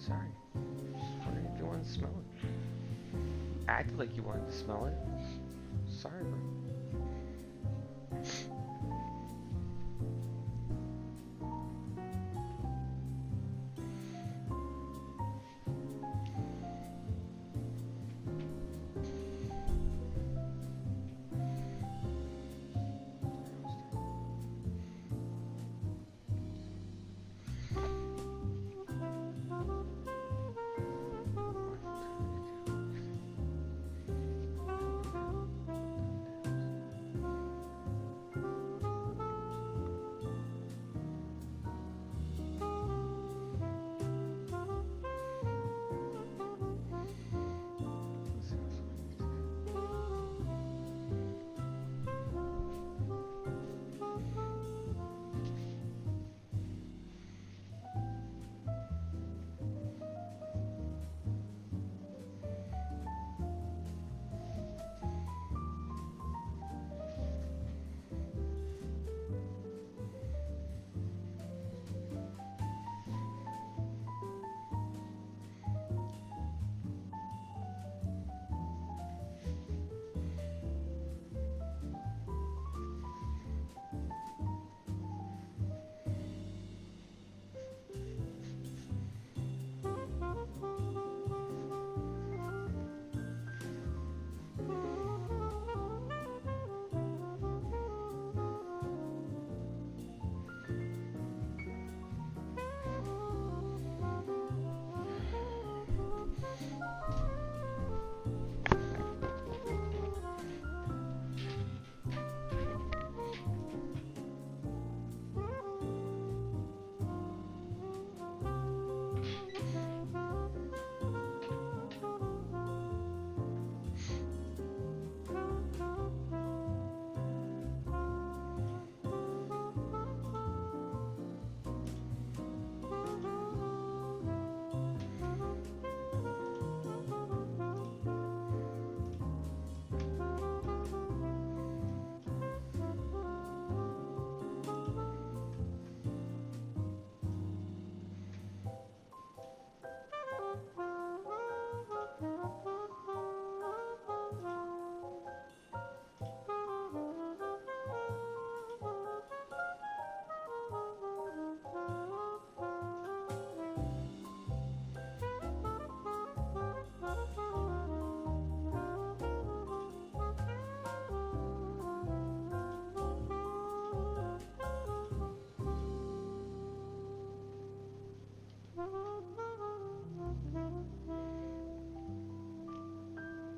Sorry. Just wondering if you wanted to smell it. Acted like you wanted to smell it. Sorry, bro.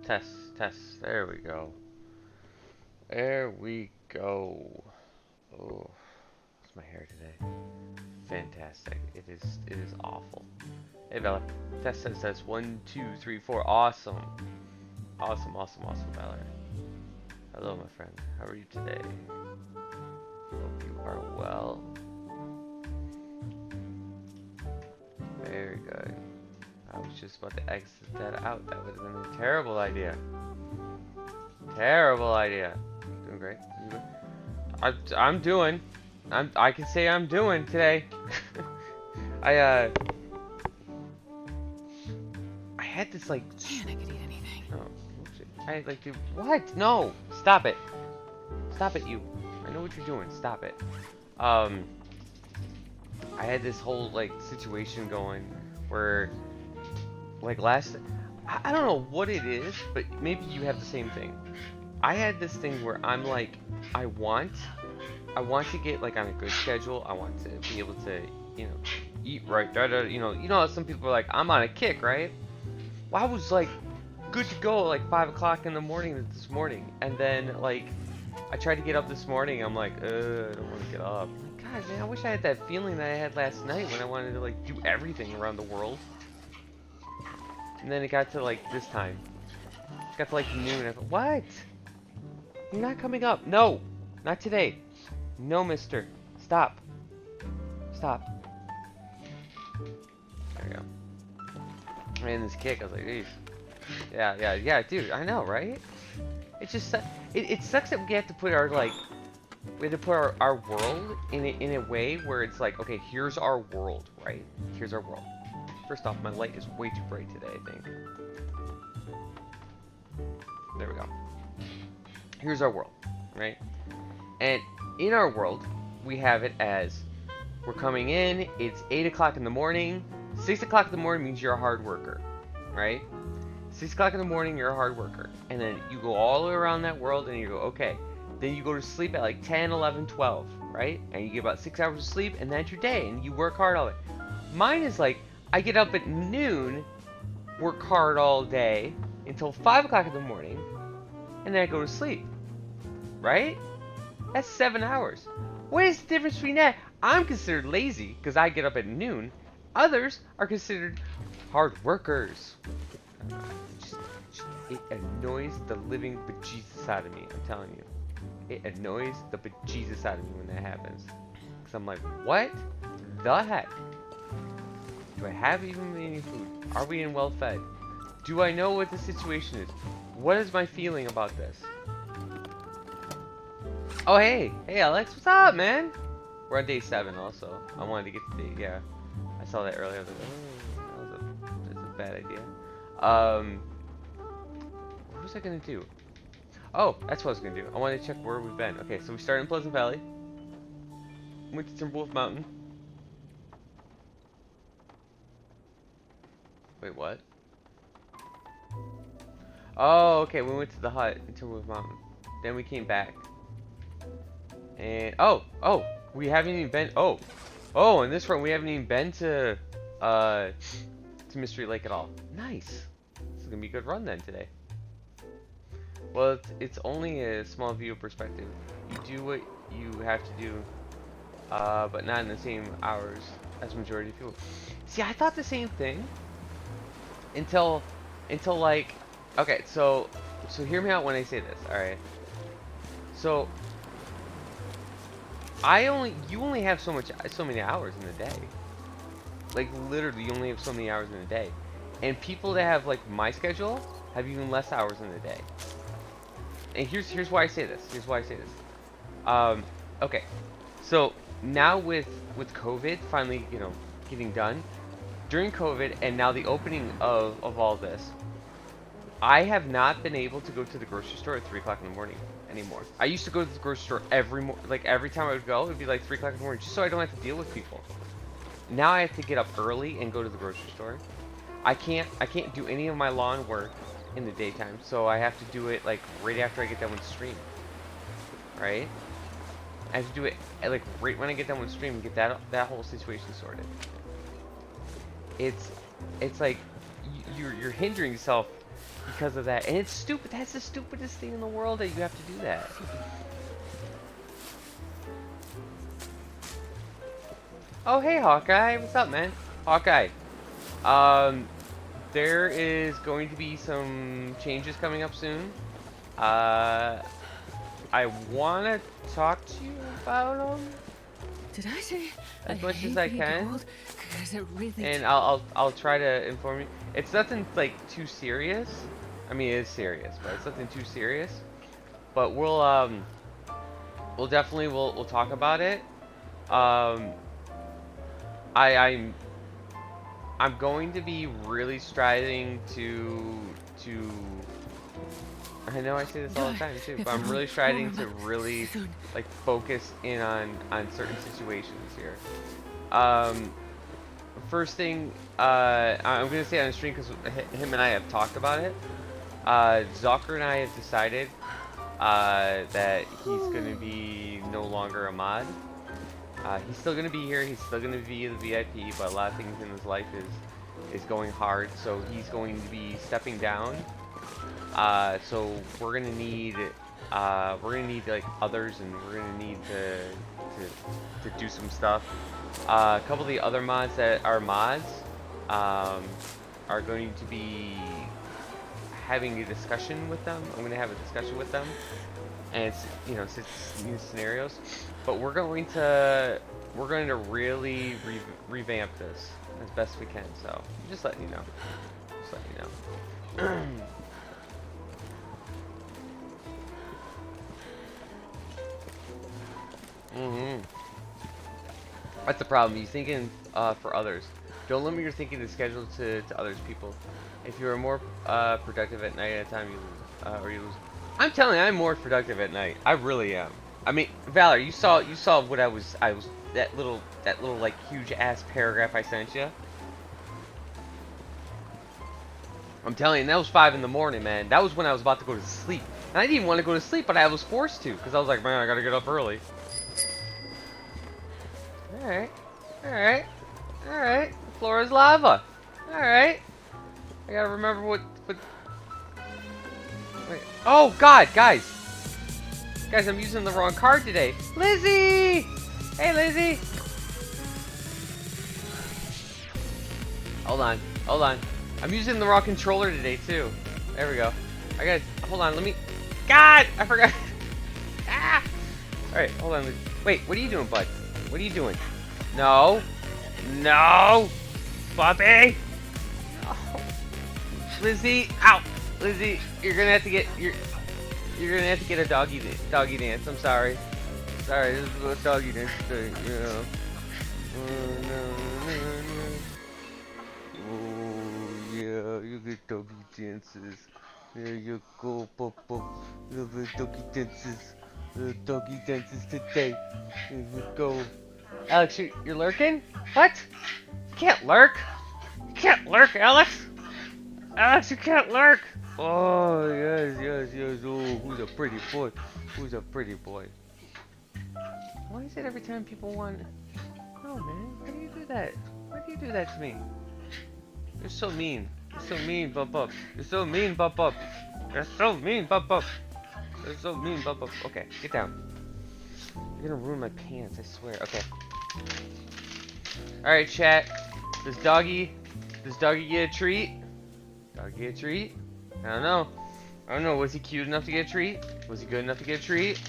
Test, test. There we go. There we go. Oh, it's my hair today. Fantastic. It is awful. Hey Valor. Test, test, test. 1, 2, 3, 4. Awesome. Awesome, awesome, awesome, Valor. Hello, my friend. How are you today? Hope you are well. Very good. I was just about to exit that out. That would have been a terrible idea. Terrible idea. Doing great. I'm doing. I can say I'm doing today. I had this like. Man, I could eat anything. Oh, I had like what? No! Stop it! Stop it, you! I know what you're doing. Stop it. I had this whole like situation going where like I don't know what it is, but maybe you have the same thing. I had this thing where I'm like I want to get like on a good schedule. I want to be able to, you know, eat right. You know, some people are like, I'm on a kick, right? Well, I was like good to go at like 5 o'clock in the morning this morning, and then like I tried to get up this morning. I'm like, I don't want to get up. I'm like, God, man, I wish I had that feeling that I had last night when I wanted to like do everything around the world. And then it got to like this time. It got to like noon. I thought, what? You're not coming up. No, not today. No, mister. Stop. Stop. There we go. I ran this kick. I was like, eesh. Yeah, dude. I know, right? It just it sucks that we have to put our like we have to put our world in a way where it's like, okay, here's our world, right? Here's our world. First off, my light is way too bright today, I think. There we go. Here's our world, right? And in our world, we have it as we're coming in, it's 8 o'clock in the morning. 6 o'clock in the morning means you're a hard worker, right? 6 o'clock in the morning, you're a hard worker. And then you go all the way around that world and you go, okay. Then you go to sleep at like 10, 11, 12, right? And you get about 6 hours of sleep, and that's your day, and you work hard all day. Mine is like, I get up at noon, work hard all day, until 5 o'clock in the morning, and then I go to sleep, right? That's 7 hours. What is the difference between that? I'm considered lazy, because I get up at noon. Others are considered hard workers. It annoys the living bejesus out of me, I'm telling you. It annoys the bejesus out of me when that happens. Because I'm like, what the heck? Do I have even any food? Are we in well fed? Do I know what the situation is? What is my feeling about this? Oh, hey. Hey, Alex. What's up, man? We're on day 7 also. I wanted to get to day, yeah. I saw that earlier. I was like, oh, that's a bad idea. What was I going to do? Oh, that's what I was going to do. I wanted to check where we've been. Okay, so we started in Pleasant Valley. Went to Timberwolf Mountain. Wait, what? Oh, okay, we went to the hut in Timberwolf Mountain. Then we came back. And, we haven't even been, in this run, we haven't even been to Mystery Lake at all. Nice. This is going to be a good run then today. Well, it's only a small view of perspective. You do what you have to do, but not in the same hours as the majority of people. See, I thought the same thing until like, okay, so hear me out when I say this, all right? So you only have so many hours in a day. Like literally, you only have so many hours in a day, and people that have like my schedule have even less hours in a day. And here's why I say this. Okay, so now with COVID finally, getting done, during COVID and now the opening of all this, I have not been able to go to the grocery store at 3 o'clock in the morning anymore. I used to go to the grocery store every time I would go, it'd be like 3 o'clock in the morning, just so I don't have to deal with people. Now I have to get up early and go to the grocery store. I can't do any of my lawn work in the daytime, so I have to do it like right after I get done with stream, right? I have to do it like right when I get done with stream and get that whole situation sorted. It's like you're hindering yourself because of that, and it's stupid. That's the stupidest thing in the world that you have to do that. Oh, hey Hawkeye, what's up, man? Hawkeye, there is going to be some changes coming up soon. I want to talk to you about them. Did I say as much as I can? Cold? It really and I'll try to inform you. It's nothing like too serious. I mean, it is serious, but it's nothing too serious. But we'll definitely we'll talk about it. I'm going to be really striving to I know I say this all the time too, but I'm really striving to really like focus in on certain situations here. First thing, I'm gonna say on the stream because him and I have talked about it. Zucker and I have decided that he's gonna be no longer a mod. He's still gonna be here. He's still gonna be the VIP, but a lot of things in his life is going hard, so he's going to be stepping down. So we're gonna need like others, and we're gonna need to do some stuff. A couple of the other mods that are mods are going to be having a discussion with them. I'm gonna have a discussion with them, and it's new scenarios. But we're going to really revamp this as best we can. So just letting you know. That's the problem. He's thinking for others. Don't limit your thinking and schedule to others people. If you are more productive at night at a time, you lose, or you lose. I'm telling you, I'm more productive at night. I really am. I mean, Valor, you saw what I was that little like huge ass paragraph I sent you. I'm telling you, that was 5 in the morning, man. That was when I was about to go to sleep. And I didn't even want to go to sleep, but I was forced to, because I was like, man, I gotta get up early. Alright. Alright. Alright. The floor is lava. Alright. I gotta remember what... Wait. Oh, God, guys. Guys, I'm using the wrong card today. Lizzie! Hey, Lizzie! Hold on. Hold on. I'm using the wrong controller today, too. There we go. I gotta... Hold on, let me... God! I forgot. Ah! Alright, hold on. Wait, what are you doing, bud? What are you doing? No. No! Puppy! No. Lizzie! Ow! Lizzie, you're gonna have to get... You're gonna have to get a doggy dance. I'm sorry. Sorry, this is what doggy dance is, you know. Oh, yeah, you get doggy dances. There you go, pop. You get doggy dances. Doggy dances today. Here you go. Alex, you're lurking? What? You can't lurk. You can't lurk, Alex. Alex, you can't lurk. Oh, yes. Oh, who's a pretty boy? Who's a pretty boy? Why is it every time people want... No, man. Why do you do that? Why do you do that to me? You're so mean. You're so mean, Bump. You're so mean, Bump. You're so mean, Bump. You're so mean, Bump. Okay, get down. You're gonna ruin my pants, I swear. Okay. Alright, chat. Does doggy get a treat? Doggy get a treat? I don't know. Was he cute enough to get a treat? Was he good enough to get a treat?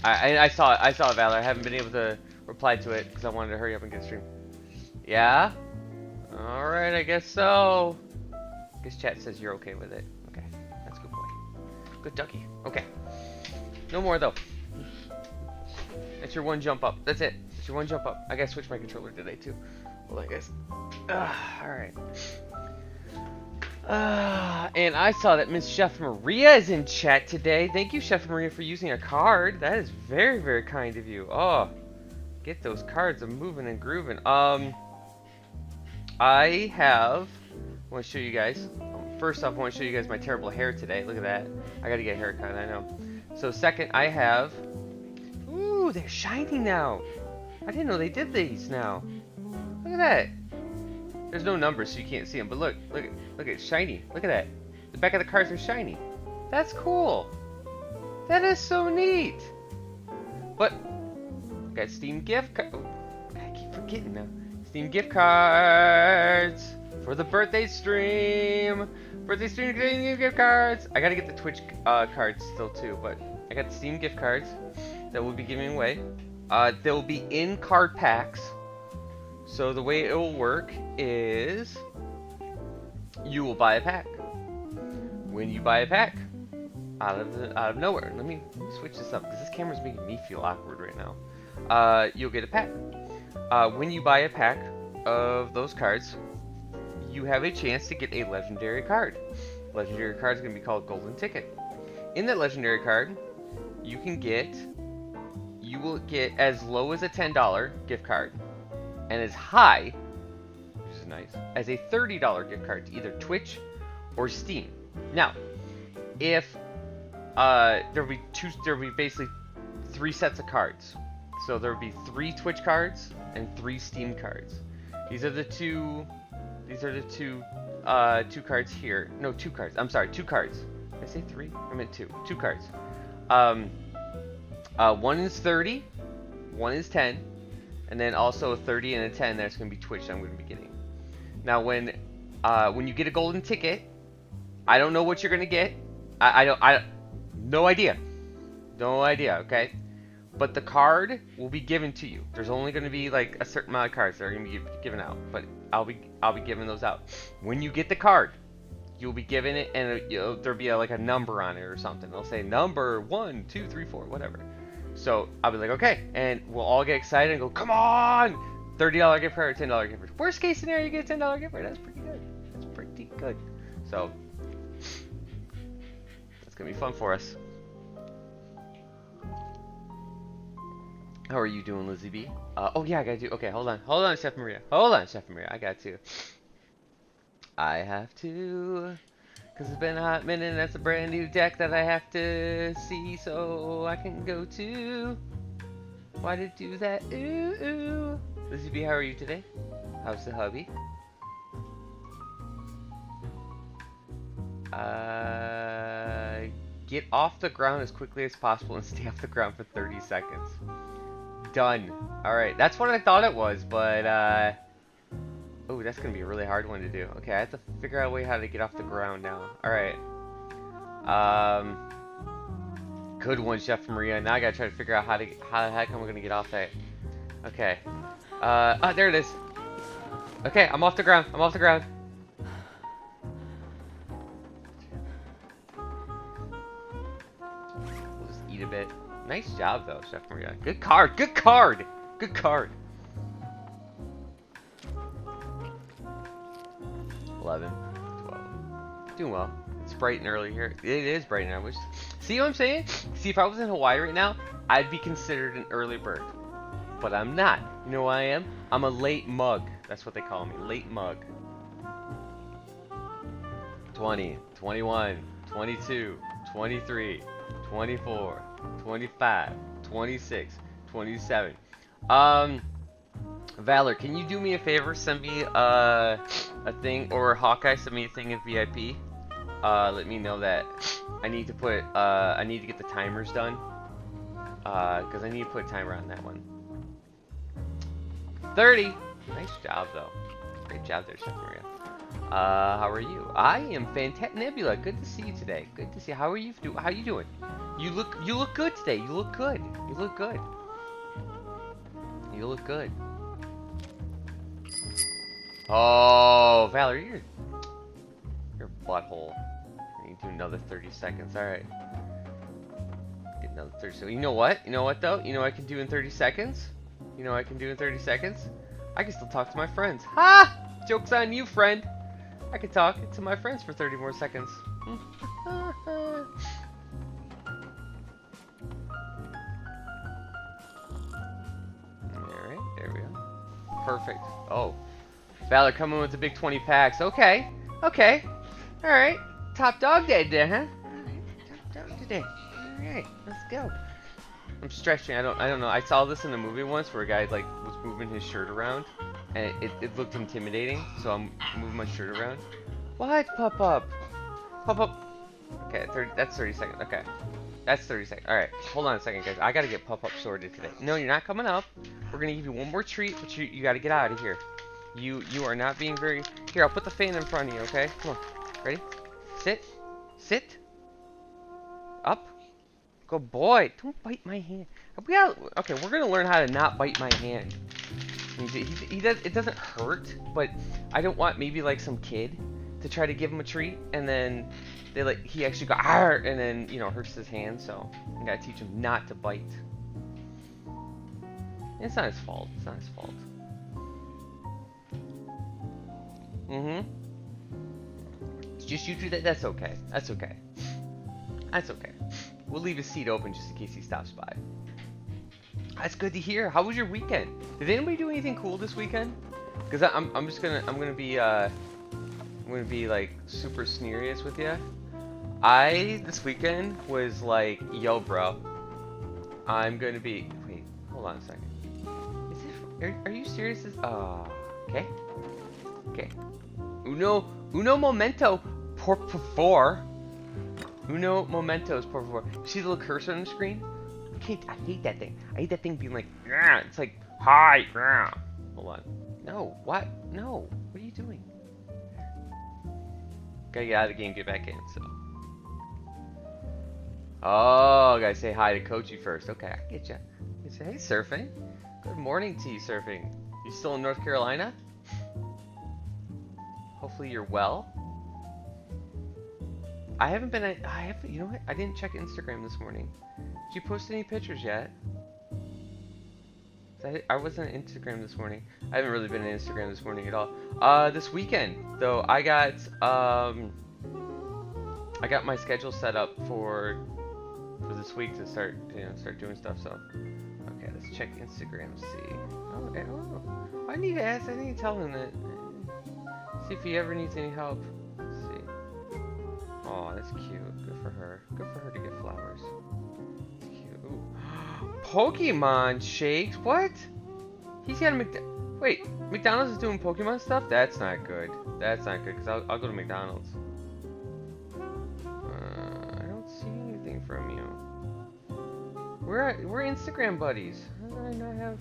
I saw it, Valor. I haven't been able to reply to it because I wanted to hurry up and get a stream. Yeah? Alright, I guess so. I guess chat says you're okay with it. Okay. That's a good boy. Good ducky. Okay. No more, though. That's your one jump up. That's it. That's your one jump up. I gotta switch my controller today, too. Well, I guess. Alright. And I saw that Miss Chef Maria is in chat today. Thank you, Chef Maria, for using a card. That is very, very kind of you. Oh, get those cards. I'm moving and grooving. I want to show you guys. First off, I want to show you guys my terrible hair today. Look at that. I got to get a haircut, I know. So second, I have... Ooh, they're shiny now. I didn't know they did these now. Look at that. There's no numbers, so you can't see them. But look, it's shiny. Look at that. The back of the cards are shiny. That's cool. That is so neat. But got Steam gift card. Oh, I keep forgetting now. Steam gift cards for the birthday stream. Birthday stream gift cards. I gotta get the Twitch cards still too, but I got the Steam gift cards that we'll be giving away. They will be in card packs. So the way it will work is you will buy a pack. When you buy a pack, out of nowhere, let me switch this up because this camera's making me feel awkward right now. You'll get a pack. When you buy a pack of those cards, you have a chance to get a legendary card. Legendary card is going to be called Golden Ticket. In that legendary card, you will get as low as a $10 gift card, and as high, which is nice, as a $30 gift card to either Twitch or Steam. Now, if there'll be basically 3 sets of cards. So there'll be 3 Twitch cards and 3 Steam cards. These are the two cards here. No, 2 cards. I'm sorry, 2 cards. Did I say 3? I meant 2. 2 cards. One is 30, one is 10, and then also a 30 and a 10 that's going to be Twitch I'm going to be getting. Now when you get a golden ticket, I don't know what you're going to get. No idea. No idea, okay? But the card will be given to you. There's only going to be like a certain amount of cards that are going to be given out, but I'll be giving those out. When you get the card, you'll be given it, and there'll be like a number on it or something. They'll say number 1, 2, 3, 4, whatever. So I'll be like, okay, and we'll all get excited and go, come on, $30 gift card or $10 gift card. Worst case scenario, you get a $10 gift card. That's pretty good. That's pretty good. So, it's going to be fun for us. How are you doing, Lizzie B? Oh yeah, I gotta do. Okay, hold on, Chef Maria. Hold on, Chef Maria. I got to. I have to, cause it's been a hot minute. And that's a brand new deck that I have to see, so I can go to. Why did it do that? Ooh ooh. Lizzie B, how are you today? How's the hubby? Get off the ground as quickly as possible and stay off the ground for 30 seconds. Done. Alright, that's what I thought it was, but, oh, that's gonna be a really hard one to do. Okay, I have to figure out a way how to get off the ground now. Alright. Good one, Chef Maria. Now I gotta try to figure out how the heck am I gonna get off that. Okay. Oh, there it is. Okay, I'm off the ground. I'm off the ground. We'll just eat a bit. Nice job, though, Chef Maria. Good card. Good card. Good card. 11, 12. Doing well. It's bright and early here. It is bright now. See what I'm saying? See, if I was in Hawaii right now, I'd be considered an early bird. But I'm not. You know what I am? I'm a late mug. That's what they call me. Late mug. 20, 21, 22, 23, 24, 25, 26, 27. Valor, can you do me a favor? Send me a thing, or Hawkeye, send me a thing in VIP. Let me know that I need to put, I need to get the timers done. Because I need to put a timer on that one. 30! Nice job, though. Great job there, Chef Maria. How are you? I am fantastic. Nebula, good to see you today. Good to see you. How are you doing? How you doing? You look good today. You look good. You look good. You look good. Oh, Valerie, you're a butthole. You need to do another 30 seconds. All right. Get another 30 seconds. You know what? You know what though? You know what I can do in 30 seconds? You know what I can do in 30 seconds? I can still talk to my friends. Ha! Joke's on you, friend. I can talk to my friends for 30 more seconds. Alright, there we go. Perfect. Oh. Valor coming with the big 20 packs. Okay. Okay. Alright. Top dog day today, huh? Alright. Top dog today. Alright. Let's go. I'm stretching. I don't know. I saw this in a movie once where a guy like was moving his shirt around and it looked intimidating, so I'm moving my shirt around. What? Pop up. Pop up. Okay, that's 30 seconds. Okay. That's 30 seconds. Alright, hold on a second, guys. I gotta get Pop Up sorted today. No, you're not coming up. We're gonna give you one more treat, but you gotta get out of here. You are not being very... Here, I'll put the fan in front of you, okay? Come on. Ready? Sit. Sit. Up. Good boy. Don't bite my hand. Okay, we're gonna learn how to not bite my hand. It doesn't hurt, but I don't want maybe like some kid to try to give him a treat, and then he actually got and then hurts his hand. So I gotta teach him not to bite. It's not his fault. It's not his fault. It's just you two. That's okay. That's okay. That's okay. We'll leave his seat open just in case he stops by. That's good to hear. How was your weekend? Did anybody do anything cool this weekend? Because I'm gonna be like super serious with you. This weekend was like, yo, bro. I'm gonna be. Wait, hold on a second. Are you serious? Okay. Okay. Uno momento, por favor. Uno momentos, por favor. See the little cursor on the screen? I hate that thing. I hate that thing being like, yeah. It's like, hi, yeah. Hold on. No, what? No. What are you doing? Gotta get out of the game, get back in, so. Oh, gotta say hi to Kochi first. Okay, I get ya. You say, hey, Surfing. Good morning to you, Surfing. You still in North Carolina? Hopefully you're well. I haven't been. You know what? I didn't check Instagram this morning. Did you post any pictures yet? I wasn't on Instagram this morning. I haven't really been on Instagram this morning at all. This weekend though, I got my schedule set up for this week to start doing stuff. So okay, let's check Instagram. See. Oh, I need to ask. I need to tell him that. See if he ever needs any help. Let's see. Oh, that's cute. Good for her. Good for her to get flowers. Cute. Ooh. Pokemon shakes? What? He's got a Wait, McDonald's is doing Pokemon stuff? That's not good. That's not good, because I'll go to McDonald's. I don't see anything from you. We're Instagram buddies. How do I not have...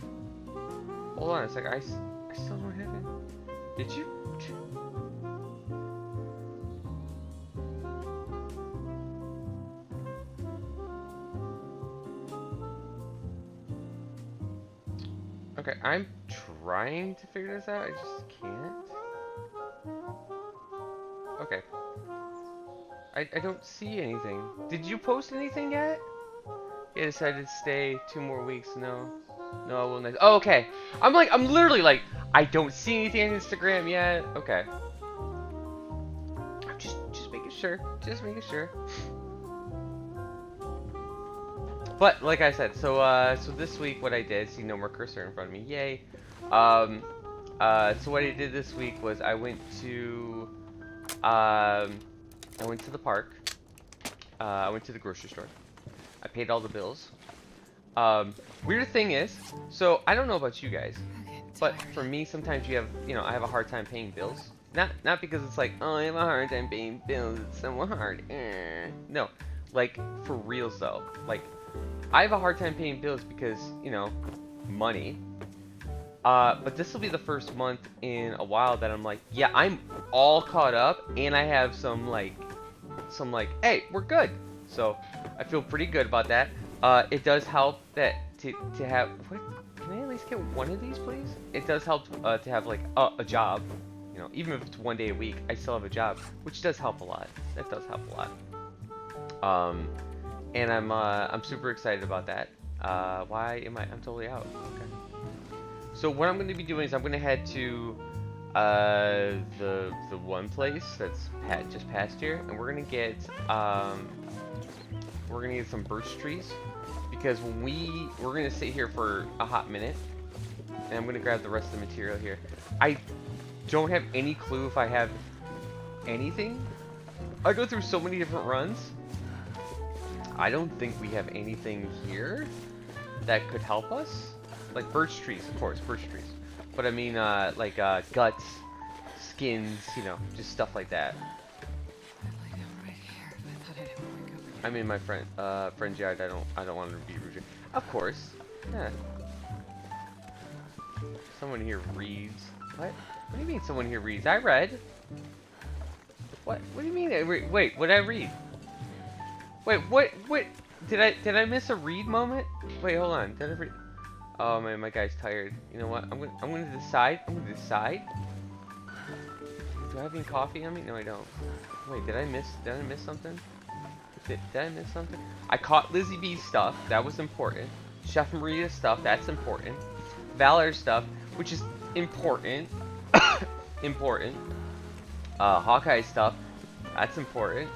Hold on a second. I still don't have it. Did you... Okay, I'm trying to figure this out. I just can't. Okay. I don't see anything. Did you post anything yet? Yeah, I decided to stay 2 more weeks. No. No, I will not. Oh, okay. I'm literally like, I don't see anything on Instagram yet. Okay. I'm just making sure. Just making sure. But like I said, so this week what I did, see no more cursor in front of me, yay. So what I did this week was I went to the park. I went to the grocery store. I paid all the bills. Weird thing is, so I don't know about you guys, but for me sometimes I have a hard time paying bills. Not because it's like, oh, I have a hard time paying bills, it's so hard. No, like for reals though, like. I have a hard time paying bills because, money. But this will be the first month in a while that I'm like, yeah, I'm all caught up, and I have some hey, we're good. So I feel pretty good about that. It does help that to have. What? Can I at least get one of these, please? It does help to have like a job. Even if it's 1 day a week, I still have a job, which does help a lot. That does help a lot. And I'm super excited about that. Why am I'm totally out. Okay. So what I'm going to be doing is I'm going to head to the one place that's just past here, and we're going to get some birch trees, because we're going to sit here for a hot minute, and I'm going to grab the rest of the material here. I don't have any clue if I have anything. I go through so many different runs. I don't think we have anything here that could help us. Like birch trees, of course, birch trees. But I mean, like guts, skins, just stuff like that. I mean, my friend Jared, I don't want to be rude. Of course, yeah. Someone here reads. What? What do you mean someone here reads? I read. What? What do you mean? Wait, what did I read? Wait, what? Did I miss a read moment? Wait, hold on. Did I read? Oh man, my guy's tired. You know what? I'm gonna decide. Do I have any coffee on me? No, I don't. Wait, did I miss something? Did I miss something? I caught Lizzie B's stuff. That was important. Chef Maria's stuff. That's important. Valor's stuff, which is important. Important. Hawkeye's stuff. That's important.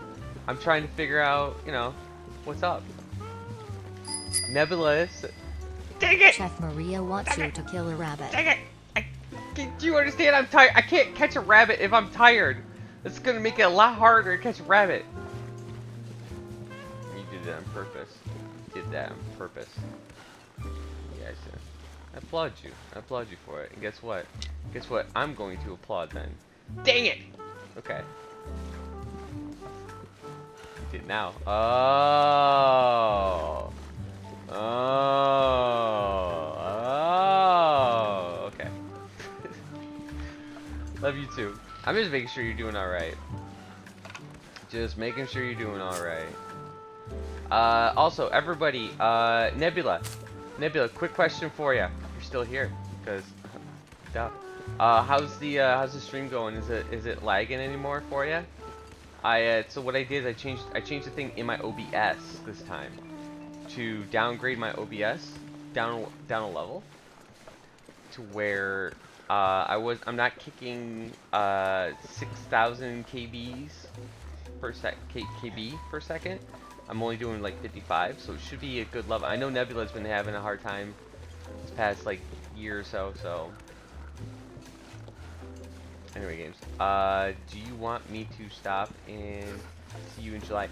I'm trying to figure out, what's up. Nebula is... Dang it! Chef Maria wants you to kill a rabbit. Dang it! Do you understand? I'm tired. I can't catch a rabbit if I'm tired. It's gonna make it a lot harder to catch a rabbit. You did that on purpose. You did that on purpose. Yeah, I applaud you. I applaud you for it. And guess what? Guess what? I'm going to applaud then. Dang it! Okay. Did now. Oh. Okay. Love you too. I'm just making sure you're doing alright. Just making sure you're doing alright. Also, everybody, Nebula, quick question for you. You're still here, because, duh. How's the stream going? Is it lagging anymore for you? So what I did is I changed the thing in my OBS this time to downgrade my OBS down a level. to where I'm not kicking 6,000 kbs per kb per second. I'm only doing like 55, so it should be a good level. I know Nebula's been having a hard time this past like year or so. So anyway, games. Do you want me to stop and see you in July?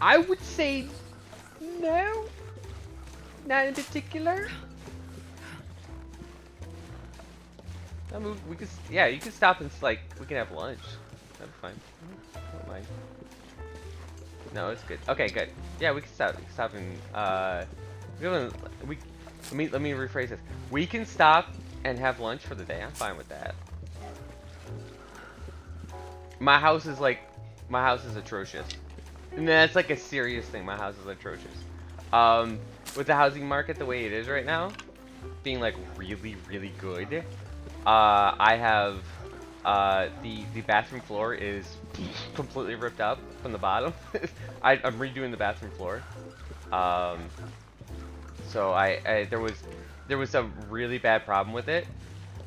I would say no, not in particular. I mean, we could, yeah, you can stop and like we can have lunch. That'd be fine. I don't mind. No, it's good. Okay, good. Yeah, we can stop. We can stop and let me rephrase this. We can stop and have lunch for the day. I'm fine with that. My house is atrocious. And that's like a serious thing. My house is atrocious. With the housing market the way it is right now, being like really, really good. I have the bathroom floor is completely ripped up from the bottom. I'm redoing the bathroom floor. So there was a really bad problem with it.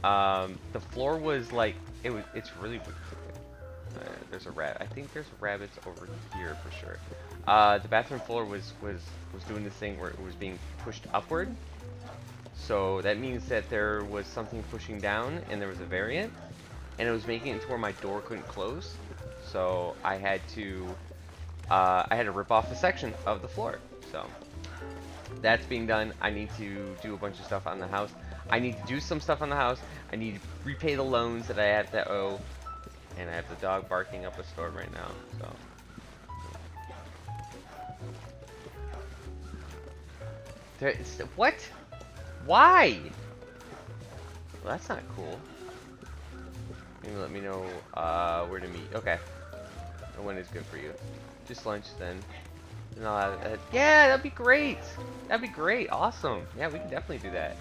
The floor was like it's really there's a rat. I think there's rabbits over here for sure. The bathroom floor was doing this thing where it was being pushed upward. So that means that there was something pushing down and there was a variant, and it was making it to where my door couldn't close. So I had to rip off a section of the floor. So that's being done. I need to do a bunch of stuff on the house. I need to do some stuff on the house. I need to repay the loans that I have to owe, and I have the dog barking up a storm right now. So what? Why? Well, that's not cool. Maybe let me know where to meet. Okay. And when is good for you? Just lunch then. And I'll have, yeah, that'd be great. That'd be great. Awesome. Yeah, we can definitely do that.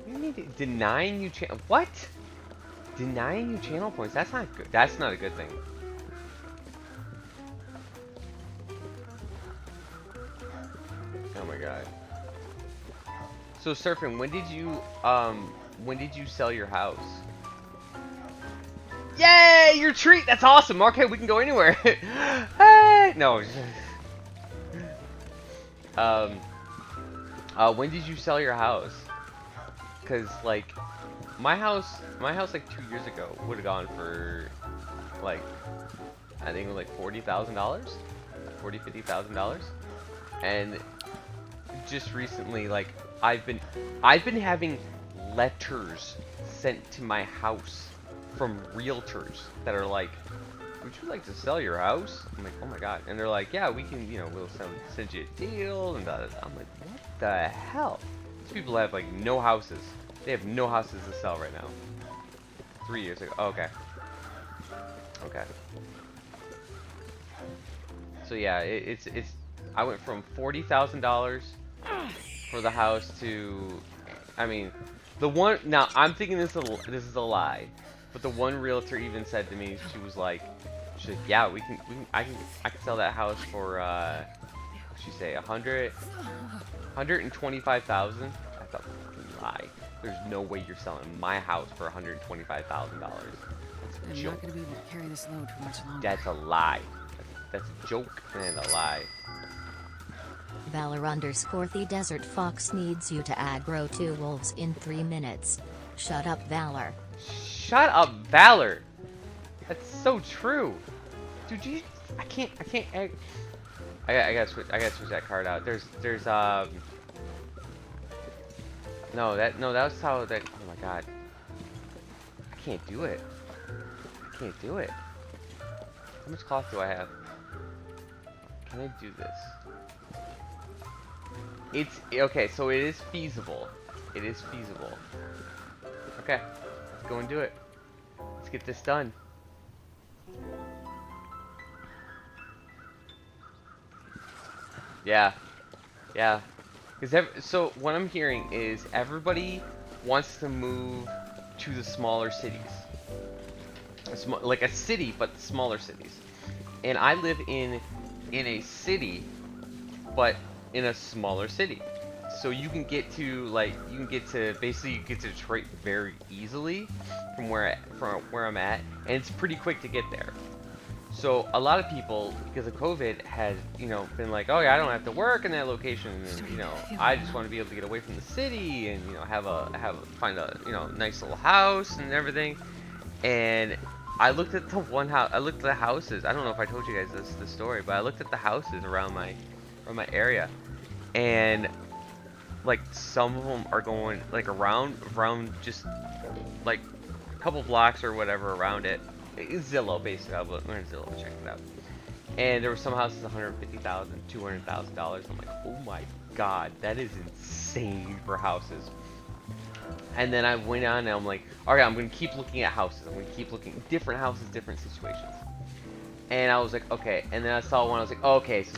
You need to denying you channel. What? Denying you channel points? That's not good. That's not a good thing. Oh my god. So Surfing, when did you sell your house? Yay! Your treat! That's awesome! Okay, we can go anywhere. Hey! No. When did you sell your house? Cause like my house like 2 years ago would have gone for like I think it was like $40,000, $50,000, and just recently like I've been having letters sent to my house from realtors that are like, would you like to sell your house? I'm like, oh my god. And they're like, yeah, we can, you know, we'll send you a deal and blah, blah, blah. I'm like, what the hell? These people have like no houses. They have no houses to sell right now. 3 years ago. Oh, okay. Okay. So yeah, it's I went from $40,000 for the house to, I mean, the one, now I'm thinking this is a lie, but the one realtor even said to me, she was like, yeah, I can sell that house for what'd she say, 125,000. I thought, fucking lie. There's no way you're selling my house for $125,000. That's a I'm joke. not gonna be able to carry this load for much longer. That's a lie. That's a joke and a lie. Valor_the Desert Fox needs you to aggro 2 wolves in 3 minutes. Shut up, Valor. Shut up, Valor. That's so true. Dude, you, I can't I gotta switch that card out. There's no, that was how that, oh my god. I can't do it. I can't do it. How much cloth do I have? Can I do this? It's okay, so it is feasible. It is feasible. Okay, let's go and do it. Let's get this done. Yeah. Yeah. So what I'm hearing is everybody wants to move to the smaller cities. Like a city, but smaller cities. And I live in a city, but in a smaller city. So you can get to basically you get to Detroit very easily from where I'm at, and it's pretty quick to get there. So a lot of people, because of COVID, had been like, oh yeah, I don't have to work in that location, and I just want to be able to get away from the city and find a nice little house and everything. And I looked at the one house. I looked at the houses. I don't know if I told you guys this story, but I looked at the houses around my area, and like some of them are going like around just like a couple blocks or whatever around it. It's Zillow basically. We're in Zillow, check it out. And there were some houses $150,000, $200,000. I'm like, oh my god, that is insane for houses. And then I went on and I'm like, alright, I'm gonna keep looking at houses. I'm gonna keep looking at different houses, different situations. And I was like, okay. And then I saw one. I was like, oh, okay, so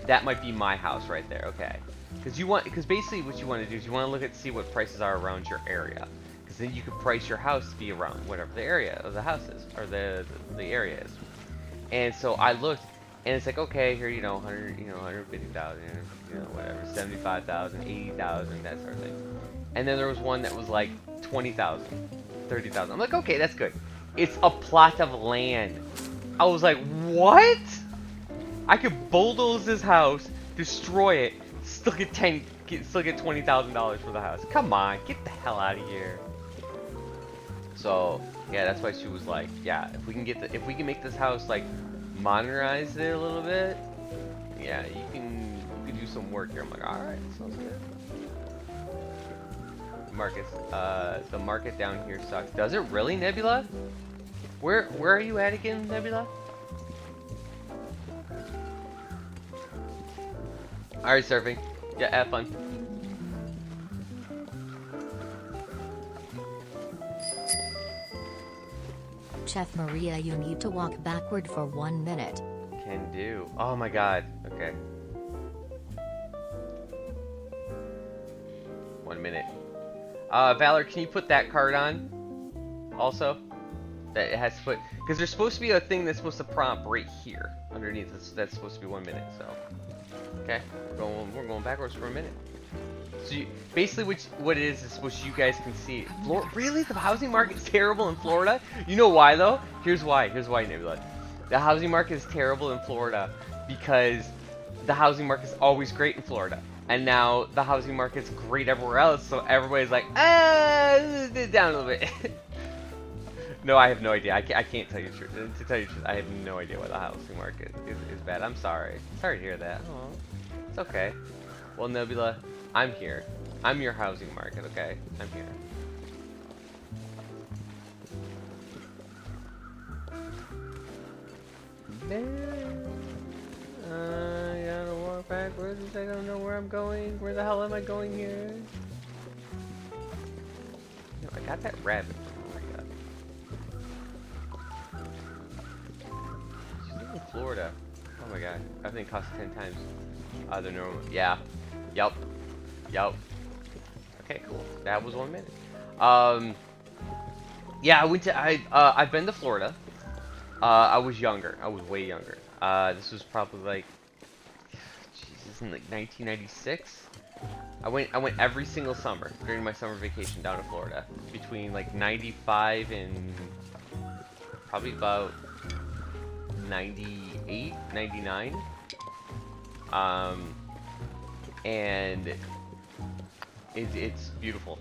that might be my house right there. Okay, because basically what you want to do is you want to look at see what prices are around your area, because then you can price your house to be around whatever the area of the house is or the area is. And so I looked, and it's like, okay, here 150,000, whatever, 75,000, 80,000, that sort of thing. And then there was one that was like 20,000, 30,000. I'm like, okay, that's good. It's a plot of land. I was like, what? I could bulldoze this house, destroy it, still get $20,000 for the house. Come on, get the hell out of here. So yeah, that's why she was like, yeah, if we can make this house like modernize it a little bit, yeah, you can do some work here. I'm like, all right, sounds good. Marcus, the market down here sucks. Does it really, Nebula? Where are you at again, Nebula? Alright, surfing. Yeah, have fun. Chef Maria, you need to walk backward for 1 minute. Can do. Oh my god. Okay. 1 minute. Valor, can you put that card on? Also? That it has to put, because there's supposed to be a thing that's supposed to prompt right here underneath this. That's supposed to be 1 minute. So, okay, we're going backwards for a minute. So basically, what it is what you guys can see. Really, the housing market is terrible in Florida. You know why though? Here's why. Nebula. The housing market is terrible in Florida because the housing market is always great in Florida, and now the housing market's great everywhere else. So everybody's like, down a little bit. No, I have no idea. I can't tell you the truth. To tell you the truth, I have no idea why the housing market is bad. I'm sorry. Sorry to hear that. Aww. It's okay. Well, Nebula, I'm here. I'm your housing market, okay? I'm here. I gotta walk backwards. I don't know where I'm going. Where the hell am I going here? No, I got that rabbit. Florida. Oh my god. I think it costs 10 times the normal. Yeah. Yup. Okay, cool. That was 1 minute. Yeah, I've been to Florida. I was younger. I was way younger. This was probably like, Jesus, in like 1996. I went every single summer during my summer vacation down to Florida between like 95 and probably about 98, 99. And it's beautiful.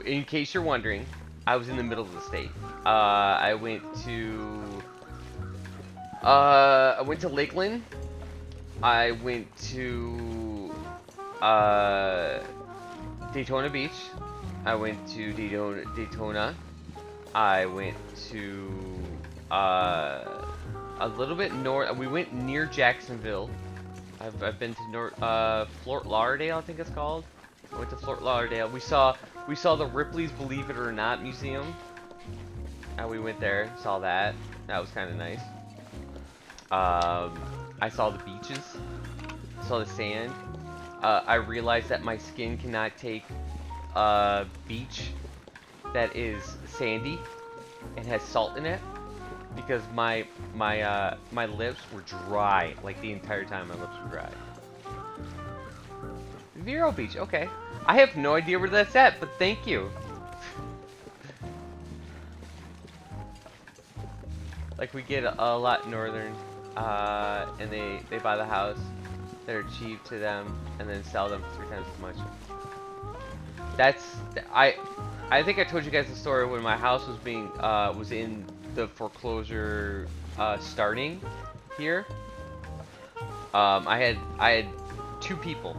In case you're wondering, I was in the middle of the state. I went to Lakeland. I went to Daytona Beach. I went to Daytona. I went to a little bit north. We went near Jacksonville. I've been to Fort Lauderdale, I think it's called. I went to Fort Lauderdale. We saw the Ripley's Believe It or Not museum. And we went there, saw that. That was kind of nice. I saw the beaches. Saw the sand. I realized that my skin cannot take a beach that is sandy and has salt in it. because my lips were dry. Like the entire time, my lips were dry. Vero Beach, okay. I have no idea where that's at, but thank you. Like we get a lot northern, and they buy the house. They're cheap to them, and then sell them 3 times as much. That's I think I told you guys the story when my house was being was in the foreclosure starting here. I had 2 people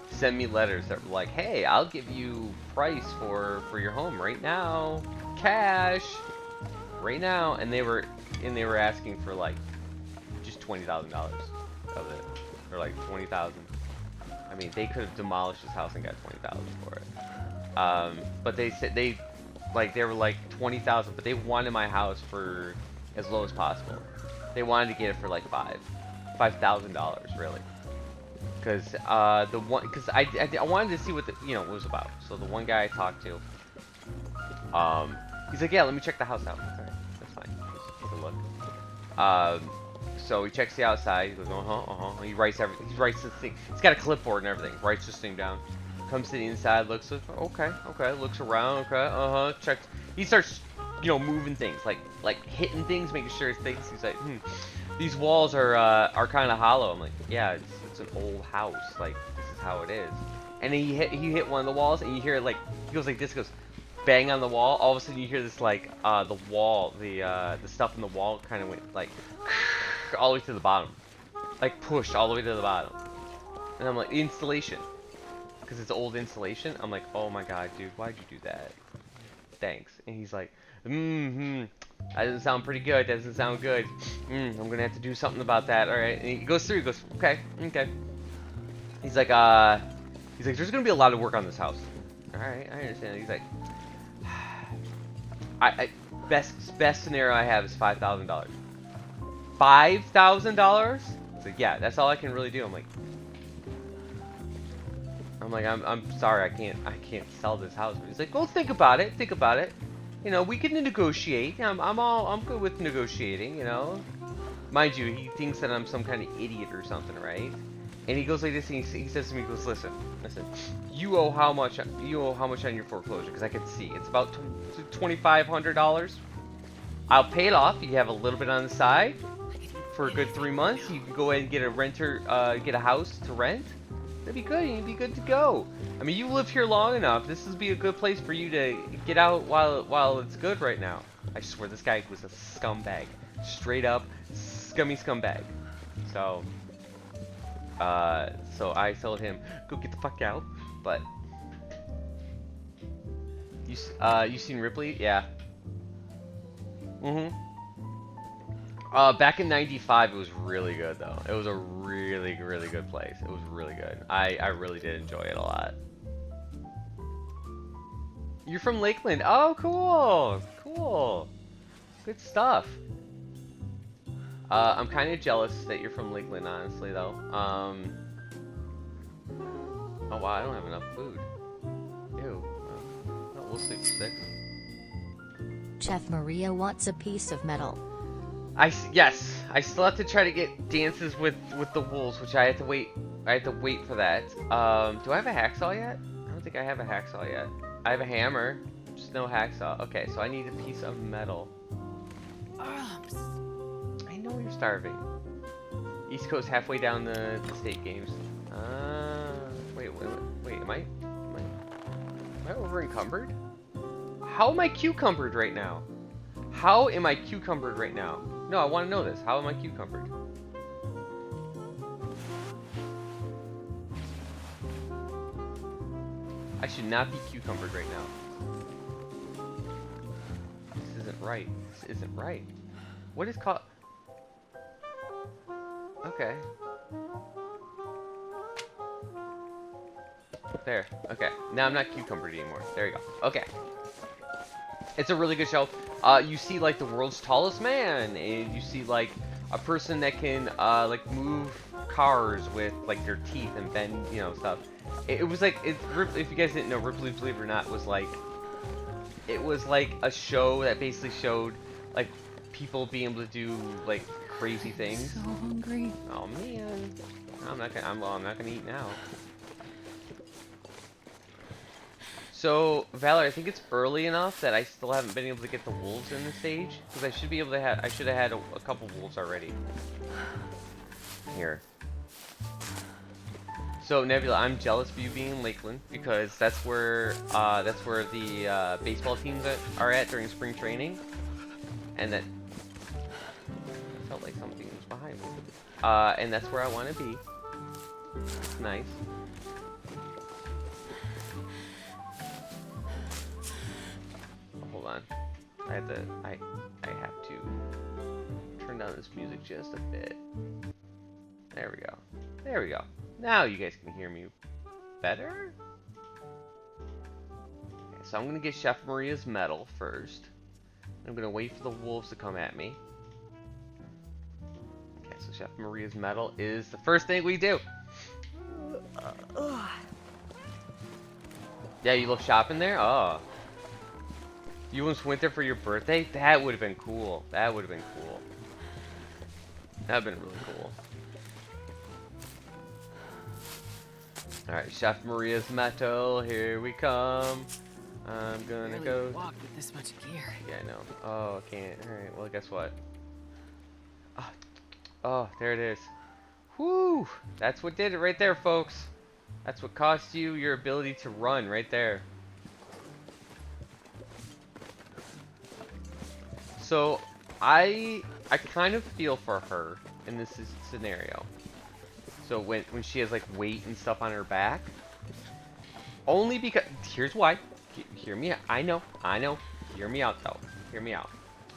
send me letters that were like, "Hey, I'll give you price for your home right now, cash, right now," and they were asking for like just $20,000 of it, or like 20,000. I mean, they could have demolished this house and got 20,000 for it. But they said they were like 20,000, but they wanted my house for as low as possible. They wanted to get it for like $5,000 really. Because I wanted to see what it was about. So the one guy I talked to, he's like, yeah, let me check the house out. Alright, that's fine. Just take a look. So he checks the outside. He goes, He writes everything. He writes this thing. He's got a clipboard and everything. Writes this thing down. Comes to the inside. Looks. Okay. Looks around. Okay. Checks. He starts, moving things, like hitting things, making sure it's things. He's like, these walls are kind of hollow. I'm like, yeah, it's an old house. Like, this is how it is. And then he hit one of the walls, and you hear it like, he goes like this, goes bang on the wall. All of a sudden you hear this like the wall, the stuff in the wall kind of went like all the way to the bottom, like pushed all the way to the bottom. And I'm like, installation, because it's old insulation. I'm like, oh my god, dude, why'd you do that? Thanks. And he's like, that doesn't sound pretty good. Doesn't sound good. I'm gonna have to do something about that. All right. And he goes through. He goes, okay. He's like, there's gonna be a lot of work on this house. All right, I understand. He's like, best scenario I have is $5,000. $5,000? It's like, yeah, that's all I can really do. I'm sorry, I can't sell this house. But he's like, well, think about it. We can negotiate. I'm good with negotiating. Mind you, he thinks that I'm some kind of idiot or something, right? And he goes like this, and he says to me, he goes, listen, you owe how much on your foreclosure? Because I can see it's about $2,500. I'll pay it off. You have a little bit on the side for a good 3 months. You can go ahead and get a renter, get a house to rent. That'd be good. You'd be good to go. I mean, you live here long enough. This would be a good place for you to get out while it's good right now. I swear, this guy was a scumbag, straight up scummy scumbag. So I told him, go get the fuck out. But you seen Ripley? Yeah. Back in '95, it was really good though. It was a really good place. It was really good. I really did enjoy it a lot. You're from Lakeland? Oh, cool. Good stuff. I'm kind of jealous that you're from Lakeland, honestly, though. Oh wow, I don't have enough food. Ew. Oh, we'll sleep for 6. Chef Maria wants a piece of metal. Yes, I still have to try to get dances with the wolves, which I have to wait. I have to wait for that. Do I have a hacksaw yet? I don't think I have a hacksaw yet. I have a hammer, just no hacksaw. Okay, so I need a piece of metal. I know you're starving. East Coast halfway down the state games. Wait. Am I over encumbered? How am I cucumbered right now? How am I cucumbered right now? No, I want to know this. How am I cucumbered? I should not be cucumbered right now. This isn't right. This isn't right. What is called... Okay. There. Okay. Now I'm not cucumbered anymore. There you go. Okay. It's a really good show. You see like the world's tallest man, and you see like a person that can like move cars with like their teeth and bend, stuff. It was like, if you guys didn't know, Ripley, Believe It or Not, was like, it was like a show that basically showed like people being able to do like crazy things. So hungry. Oh man, I'm not gonna eat now. So Valor, I think it's early enough that I still haven't been able to get the wolves in the stage, because I should be able to have. I should have had a couple wolves already. Here. So Nebula, I'm jealous of you being in Lakeland because that's where the baseball teams are at during spring training, and that felt like something was behind me. And that's where I want to be. It's nice. Oh, hold on, I have to turn down this music just a bit. There we go. There we go. Now you guys can hear me better. Okay, so I'm gonna get Chef Maria's medal first. I'm gonna wait for the wolves to come at me. Okay, so Chef Maria's medal is the first thing we do. Yeah, you love shopping there? Oh. You almost went there for your birthday? That would have been cool. That would have been cool. That would have been really cool. Alright, Chef Maria's metal, here we come. I'm gonna go. Walk with this much gear. Yeah, I know. Oh, I can't. Alright, well, guess what? Oh, there it is. Whoo! That's what did it right there, folks. That's what cost you your ability to run right there. So, I kind of feel for her in this scenario. So when she has like weight and stuff on her back, only because here's why. Hear me out. I know. Hear me out though. Hear me out.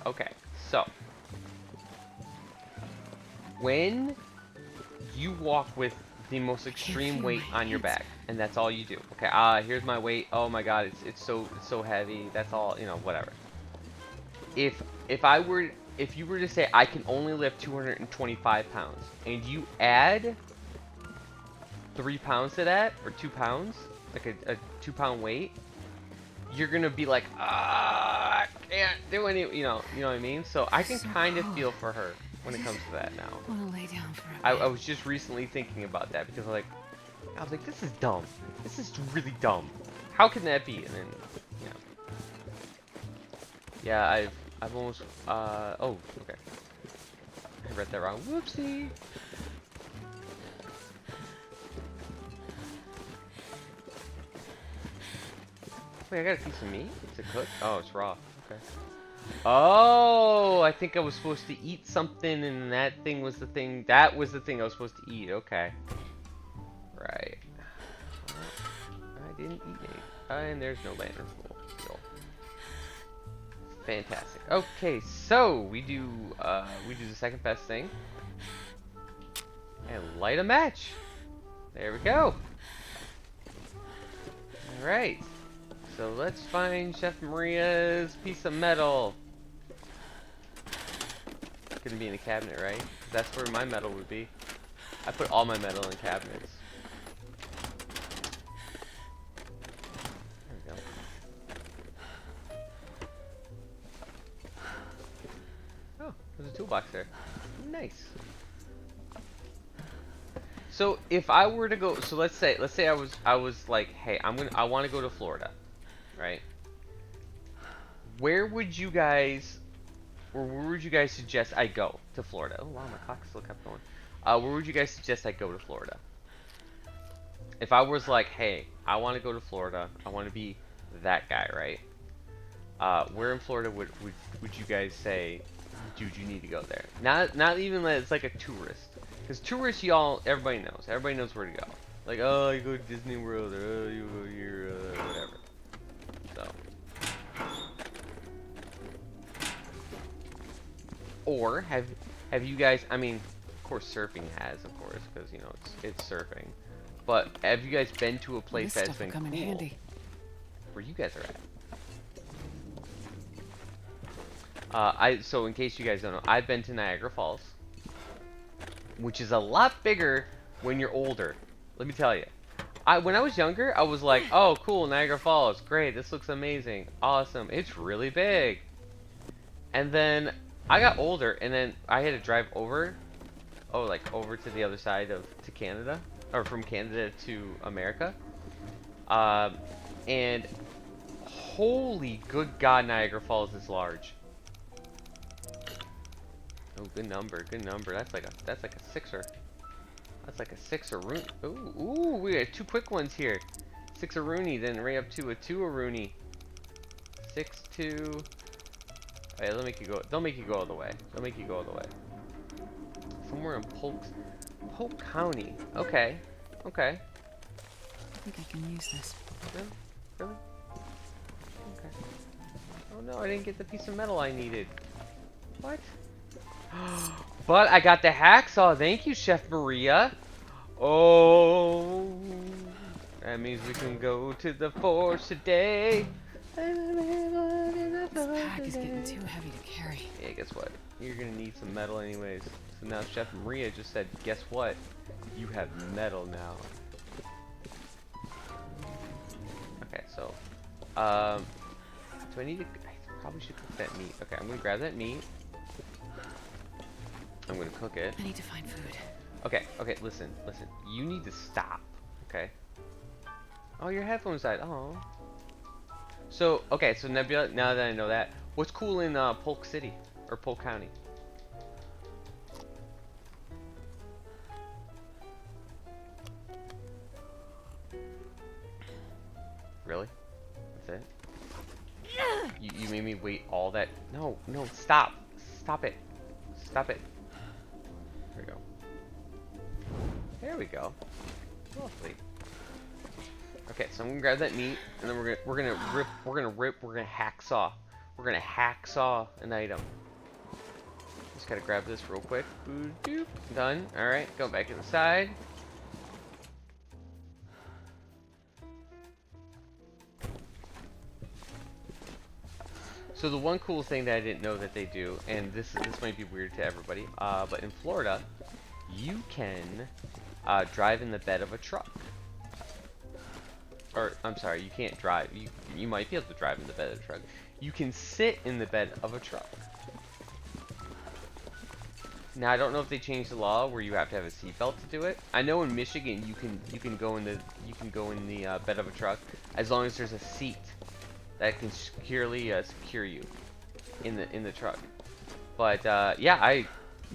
Okay. So when you walk with the most extreme weight on your back, and that's all you do. Okay. Here's my weight. Oh my God, it's so heavy. That's all. You know, whatever. If you were to say I can only lift 225 pounds, and you add 3 pounds to that, or 2 pounds, like a 2 pound weight, you're gonna be like, I can't do any, you know what I mean? So I can kind of feel for her when it comes to that now. I want to lay down for a I was just recently thinking about that because I was like, this is dumb. This is really dumb. How can that be? And then, yeah, I've almost, oh, okay. I read that wrong. Whoopsie. Wait, I got a piece of meat to cook? Oh, it's raw. Okay. Oh, I think I was supposed to eat something, and that thing was the thing. That was the thing I was supposed to eat. Okay. Right. I didn't eat any. And there's no lantern. Cool. Fantastic. Okay, so we do the second best thing, and light a match. There we go. All right. So let's find Chef Maria's piece of metal. Couldn't be in a cabinet, right? 'Cause that's where my metal would be. I put all my metal in cabinets. There we go. Oh, there's a toolbox there. Nice. So if I were to go, so let's say I was like, hey, I want to go to Florida. Right? Where would you guys suggest I go to Florida? Oh wow, my clock still kept going. Where would you guys suggest I go to Florida? If I was like, hey, I want to go to Florida, I want to be that guy, right? Where in Florida would you guys say, dude, you need to go there? Not even that it's like a tourist, because tourists, everybody knows where to go. Like, oh, you go to Disney World, or oh, you go here, whatever. So, or have you guys? I mean, of course, surfing has, of course, because it's surfing. But have you guys been to a place that's been cool? Handy. Where you guys are at? So in case you guys don't know, I've been to Niagara Falls, which is a lot bigger when you're older. Let me tell you. When I was younger, I was like, oh, cool, Niagara Falls, great, this looks amazing, awesome, it's really big. And then I got older, and then I had to drive over, like over to the other side to Canada, or from Canada to America. Um, and holy good God, Niagara Falls is large. Oh, good number, good number. That's like a sixer. That's like a six a Rooney. Ooh, we got two quick ones here. Six a Rooney, then right up to a two a Rooney. 6-2. Hey, they'll make you go. They'll make you go all the way. They'll make you go all the way. Somewhere in Polk County. Okay. Okay. I think I can use this. Really? Really? Okay. Oh no, I didn't get the piece of metal I needed. What? But I got the hacksaw. Thank you, Chef Maria. Oh, that means we can go to the forge today. This pack is getting too heavy to carry. Yeah, guess what? You're gonna need some metal anyways. So now Chef Maria just said, guess what? You have metal now. Okay, so, do I need to, I probably should cook that meat. Okay, I'm gonna grab that meat. I'm gonna cook it. I need to find food. Okay, okay, listen. You need to stop, okay? Oh, your headphones died. Oh. So, okay, so Nebula, now that I know that, what's cool in Polk City? Or Polk County? Really? That's it? You made me wait all that. No, stop. Stop it. Stop it. There we go. There we go. Lovely. Okay, so I'm gonna grab that meat, and then we're gonna hacksaw. We're gonna hacksaw an item. Just gotta grab this real quick. Boop, doop. Done. All right, go back inside. So the one cool thing that I didn't know that they do, and this might be weird to everybody, but in Florida, you can drive in the bed of a truck. Or I'm sorry, you can't drive. You might be able to drive in the bed of a truck. You can sit in the bed of a truck. Now I don't know if they changed the law where you have to have a seatbelt to do it. I know in Michigan you can go in the bed of a truck as long as there's a seat that can securely secure you in the truck. But yeah,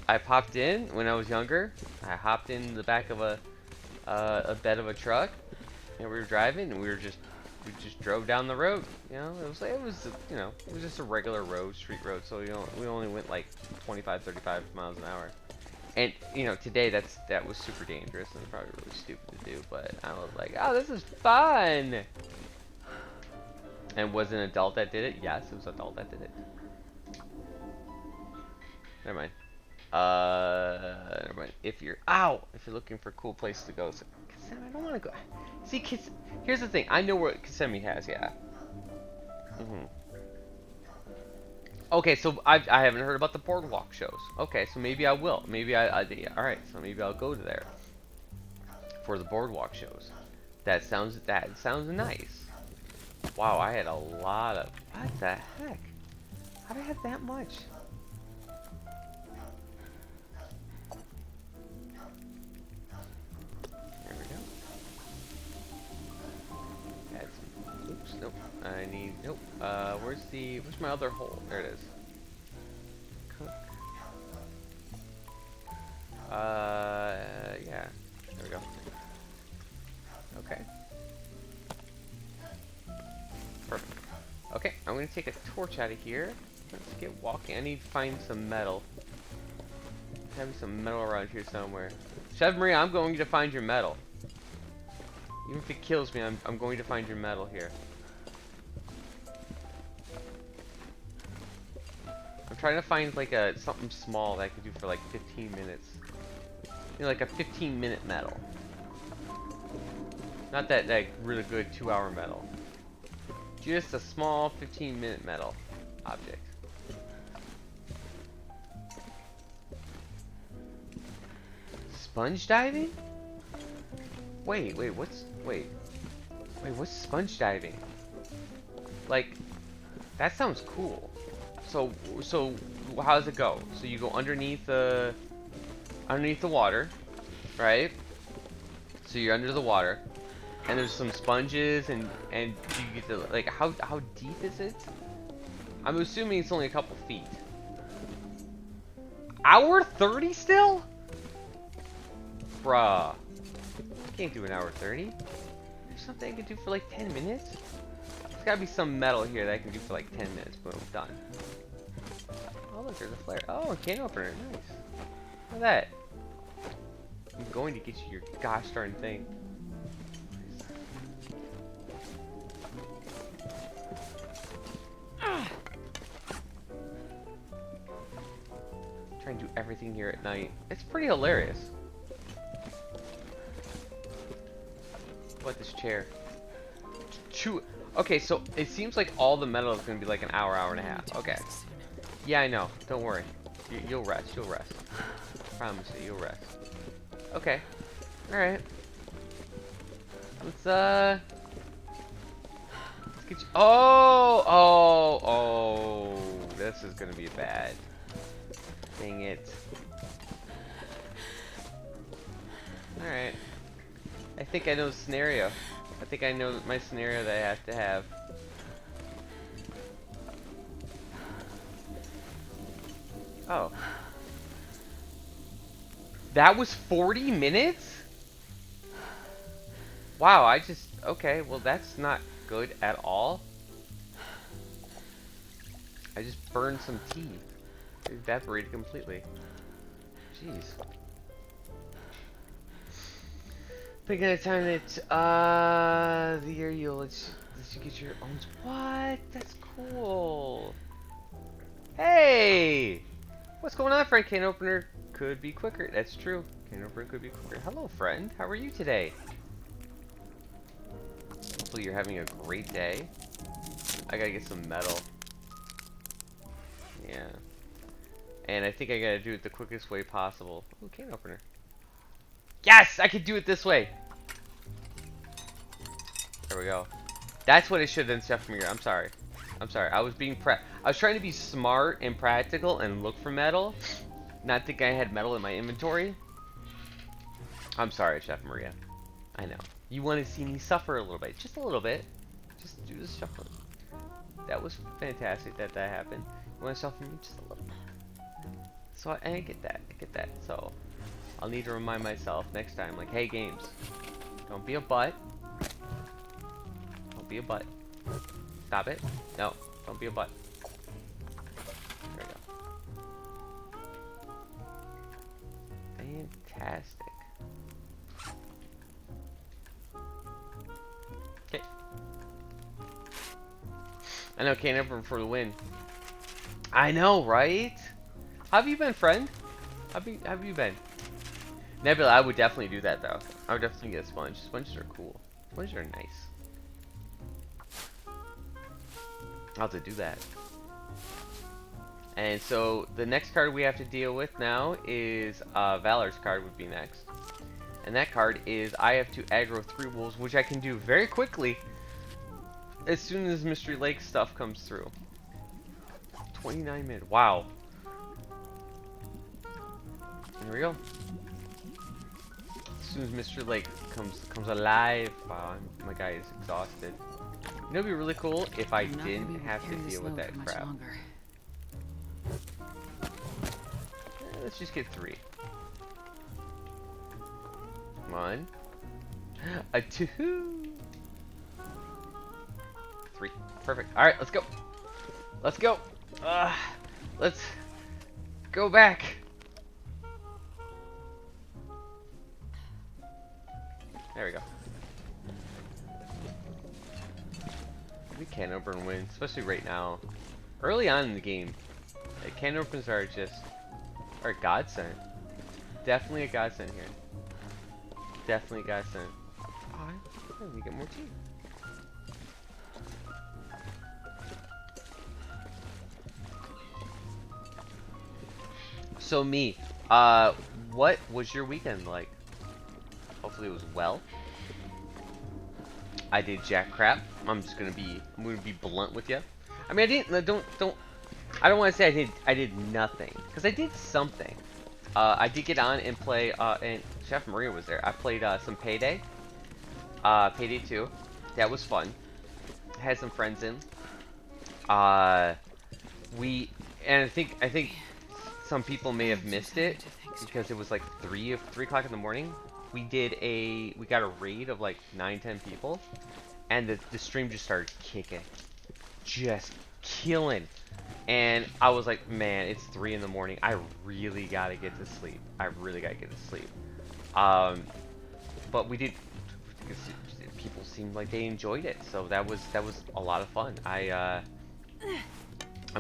I popped in when I was younger. I hopped in the back of a bed of a truck, and we were driving, and we just drove down the road. You know, it was just a regular road, street road. So we only went like 25, 35 miles an hour. And you know, today that was super dangerous and probably really stupid to do. But I was like, oh, this is fun. And was an adult that did it? Yes, it was an adult that did it. Never mind. Never mind. If you're looking for a cool place to go, so, Kissimmee, I don't want to go. See, here's the thing. I know where Kissimmee has, yeah. Okay, so I haven't heard about the boardwalk shows. Okay, so maybe I will. Maybe yeah, all right. So maybe I'll go to there for the boardwalk shows. That sounds nice. Wow, I had a lot of... What the heck? How did I have that much? There we go. Add some... Oops, nope. I need... Nope. Where's my other hole? There it is. Cook. Yeah. There we go. Okay. Perfect. Okay, I'm gonna take a torch out of here. Let's get walking. I need to find some metal. There's some metal around here somewhere. Chef Maria, I'm going to find your metal. Even if it kills me, I'm going to find your metal here. I'm trying to find like something small that I could do for like 15 minutes. You know, like a 15-minute metal. Not that really good 2-hour metal. Just a small 15-minute metal object. Sponge diving? Wait, what's sponge diving? Like, that sounds cool. So how does it go? So you go underneath the water, right? So you're under the water, and there's some sponges, and you get to, like, how deep is it? I'm assuming it's only a couple feet. Hour 30 still? Bruh. I can't do an hour 30. There's something I can do for like 10 minutes? There's gotta be some metal here that I can do for like 10 minutes. Boom, done. Oh, look, there's a flare. Oh, a can opener. Nice. Look at that. I'm going to get you your gosh darn thing. Try and do everything here at night. It's pretty hilarious. What, this chair? Chew. Okay, so it seems like all the metal is gonna be like an hour, hour and a half. Okay. Yeah, I know. Don't worry. You'll rest. You'll rest. Promise you, you'll rest. Okay. All right. Let's get you. Oh! This is gonna be bad. Dang it. All right. I think I know the scenario. I think I know my scenario that I have to have. Oh. That was 40 minutes? Wow, okay, well that's not good at all. I just burned some tea. It evaporated completely. Jeez. Picking a time that, the year you'll let you get your own. What? That's cool. Hey! What's going on, friend? Can opener could be quicker. That's true. Can opener could be quicker. Hello, friend. How are you today? Hopefully you're having a great day. I gotta get some metal. Yeah. And I think I gotta do it the quickest way possible. Ooh, can opener. Yes! I could do it this way! There we go. That's what it should have done, Chef Mirror. I'm sorry. I'm sorry. I was trying to be smart and practical and look for metal. Not think I had metal in my inventory. I'm sorry, Chef Maria. I know. You want to see me suffer a little bit. Just a little bit. Just do the shuffling. That was fantastic that happened. You want to suffer me just a little bit. So I get that. I get that. So I'll need to remind myself next time, like, hey, games, don't be a butt. Don't be a butt. Stop it. No, don't be a butt. There we go. Fantastic. Okay. I know, can't ever for the win. I know, right? How have you been, friend? How have you been? Nebula, I would definitely do that though. I would definitely get a sponge. Sponges are cool. Sponges are nice. I'll have to do that. And so the next card we have to deal with now is Valor's card would be next. And that card is I have to aggro 3 wolves, which I can do very quickly as soon as Mystery Lake stuff comes through. 29 minutes. Wow. There we go. As soon as Mr. Lake comes alive, my guy is exhausted. You know, it'd be really cool if I didn't have to deal with that crap. Let's just get 3. 1, a 2, 3. Perfect. All right, let's go. Let's go. Let's go back. There we go. We can open and win, especially right now. Early on in the game, can opens are a godsend. Definitely a godsend here. Definitely a godsend. Alright, let me get more tea. So me, what was your weekend like? Hopefully it was well. I did jack crap. I'm gonna be blunt with you. I mean, I didn't. I don't want to say I did nothing, because I did something. I did get on and play, and Chef Maria was there. I played some Payday, Payday 2. That was fun. Had some friends in. We and I think some people may have missed it because it was like 3 o'clock in the morning. We got a raid of like 9-10 people, and the stream just started kicking, just killing. And I was like, man, it's 3 in the morning. I really gotta get to sleep. I really gotta get to sleep. But we did. People seemed like they enjoyed it, so that was a lot of fun. I'm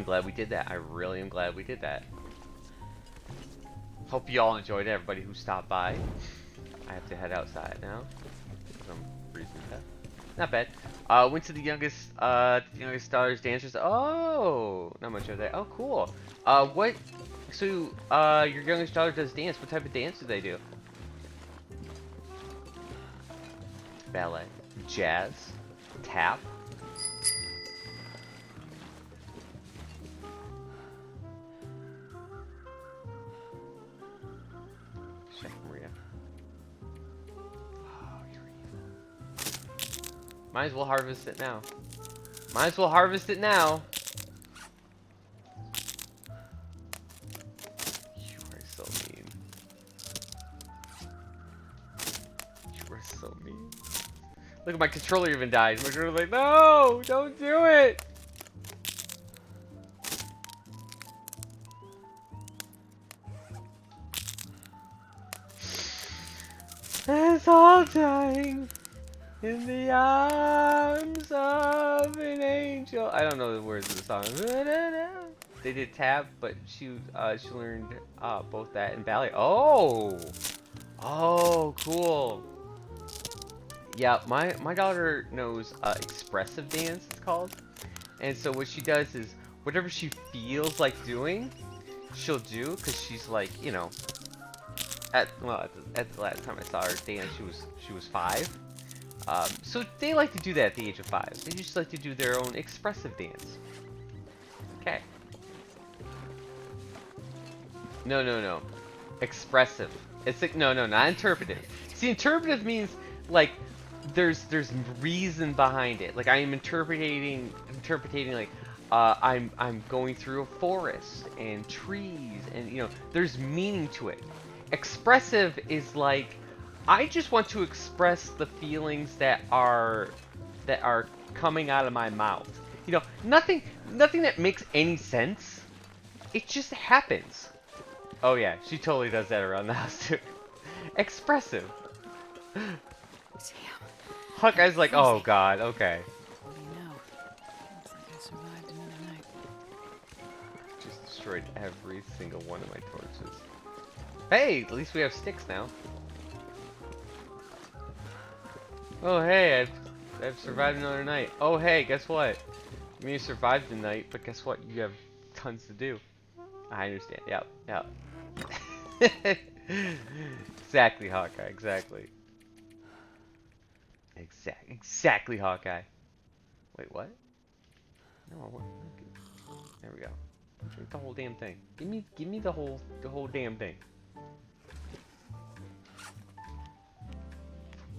glad we did that. I really am glad we did that. Hope you all enjoyed it, everybody who stopped by. I have to head outside now. I'm freezing to death. Not bad. Went to the youngest daughter's dancers. Oh, not much of that. Oh, cool. Your youngest daughter does dance. What type of dance do they do? Ballet, jazz, tap. Chef Maria. Oh, you're evil. Might as well harvest it now. Might as well harvest it now. You are so mean. You are so mean. Look at my controller even died. My controller's like, no, don't do it. It's all dying in the arms of an angel. I don't know the words of the song. They did tap, but she learned both that and ballet. Oh, cool. Yeah, my daughter knows expressive dance, it's called. And so what she does is whatever she feels like doing, she'll do, because she's like, you know, at the last time I saw her dance, she was 5. So they like to do that at the age of 5. They just like to do their own expressive dance. Okay. No. Expressive. It's like no, not interpretive. See, interpretive means like there's reason behind it. Like I am interpreting like I'm going through a forest and trees and you know there's meaning to it. Expressive is like I just want to express the feelings that are coming out of my mouth. You know, nothing that makes any sense. It just happens. Oh yeah, she totally does that around the house too. Expressive. Damn. Hawkeye's like, oh god, okay. What do you know? Looks like I survived another night. Just destroyed every single one of my torches. Hey, at least we have sticks now. Oh hey, I've survived another night. Oh hey, guess what? You may have survived the night, but guess what? You have tons to do. I understand. Yep. Exactly, Hawkeye. Exactly, Hawkeye. Wait, what? No, what? There we go. Drink the whole damn thing. Give me the whole damn thing.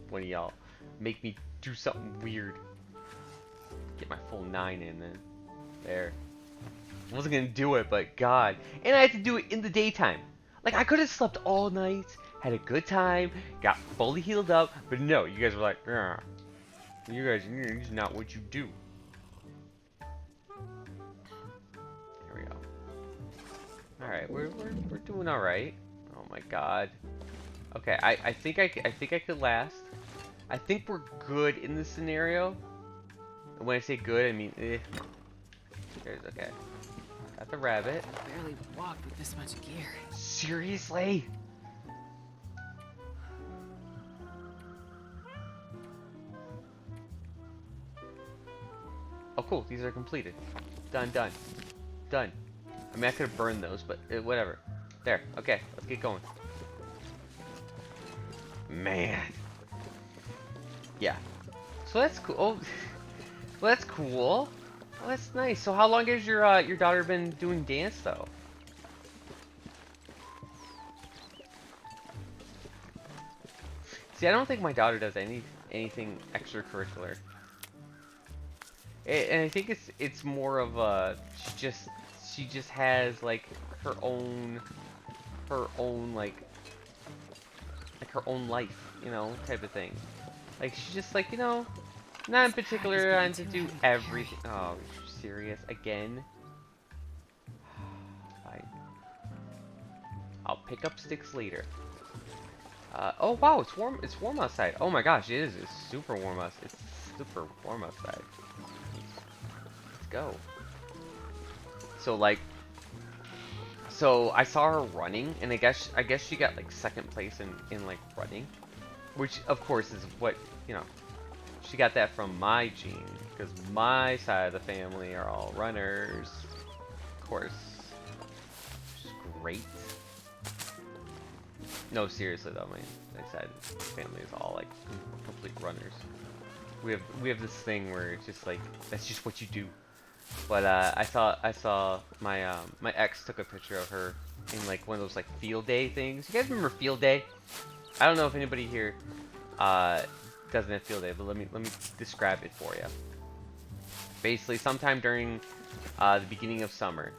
One of y'all make me do something weird. Get my full 9 in then. There. I wasn't gonna do it, but God. And I had to do it in the daytime. Like, I could have slept all night, had a good time, got fully healed up, but no, you guys were like, "Ugh. You guys, it's not what you do." There we go. Alright, we're doing alright. Oh my God. Okay, I think I could last. I think we're good in this scenario. And when I say good, I mean, There's okay. Got the rabbit. I barely walked with this much gear. Seriously? Oh, cool. These are completed. Done. I mean, I could have burned those, but whatever. There. Okay, let's get going. Man. Yeah. So that's cool. Oh, well, that's cool. Oh, that's nice. So how long has your daughter been doing dance though? See, I don't think my daughter does anything extracurricular. And I think it's more of a she just has like her own like her own life, you know, type of thing. Like she's just like, you know, not in This bag is particular getting on to too do heavy to everything. carry. Oh, you're serious again? Fine. I'll pick up sticks later. Oh wow, it's warm. It's warm outside. Oh my gosh, it is. It's super warm outside. It's super warm outside. Let's go. So like, so I saw her running, and I guess she got like second place in like running, which of course is what, you know, she got that from my gene, because my side of the family are all runners, of course, which is great. No, seriously though, my side of the family is all like complete runners. We have this thing where it's just like that's just what you do. But I saw my ex took a picture of her in like one of those like field day things. You guys remember field day? I don't know if anybody here doesn't have field day, but let me describe it for you. Basically, sometime during the beginning of summer,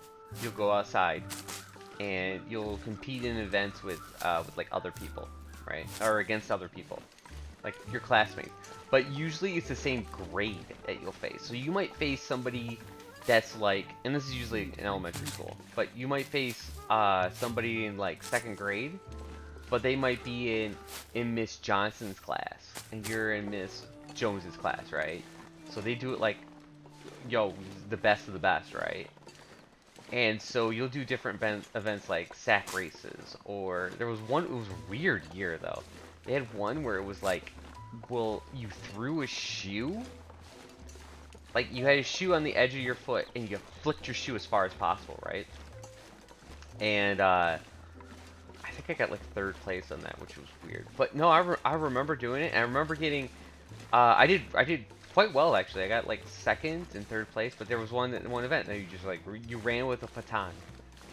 you'll go outside and you'll compete in events with like other people, right? Or against other people, like your classmates. But usually it's the same grade that you'll face. So you might face somebody that's like, and this is usually in elementary school, but you might face somebody in like second grade, but they might be in Miss Johnson's class, and you're in Miss Jones's class, right? So they do it like, yo, the best of the best, right? And so you'll do different events like sack races, or there was one, it was a weird year though. They had one where it was like, well, you threw a shoe, like you had a shoe on the edge of your foot and you flicked your shoe as far as possible, right? And I think I got like third place on that, which was weird. But no, I remember doing it, and I remember getting, I did quite well actually. I got like second and third place, but there was one event that you just like you ran with a baton,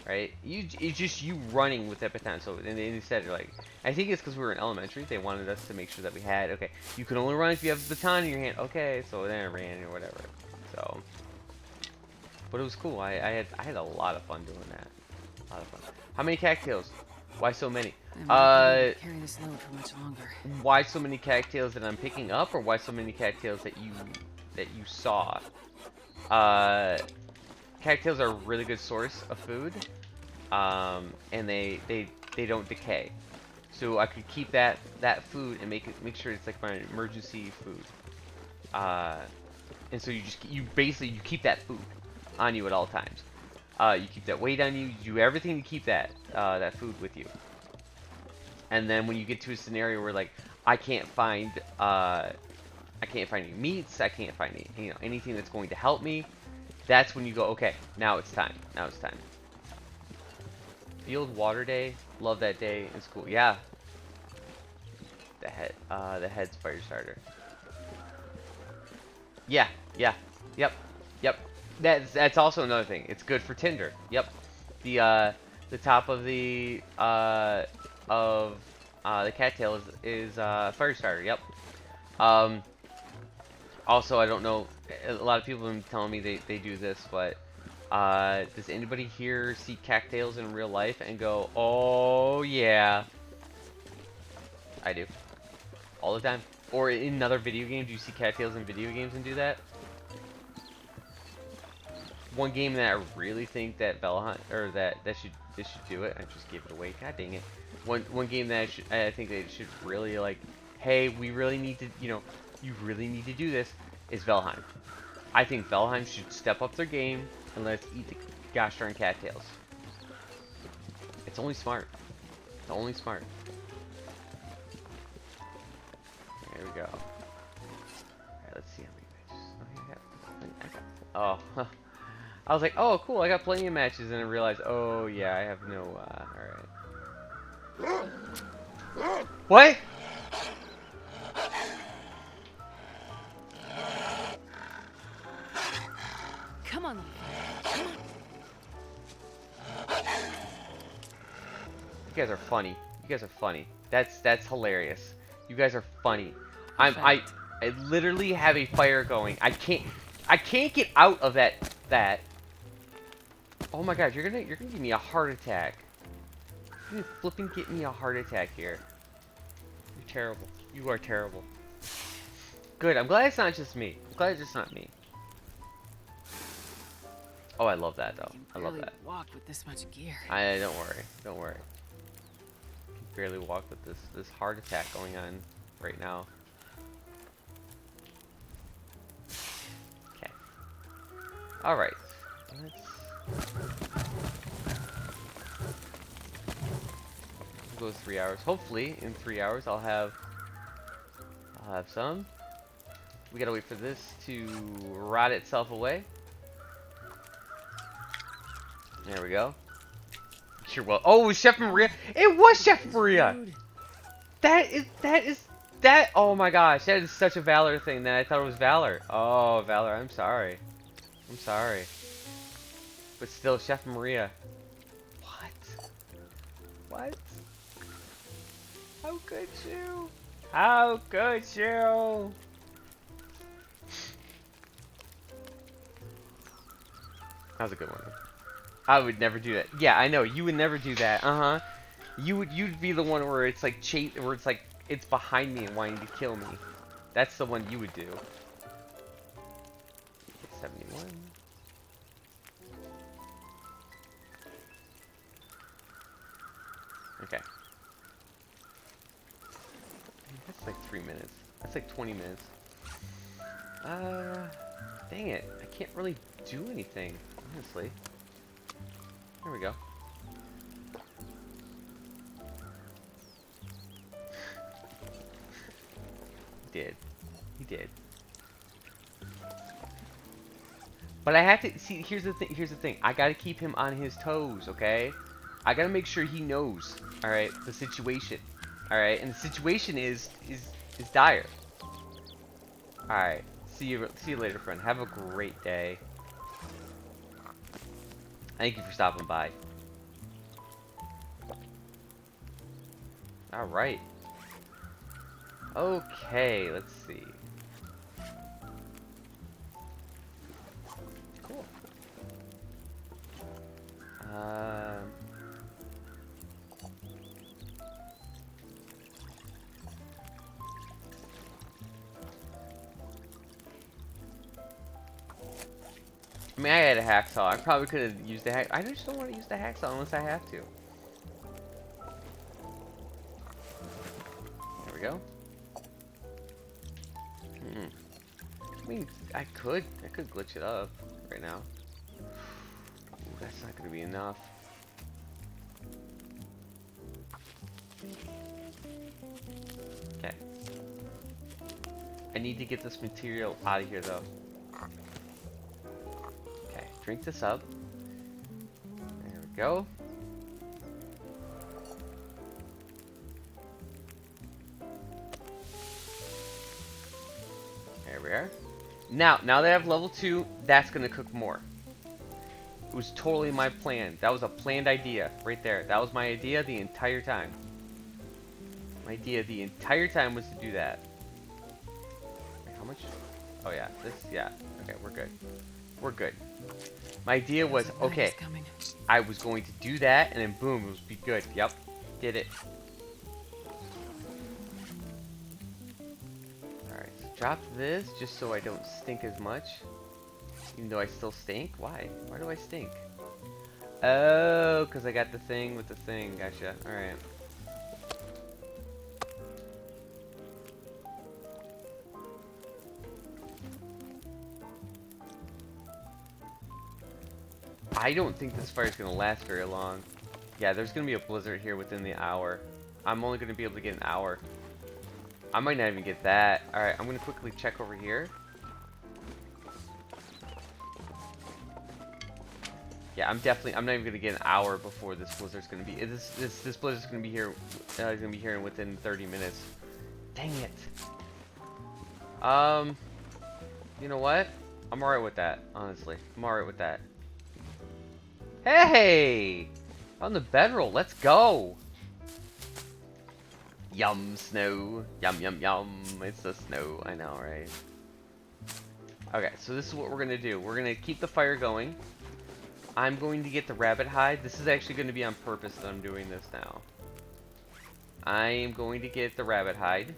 right? It's just you running with that baton. So and they said like, I think it's because we were in elementary. They wanted us to make sure that we had, okay, you can only run if you have the baton in your hand. Okay, so then I ran or whatever. So, but it was cool. I had a lot of fun doing that. A lot of fun. How many cattails? Why so many? I'm not gonna carry this load for much longer. Why so many cattails that I'm picking up, or why so many cattails that you saw? Cattails are a really good source of food, and they don't decay. So I could keep that food and make sure it's like my emergency food. And so you basically keep that food on you at all times. You keep that weight on you. You do everything to keep that food with you. And then when you get to a scenario where like I can't find any meats, I can't find any, anything that's going to help me, that's when you go, okay, now it's time. Now it's time. Field water day, love that day in school. Yeah. The head's fire starter. Yeah, yep. That's also another thing. It's good for Tinder. Yep. The top of the cattail is fire starter. Yep. Also, I don't know. A lot of people have been telling me they do this, but does anybody here see cattails in real life and go, oh yeah? I do. All the time. Or in another video game, do you see cattails in video games and do that? One game that I really think that Valheim, or that should do it. I just gave it away. God dang it. One game that I think they should really like. Hey, we really need to, you really need to do this. Is Valheim. I think Valheim should step up their game and let's eat the gosh darn cattails. It's only smart. It's only smart. There we go. Alright, let's see how many matches. Oh, I got. Oh. I was like, oh, cool, I got plenty of matches, and I realized, oh, yeah, I have no, alright. What? guys are funny. You guys are funny. That's hilarious. You guys are funny. I literally have a fire going. I can't get out of that. Oh my god, you're gonna give me a heart attack. You're gonna flipping get me a heart attack here. You're terrible. You are terrible. Good. I'm glad it's not just me. I'm glad it's just not me. Oh, I love that though. I love that. Walk with this much gear. Don't worry. Don't worry. I can barely walk with this heart attack going on right now. Okay. All right. Let's go 3 hours. Hopefully, in 3 hours, I'll have some. We gotta wait for this to rot itself away. There we go. You're well. Oh, it was Chef Maria. It was Chef Maria. That. Oh my gosh, that is such a Valor thing that I thought it was Valor. Oh, Valor, I'm sorry. I'm sorry. But still, Chef Maria. What? What? How could you? How could you? That was a good one. I would never do that. Yeah, I know. You would never do that. Uh-huh. You'd be the one where it's like where it's like it's behind me and wanting to kill me. That's the one you would do. 71. Okay. That's like 3 minutes. That's like 20 minutes. Dang it. I can't really do anything, honestly. There we go. He did. He did. But I have to see. Here's the thing. Here's the thing. I gotta keep him on his toes. Okay. I gotta make sure he knows. All right. The situation. All right. And the situation is dire. All right. See you later, friend. Have a great day. Thank you for stopping by. All right. Okay, let's see. Cool. I mean, I had a hacksaw. I probably could have used the hack. I just don't want to use the hacksaw unless I have to. There we go. I mean, I could glitch it up right now. Ooh, that's not gonna be enough. Okay. I need to get this material out of here though. Okay, drink this up. There we go. There we are. Now that I have level 2, that's gonna cook more. It was totally my plan. That was a planned idea right there. That was my idea the entire time. My idea the entire time was to do that. Wait, how much? Oh yeah, yeah. Okay, we're good. We're good. My idea was, okay, I was going to do that, and then boom, it would be good. Yep, did it. Alright, so drop this just so I don't stink as much. Even though I still stink? Why? Why do I stink? Oh, because I got the thing with the thing. Gotcha. Alright. I don't think this fire is going to last very long. Yeah, there's going to be a blizzard here within the hour. I'm only going to be able to get an hour. I might not even get that. Alright, I'm going to quickly check over here. Yeah, I'm not even going to get an hour before this blizzard's going to be. This blizzard's going to be here. It's going to be here within 30 minutes. Dang it. You know what? I'm alright with that, honestly. I'm alright with that. Hey! On the bedroll, let's go! Yum, snow. Yum, yum, yum. It's the snow. I know, right? Okay, so this is what we're gonna do. We're gonna keep the fire going. I'm going to get the rabbit hide. This is actually going to be on purpose that I'm doing this now. I am going to get the rabbit hide.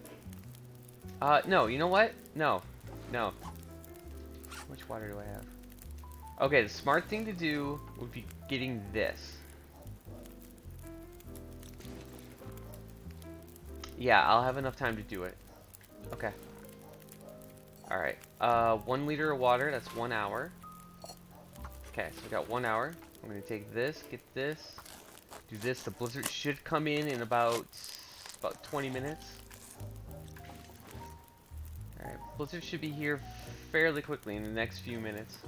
No, you know what? No. No. How much water do I have? Okay, the smart thing to do would be getting this. Yeah, I'll have enough time to do it. Okay. Alright. 1 liter of water, that's 1 hour. Okay, so we got 1 hour. I'm gonna take this, get this, do this. The blizzard should come in about 20 minutes. Alright, blizzard should be here fairly quickly in the next few minutes.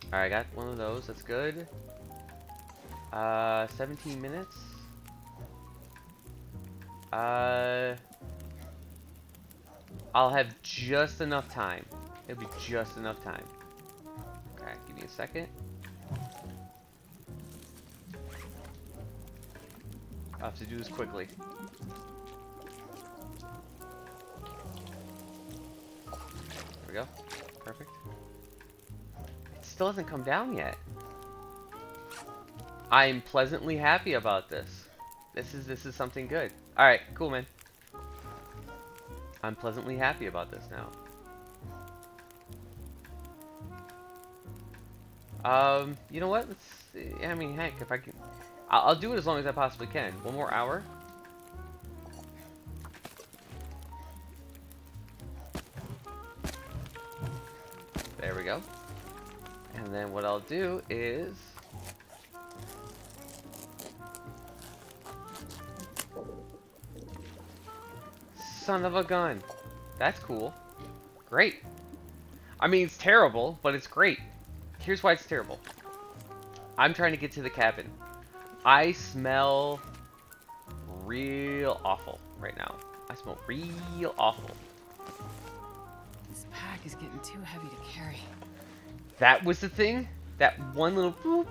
Alright, I got one of those, that's good. 17 minutes. I'll have just enough time. It'll be just enough time. Okay, give me a second. I'll have to do this quickly. There we go. Perfect. It still hasn't come down yet. I'm pleasantly happy about this. This is something good. Alright, cool, man. I'm pleasantly happy about this now. You know what? Let's see. I mean, heck, if I can... I'll do it as long as I possibly can. 1 more hour. There we go. And then what I'll do is... Son of a gun. That's cool. Great. I mean, it's terrible, but it's great. Here's why it's terrible. I'm trying to get to the cabin. I smell real awful right now. I smell real awful. This pack is getting too heavy to carry. That was the thing? That one little boop?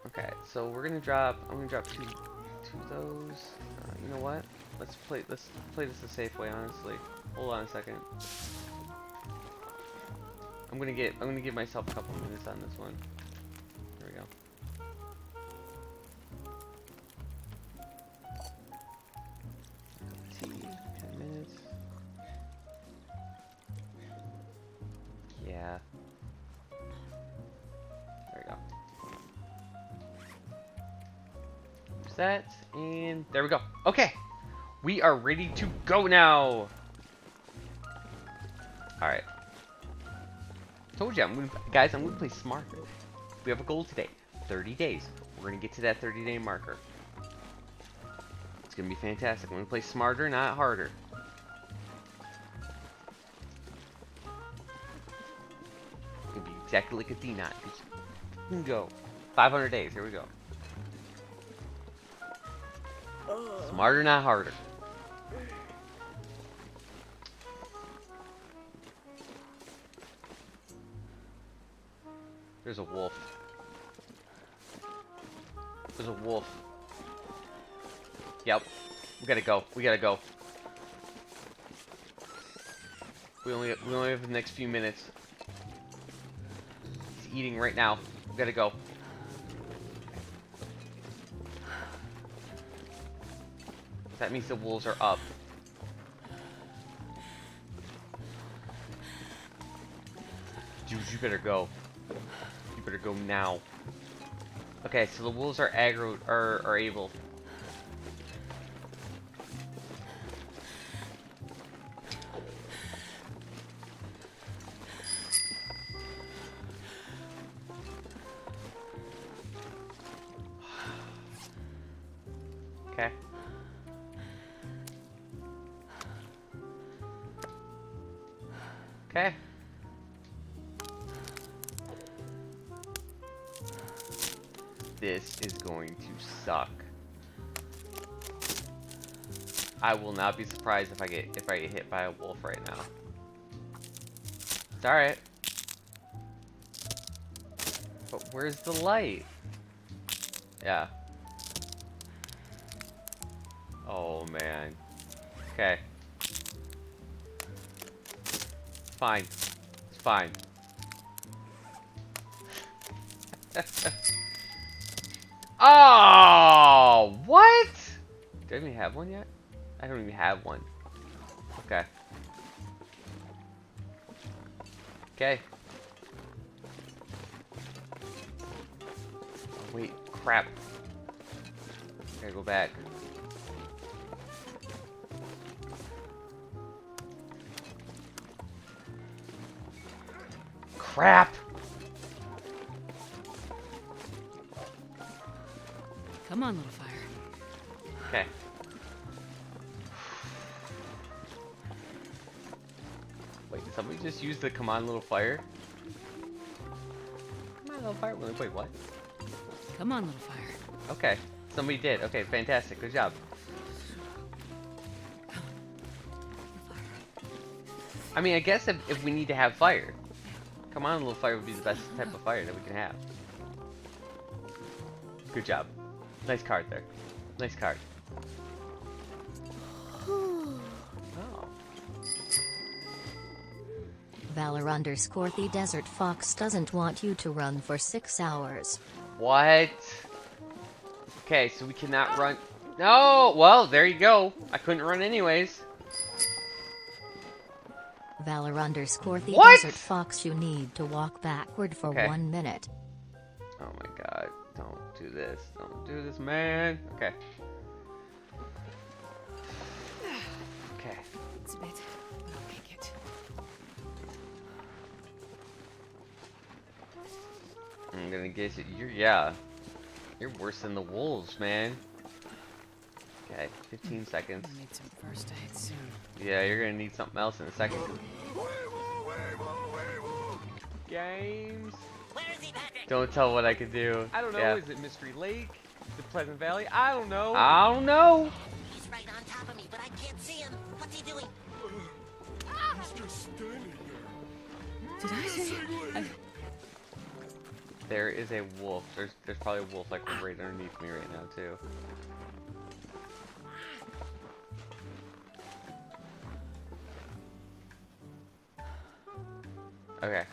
Okay, so we're gonna drop, I'm gonna drop two of those. You know what? Let's play this the safe way, honestly. Hold on a second. I'm gonna give myself a couple minutes on this one. Here we go. Tea, 10 minutes. Yeah. There we go. Set, and there we go. Okay. We are ready to go now. Alright. Told you, guys, I'm gonna play smarter. We have a goal today. 30 days. We're gonna get to that 30-day marker. It's gonna be fantastic. I'm gonna play smarter, not harder. It's gonna be exactly like a D9. We can go. 500 days. Here we go. Smarter, not harder. There's a wolf. There's a wolf. Yep. We gotta go. We gotta go. We only have the next few minutes. He's eating right now. We gotta go. That means the wolves are up. Dude, you better go. You better go now. Okay, so the wolves are aggro are able. Okay. Okay. This is going to suck. I will not be surprised if I get hit by a wolf right now. It's alright. But where's the light? Yeah. Oh man. Okay. It's fine. It's fine. Oh, what? Do I even have one yet? I don't even have one. Okay. Okay. Oh, wait, crap. Gotta go back. Crap! Come on, little fire. Okay. Wait, did somebody just use the come on little fire? Come on little fire? Wait, what? Come on, little fire. Okay. Somebody did. Okay, fantastic. Good job. I mean, I guess if we need to have fire. Come on little fire would be the best type of fire that we can have. Good job. Nice card there. Nice card. Oh. Valor_ the Desert Fox doesn't want you to run for 6 hours. What? Okay, so we cannot run. No! Well, there you go. I couldn't run anyways. Valor_ the What? Desert Fox, you need to walk backward for Okay. 1 minute. Oh my god. Don't do this. Don't do this, man. Okay. Okay. It's a bit, but I'll make it. I'm gonna guess it. Yeah. You're worse than the wolves, man. Okay, 15 seconds. I need some first aid soon. Yeah, you're gonna need something else in a second. Games. Don't tell what I can do. I don't know, Yeah. is it Mystery Lake? Is it Pleasant Valley? I don't know. I don't know. He's right on top of me, but I can't see him. What's he doing? He's just standing there. Did I say? There is a wolf. There's probably a wolf like right underneath me right now too. Okay.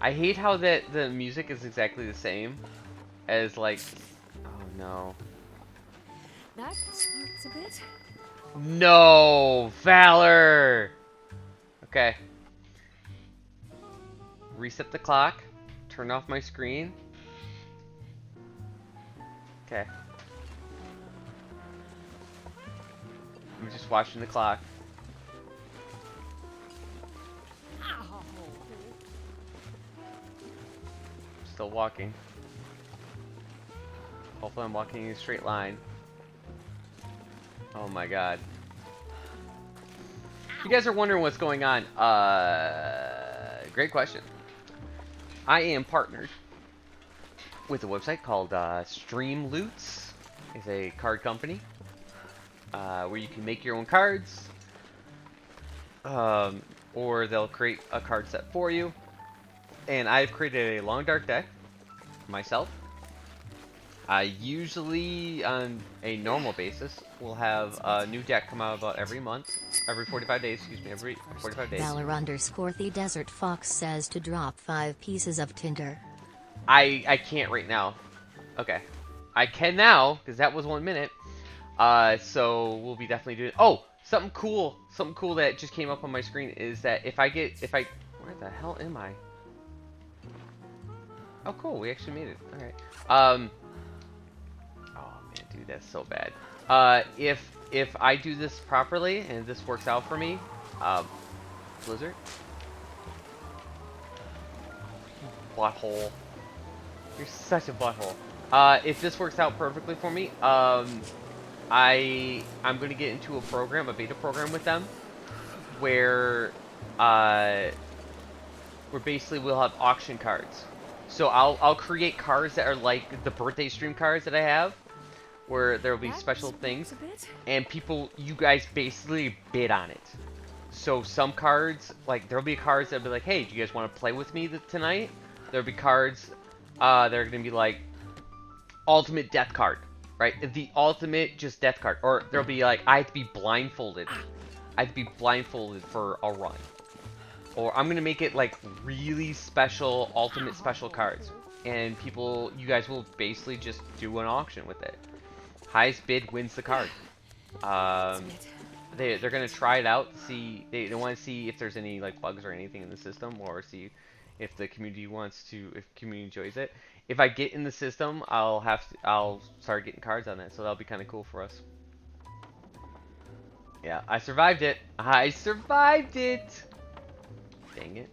I hate how the music is exactly the same as like. Oh no. That smarts a bit. No, Valor. Okay. Reset the clock. Turn off my screen. Okay. I'm just watching the clock. Still walking. Hopefully I'm walking in a straight line. Oh my god. If you guys are wondering what's going on, great question. I am partnered with a website called Stream Loots. It's a card company where you can make your own cards, or they'll create a card set for you. And I've created a long dark deck myself. Usually on a normal basis, we'll have a new deck come out about every month, every 45 days, excuse me, every 45 days. Valor_ the Desert Fox says to drop 5 pieces of tinder. I can't right now. Okay. I can now, because that was 1 minute. So we'll be definitely doing, oh, something cool that just came up on my screen is that where the hell am I? Oh cool, we actually made it. Alright. Oh man, dude, that's so bad. If I do this properly and this works out for me, Blizzard. Butthole. You're such a butthole. If this works out perfectly for me, I'm gonna get into a beta program with them, where basically we'll have auction cards. So I'll create cards that are like the birthday stream cards that I have, where there will be special things, and you guys basically bid on it. So some cards, like there'll be cards that'll be like, hey, do you guys want to play with me tonight? There'll be cards that are gonna be like ultimate death card. right? The ultimate just death card. Or there'll be like, I have to be blindfolded. I have to be blindfolded for a run. Or I'm gonna make it like really special, ultimate special cards. And people, you guys will basically just do an auction with it. Highest bid wins the card. They're gonna try it out to see, they want to see if there's any like bugs or anything in the system, or see if the community wants to, if community enjoys it. If I get in the system, I'll start getting cards on that, so that'll be kind of cool for us. Yeah, I survived it. I survived it. Dang it.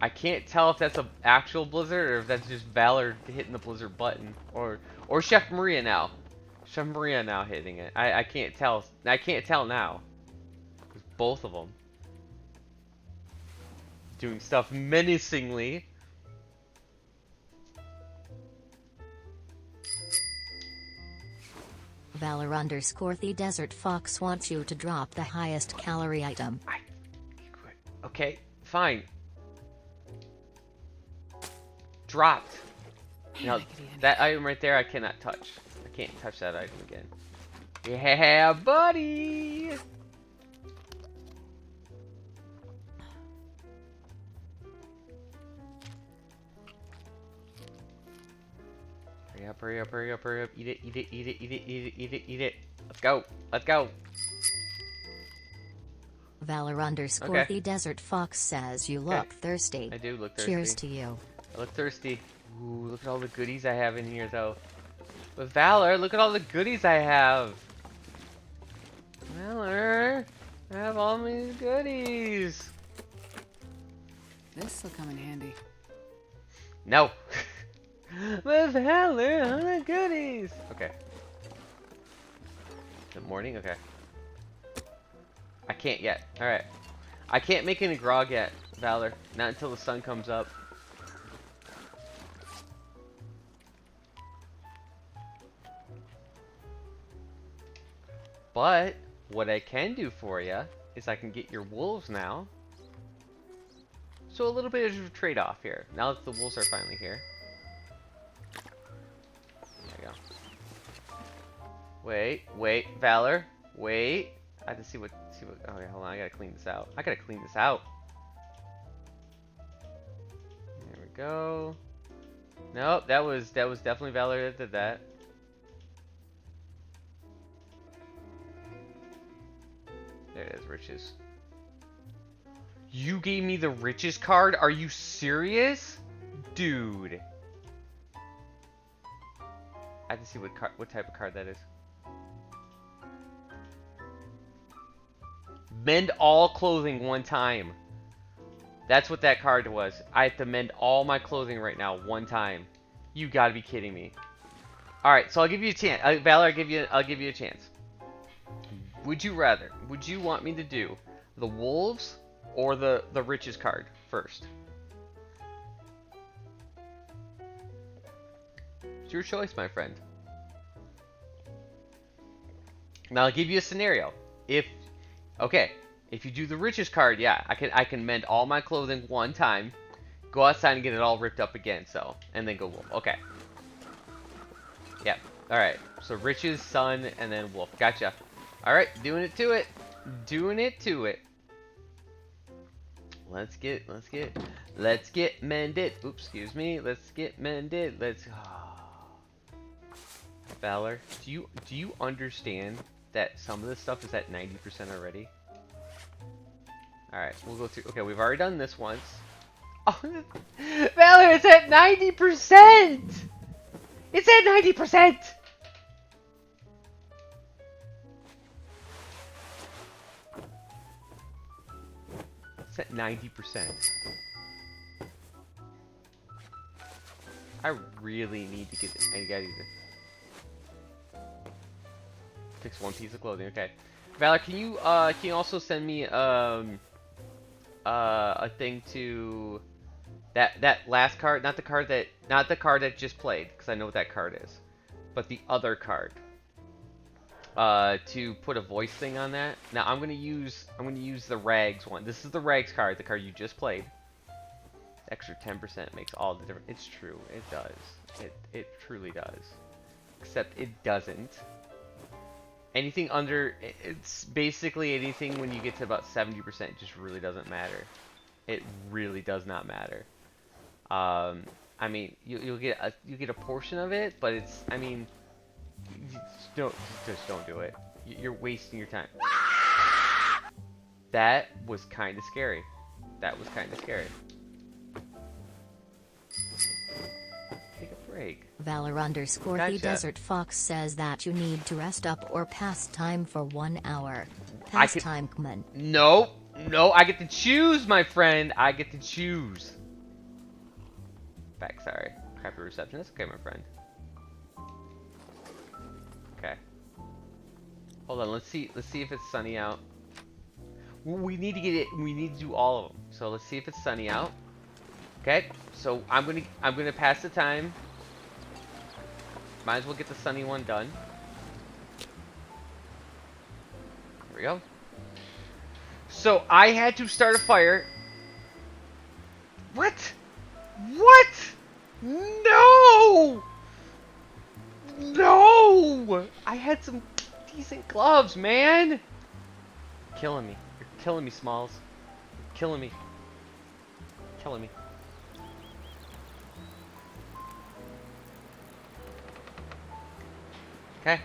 I can't tell if that's an actual blizzard or if that's just Valor hitting the blizzard button, or Chef Maria now. Chef Maria now hitting it. I can't tell. I can't tell now. It's both of them doing stuff menacingly. Valor _ the Desert Fox wants you to drop the highest calorie item. Okay, fine. Dropped. Now, that item right there I cannot touch. I can't touch that item again. Yeah, buddy! Hurry up, hurry up, hurry up, hurry up. Eat it, eat it, eat it, eat it, eat it, eat it, eat it. Let's go, let's go. Valor _ Okay. the Desert Fox says you look thirsty. I do look thirsty. Cheers to you. I look thirsty. Ooh, look at all the goodies I have in here, though. With Valor, look at all the goodies I have. Valor, I have all these goodies. This'll come in handy. No. With Valor, all the goodies. Okay. Is it morning? Okay. I can't yet. Alright. I can't make any grog yet, Valor. Not until the sun comes up. But what I can do for you is I can get your wolves now. So a little bit of a trade-off here. Now that the wolves are finally here. There we go. Wait, Valor. Wait. I have to see what. Okay, hold on. I gotta clean this out. There we go. Nope, that was definitely Valor that did that. There it is, riches. You gave me the riches card? Are you serious? Dude. I have to see what type of card that is. Mend all clothing one time. That's what that card was. I have to mend all my clothing right now one time. You gotta be kidding me. Alright, so I'll give you a chance. Valor, I'll give you a chance. Would you want me to do the wolves or the riches card first? It's your choice, my friend. Now I'll give you a scenario. If you do the riches card, yeah, I can mend all my clothing one time, go outside and get it all ripped up again, and then go wolf. Okay. Yep. Alright. So riches, sun, and then wolf. Gotcha. Alright, doing it to it. Doing it to it. Let's get mended. Oops, excuse me. Let's get mended. Valor, do you understand that some of this stuff is at 90% already? Alright, we'll go through. Okay, we've already done this once. Oh, Valor, it's at 90%! It's at 90%! It's at 90%. I really need to get this. I gotta use it. Fix one piece of clothing. Okay, Valor, can you also send me a thing to that last card, not the card that just played, because I know what that card is, but the other card. To put a voice thing on that. Now I'm gonna use the Rags one. This is the Rags card, the card you just played. Extra 10% makes all the difference. It's true. It does. It truly does. Except it doesn't. Anything under, it's basically anything when you get to about 70% just really doesn't matter. It really does not matter. I mean, you'll get a portion of it, but it's, I mean, just don't do it. You're wasting your time. That was kind of scary. That was kind of scary. Take a break. Valor_he Gotcha. Desert Fox says that you need to rest up or pass time for 1 hour. I Pass could- time, Kman. No, no, I get to choose, my friend. I get to choose. Back, sorry. Crappy reception. That's okay, my friend. Okay. Hold on. Let's see if it's sunny out. We need to get it. We need to do all of them. So let's see if it's sunny out. Okay. So I'm gonna pass the time. Might as well get the sunny one done. There we go. So I had to start a fire. What? What? No! No! I had some decent gloves, man! Killing me. You're killing me, Smalls. You're killing me. Killing me. Okay.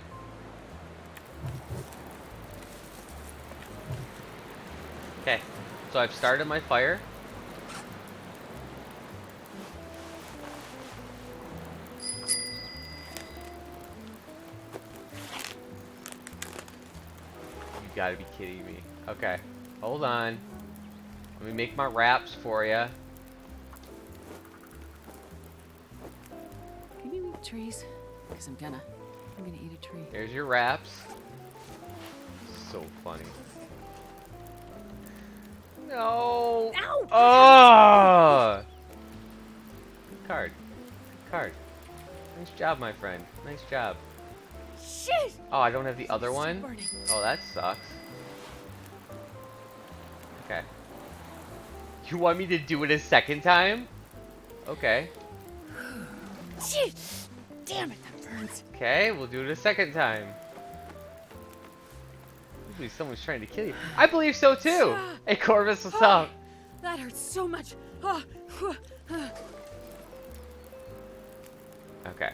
Okay. So I've started my fire. You gotta be kidding me. Okay. Hold on. Let me make my wraps for you. Can you eat trees? Because I'm gonna eat a tree. There's your wraps. So funny. No. Ow! Oh! Good card. Good card. Nice job, my friend. Nice job. Shit! Oh, I don't have the other Still one? burning. Oh, that sucks. Okay. You want me to do it a second time? Okay. Shit! Damn it, that burns. Okay, we'll do it a second time. I believe someone's trying to kill you. I believe so too! Hey Corvus, what's up? That hurts so much. Ah, whew, ah. Okay.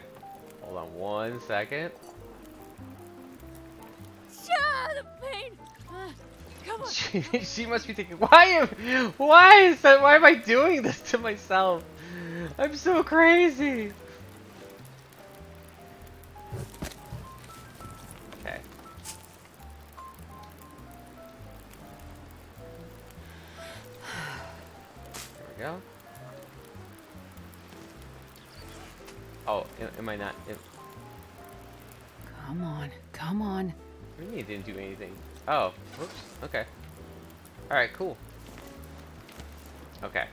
Hold on 1 second. Ah, the pain. Ah, come on. She must be thinking, why am I doing this to myself? I'm so crazy. Okay. There we go. Oh, am I not? Come on, come on. What do you mean it didn't do anything? Oh, whoops. Okay. Alright, cool. Okay.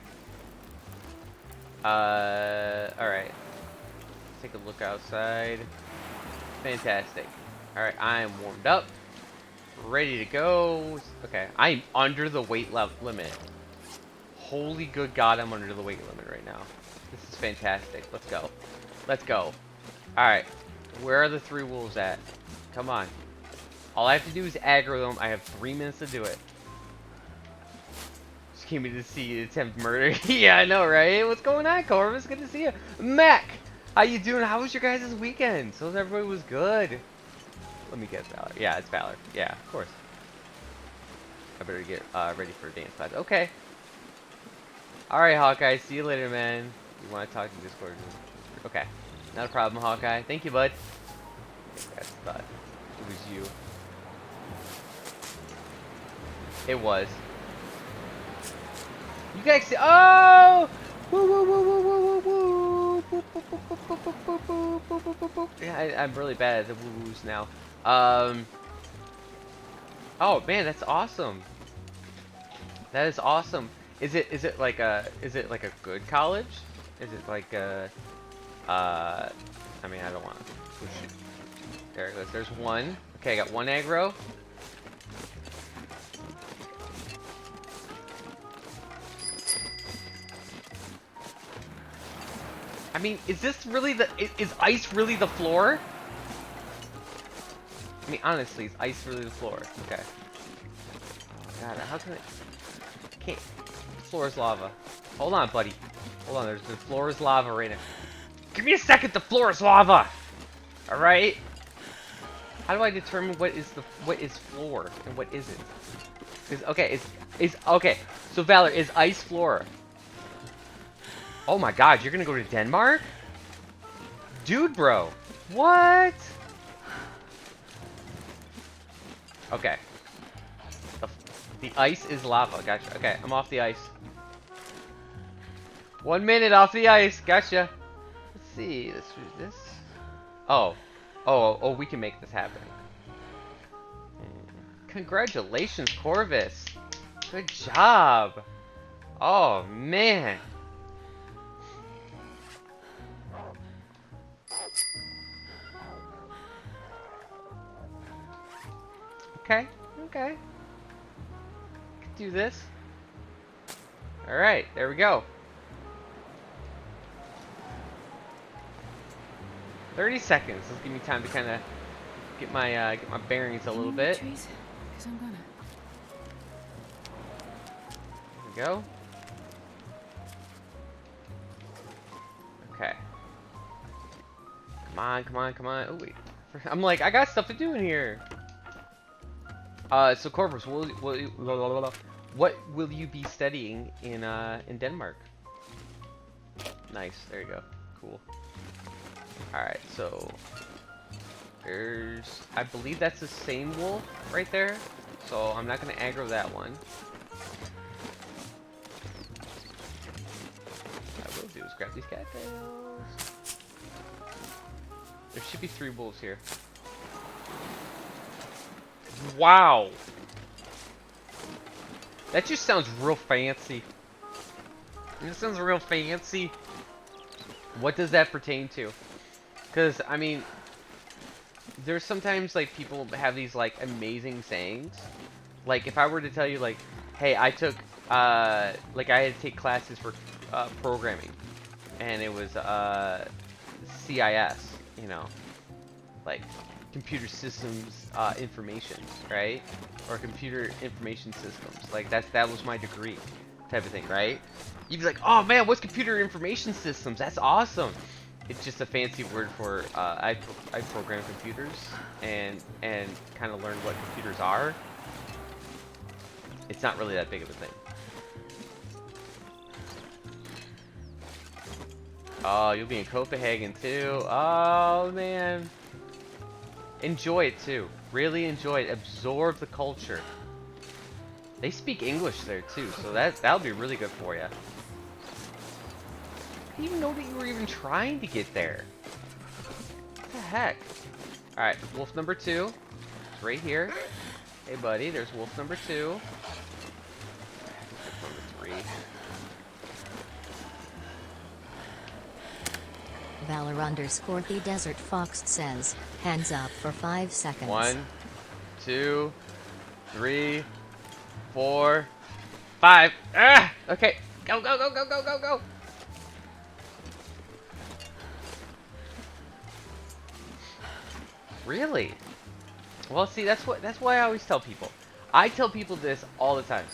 Alright. Take a look outside. Fantastic. Alright, I am warmed up. Ready to go. Okay, I'm under the weight limit. Holy good God, I'm under the weight limit right now. This is fantastic. Let's go. Let's go. Alright. Where are the 3 wolves at? Come on. All I have to do is aggro them. I have 3 minutes to do it. Just came in to see you attempt murder. Yeah, I know, right? What's going on, Corvus? Good to see you. Mac! How you doing? How was your guys' weekend? So everybody was good. Let me guess, Valor. Yeah, it's Valor. Yeah, of course. I better get ready for dance class. Okay. Alright, Hawkeye. See you later, man. You want to talk to Discord? Okay. Not a problem, Hawkeye. Thank you, bud. I thought it was you. It was. You guys see? Oh! Woo woo woo woo woo woo woo! Boop, boop, boop, boop, boop, boop, boop, boop, boop, boop, boop. Yeah, I'm really bad at the woo woos now. Oh man, that's awesome. That is awesome. Is it like a good college? Is it like a I mean, I don't want to push it. There it goes. There's one. Okay, I got 1 aggro. I mean, is this really the... Is ice really the floor? I mean, honestly, is ice really the floor? Okay. Oh, God, how can I... Can't... The floor is lava. Hold on, buddy. Hold on, the floor is lava right now. Give me a second, the floor is lava! Alright? How do I determine what is floor and what isn't? Because, okay, okay, so Valor, is ice floor? Oh my god, you're gonna go to Denmark? Dude, bro. What? Okay. The ice is lava. Gotcha. Okay, I'm off the ice. 1 minute off the ice. Gotcha. Let's see. Let's do this. Oh. Oh, we can make this happen. Congratulations, Corvus. Good job. Oh, man. Okay, okay. Could do this. Alright, there we go. 30 seconds. This will give me time to kind of get my bearings a little bit. Trees? 'Cause I'm gonna. There we go. Okay. Come on, come on, come on. Oh wait. I'm like, I got stuff to do in here. So Corvus, what will you be studying in Denmark? Nice, there you go. Cool. Alright, so there's, I believe that's the same wolf right there. So I'm not gonna aggro that one. What I will do is grab these cattails. There should be 3 wolves here. Wow. That just sounds real fancy. It sounds real fancy. What does that pertain to? Because, I mean, there's sometimes, like, people have these, like, amazing sayings. Like, if I were to tell you, like, hey, I took, like, I had to take classes for programming. And it was, CIS, you know. Like, computer systems information, right? Or computer information systems. Like, that was my degree type of thing, right? You'd be like, oh man, what's computer information systems? That's awesome. It's just a fancy word for I program computers and kind of learn what computers are. It's not really that big of a thing. Oh, you'll be in Copenhagen too. Oh man. Enjoy it too. Really enjoy it. Absorb the culture. They speak English there too, so that'll be really good for you. I didn't even know that you were even trying to get there. What the heck? Alright, wolf number 2. It's right here. Hey buddy, there's wolf number 2. Wolf number 3. Valor_the Desert Fox says, hands up for 5 seconds. 1, 2, 3, 4, 5. Ah! Okay. Go, go, go, go, go, go, go. Really? Well, see, that's why I always tell people. I tell people this all the time.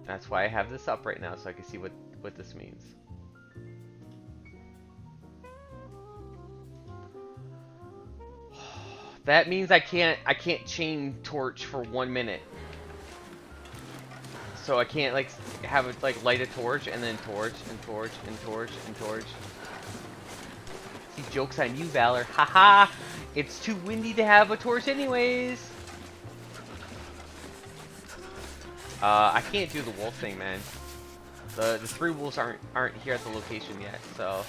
That's why I have this up right now, so I can see what this means. That means I can't chain torch for 1 minute. So I can't like have it like light a torch and then torch and torch and torch and torch. See, joke's on you, Valor. Haha! It's too windy to have a torch anyways. I can't do the wolf thing, man. The 3 wolves aren't here at the location yet, so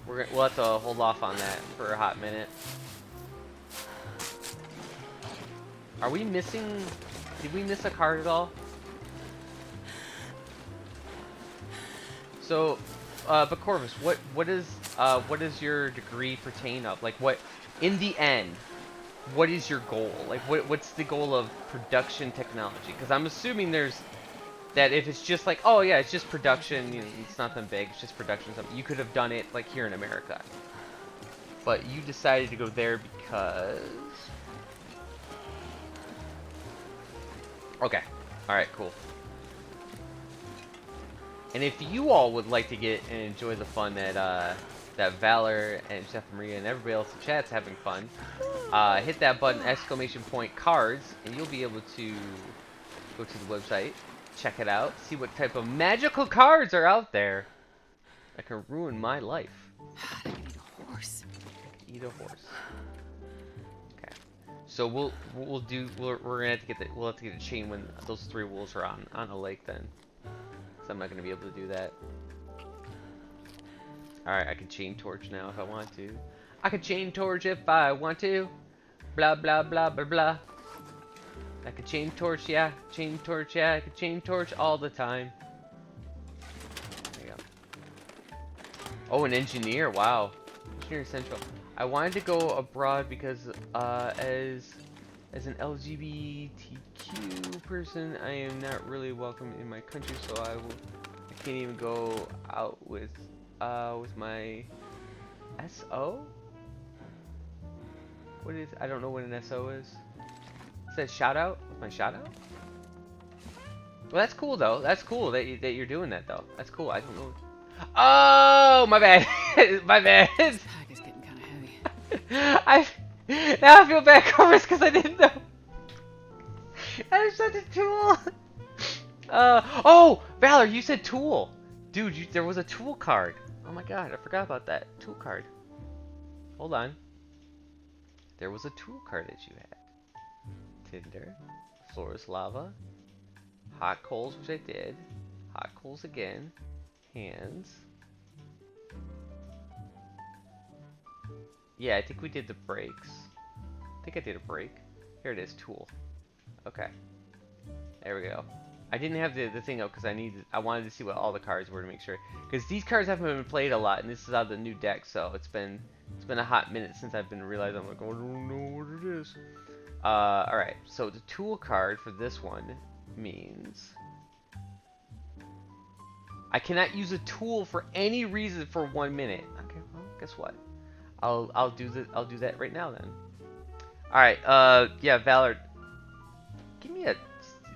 we'll have to hold off on that for a hot minute. Are we missing? Did we miss a card at all? So, but Corvus, what does your degree pertain of? Like, what in the end? what is your goal? Like, what's the goal of production technology? Because I'm assuming there's that if it's just like, oh yeah, it's just production, you know, it's nothing big, it's just production something. You could have done it like here in America, but you decided to go there because. Okay. All right. Cool. And if you all would like to get and enjoy the fun that that Valor and Chef Maria and everybody else in chat's having fun, hit that button ! cards, and you'll be able to go to the website, check it out, see what type of magical cards are out there that can ruin my life. I can eat a horse. Eat a horse. Okay. So we're gonna have to get we'll have to get a chain when those 3 wolves are on a lake then. I'm not gonna be able to do that. Alright, I can chain torch now if I want to. I can chain torch if I want to. Blah blah blah blah blah. I can chain torch, yeah. Chain torch, yeah. I can chain torch all the time. There you go. Oh, an engineer. Wow. Engineering Central. I wanted to go abroad because as an LGBTQ person, I am not really welcome in my country, so I can't even go out with my SO? What is, I don't know what an SO is. It says shout out with my shout out? Well, that's cool though. That's cool that you're doing that though. That's cool. I don't know. Oh, my bad. My bad. This pack is getting kind of I heavy. now I feel bad, Corvus, because I didn't know. I'm such a tool. Oh, Valor, you said tool. Dude, there was a tool card. Oh my god, I forgot about that. Tool card. Hold on. There was a tool card that you had. Tinder. Floorless lava. Hot coals, which I did. Hot coals again. Hands. Yeah, I think we did the brakes. I think I did a brake. Here it is, tool. Okay. There we go. I didn't have the thing up because I wanted to see what all the cards were to make sure. Because these cards haven't been played a lot, and this is out of the new deck, so it's been a hot minute since I've been realizing. I'm like, oh, I don't know what it is. Alright, so the tool card for this one means I cannot use a tool for any reason for 1 minute. Okay, well, guess what? I'll do that right now then. Alright, yeah, Valor, give me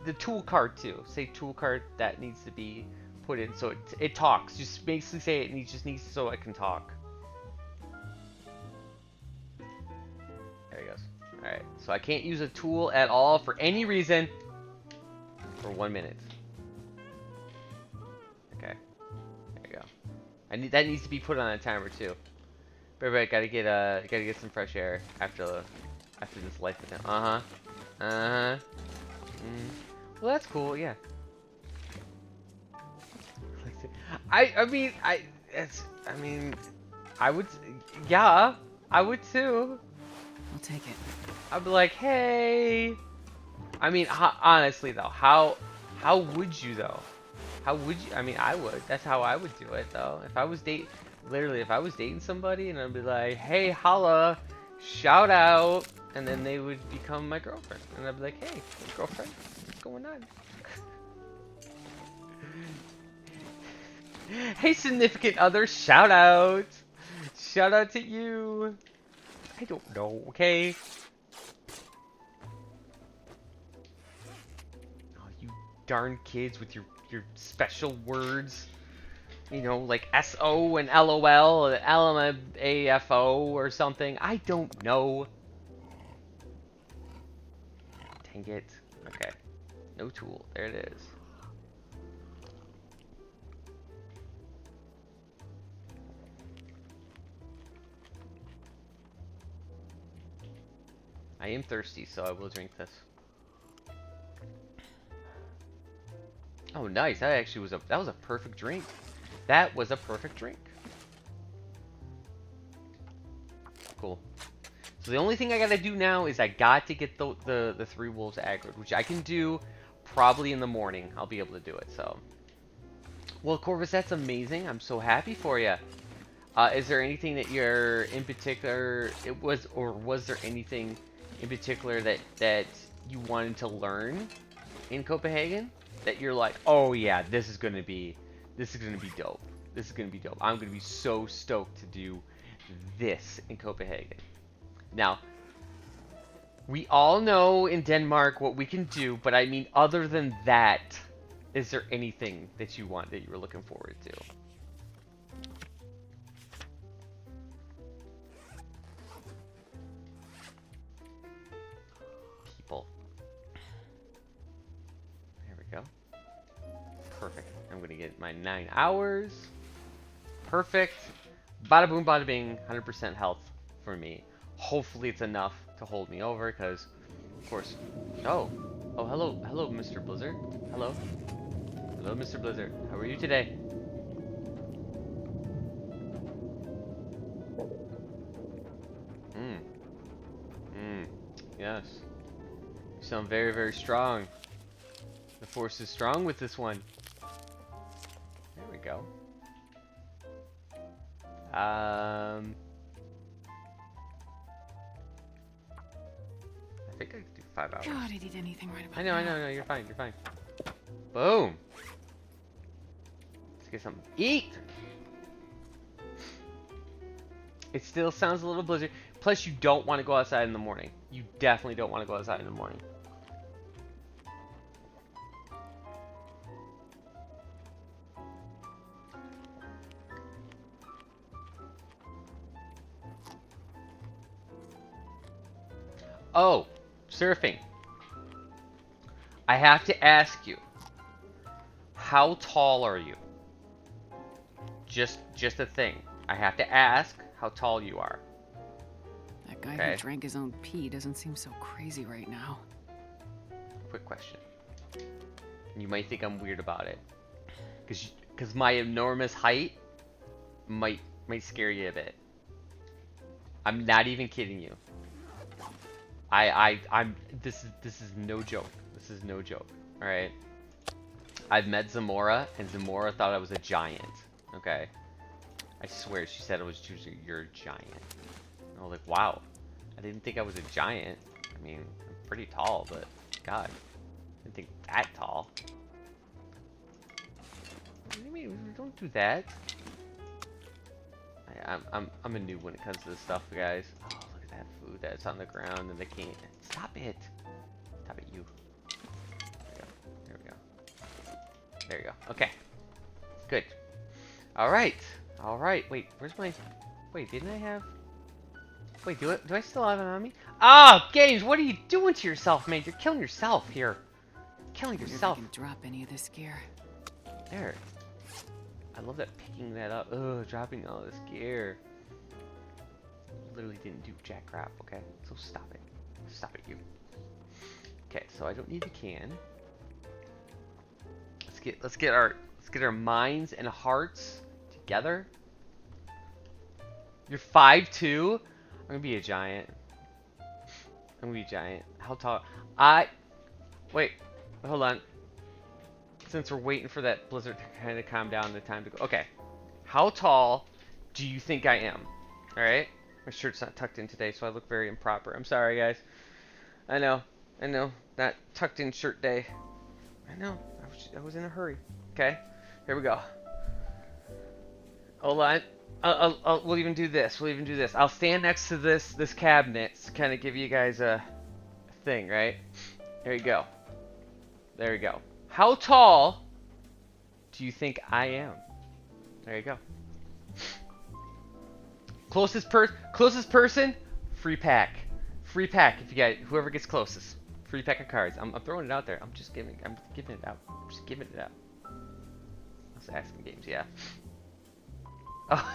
the tool card too. Say tool card that needs to be put in so it talks. Just basically say it just needs so I can talk. There he goes. Alright, so I can't use a tool at all for any reason for 1 minute. Okay. There you go. That needs to be put on a timer too. But everybody gotta get some fresh air after this life with him. Well, that's cool. Yeah. I mean, I would. Yeah, I would too. I'll take it. I'd be like, hey. I mean, honestly though, how would you though? How would you? I mean, I would. That's how I would do it though. If I was dating somebody and I'd be like, hey, holla, shout out, and then they would become my girlfriend, and I'd be like, hey, girlfriend, what's going on? Hey, significant other, shout out to you. I don't know, okay? Oh, you darn kids with your special words. You know, like SO and LOL, or LMAFO or something. I don't know. Dang it. Okay. No tool. There it is. I am thirsty, so I will drink this. Oh, nice. That actually was a perfect drink. That was a perfect drink. Cool. So the only thing I gotta do now is I got to get the 3 wolves aggroed, which I can do probably in the morning. I'll be able to do it. So, well, Corvus, that's amazing. I'm so happy for you. Is there anything that you're in particular? Was there anything in particular that you wanted to learn in Copenhagen that you're like, oh yeah, this is gonna be dope. This is gonna be dope. I'm gonna be so stoked to do this in Copenhagen. Now, we all know in Denmark what we can do, but I mean, other than that, is there anything that you want that you were looking forward to? People. There we go. Perfect. I'm gonna get my 9 hours. Perfect. Bada boom, bada bing. 100% health for me. Hopefully it's enough to hold me over, because, of course. Oh. Oh, hello. Hello, Mr. Blizzard. Hello. Hello, Mr. Blizzard. How are you today? Yes. You sound very, very strong. The force is strong with this one. There we go. I think I could do 5 hours. God, I'd eat anything right about I know, now. you're fine, you're fine. Boom! Let's get something to eat! It still sounds a little blizzard. Plus, you don't want to go outside in the morning. You definitely don't want to go outside in the morning. Oh, surfing. I have to ask you, how tall are you? Just a thing. I have to ask how tall you are. That guy Okay. who drank his own pee doesn't seem so crazy right now. Quick question. You might think I'm weird about it, because my enormous height might scare you a bit. I'm not even kidding you. I'm this is no joke. This is no joke. All right. I've met Zamora, and Zamora thought I was a giant. Okay. I swear she said it was you're a giant. And I was like, wow. I didn't think I was a giant. I mean, I'm pretty tall, but God, I didn't think that tall. What do you mean? Don't do that. I'm a noob when it comes to this stuff, guys. Oh, look at that food that's on the ground, and they can't. Stop it. Stop it, you. There we go. There you go. Okay. Good. All right. All right. Wait, where's my? Wait, didn't I have? Wait, do I still have it on me? Ah, games! What are you doing to yourself, man? You're killing yourself here. Killing Wonder if I yourself. can drop any of this gear. There. I love that picking that up. Ugh, dropping all this gear. Literally didn't do jack crap. Okay, so stop it. Stop it, you. Okay, so I don't need a can. Let's get our minds and hearts together. You're 5'2". I'm gonna be a giant. I'm gonna be a giant. How tall? Wait. Hold on. Since we're waiting for that blizzard to kind of calm down, the time to go. Okay. How tall do you think I am? All right. My shirt's not tucked in today, so I look very improper. I'm sorry, guys. I know. Not tucked in shirt day. I know. I was in a hurry. Okay. Here we go. Hold on. We'll even do this. I'll stand next to this cabinet to kind of give you guys a thing, right? There you go. There you go. How tall do you think I am? There you go. Closest person, free pack. Free pack if you guys, whoever gets closest. Free pack of cards. I'm throwing it out there. I'm giving it out. I'm just giving it out. Let's ask some games, yeah. Oh.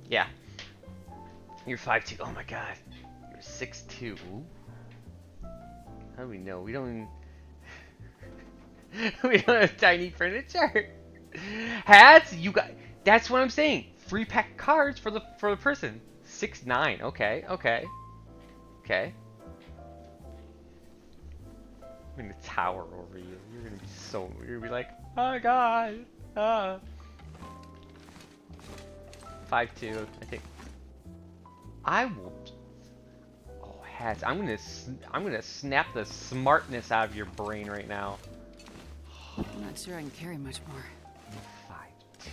Yeah. You're 5'2". Oh my god. You're 6'2". Ooh. How do we know? We don't even... we don't have tiny furniture. Hats? You got... That's what I'm saying. Free pack cards for the person. 6'9". Okay. Okay. I'm gonna tower over you. You're gonna be so... You're gonna be like, oh god. Ah. 5'2", I think. I will. Oh, hats! I'm gonna snap the smartness out of your brain right now. I'm not sure I can carry much more. 5'2".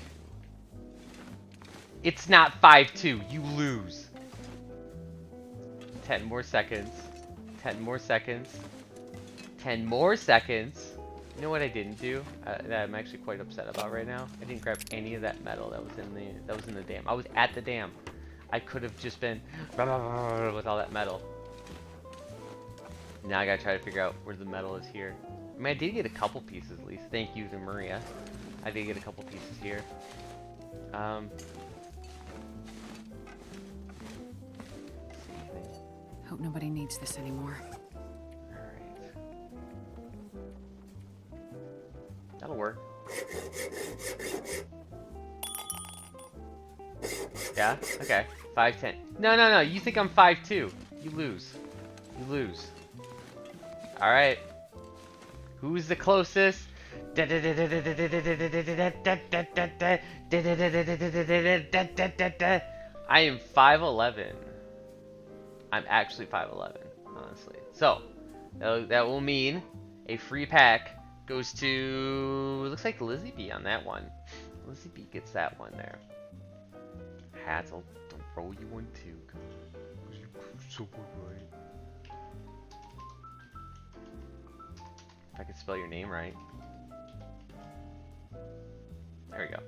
It's not 5'2". You lose. 10 more seconds. 10 more seconds. 10 more seconds. You know what I didn't do? That I'm actually quite upset about right now. I didn't grab any of that metal that was in the dam. I was at the dam. I could have just been with all that metal. Now I gotta try to figure out where the metal is here. I mean, I did get a couple pieces at least. Thank you to Maria. I did get a couple pieces here. Hope nobody needs this anymore. Alright. That'll work. Yeah? Okay. 5'10". No. You think I'm 5'2". You lose. You lose. Alright. Who's the closest? I am 5'11". I'm actually 5'11", honestly. So, that will mean a free pack goes to... Looks like Lizzie B on that one. Lizzie B gets that one there. Hats, I'll throw you one too. Cause you're so right. If I can spell your name right. There we go.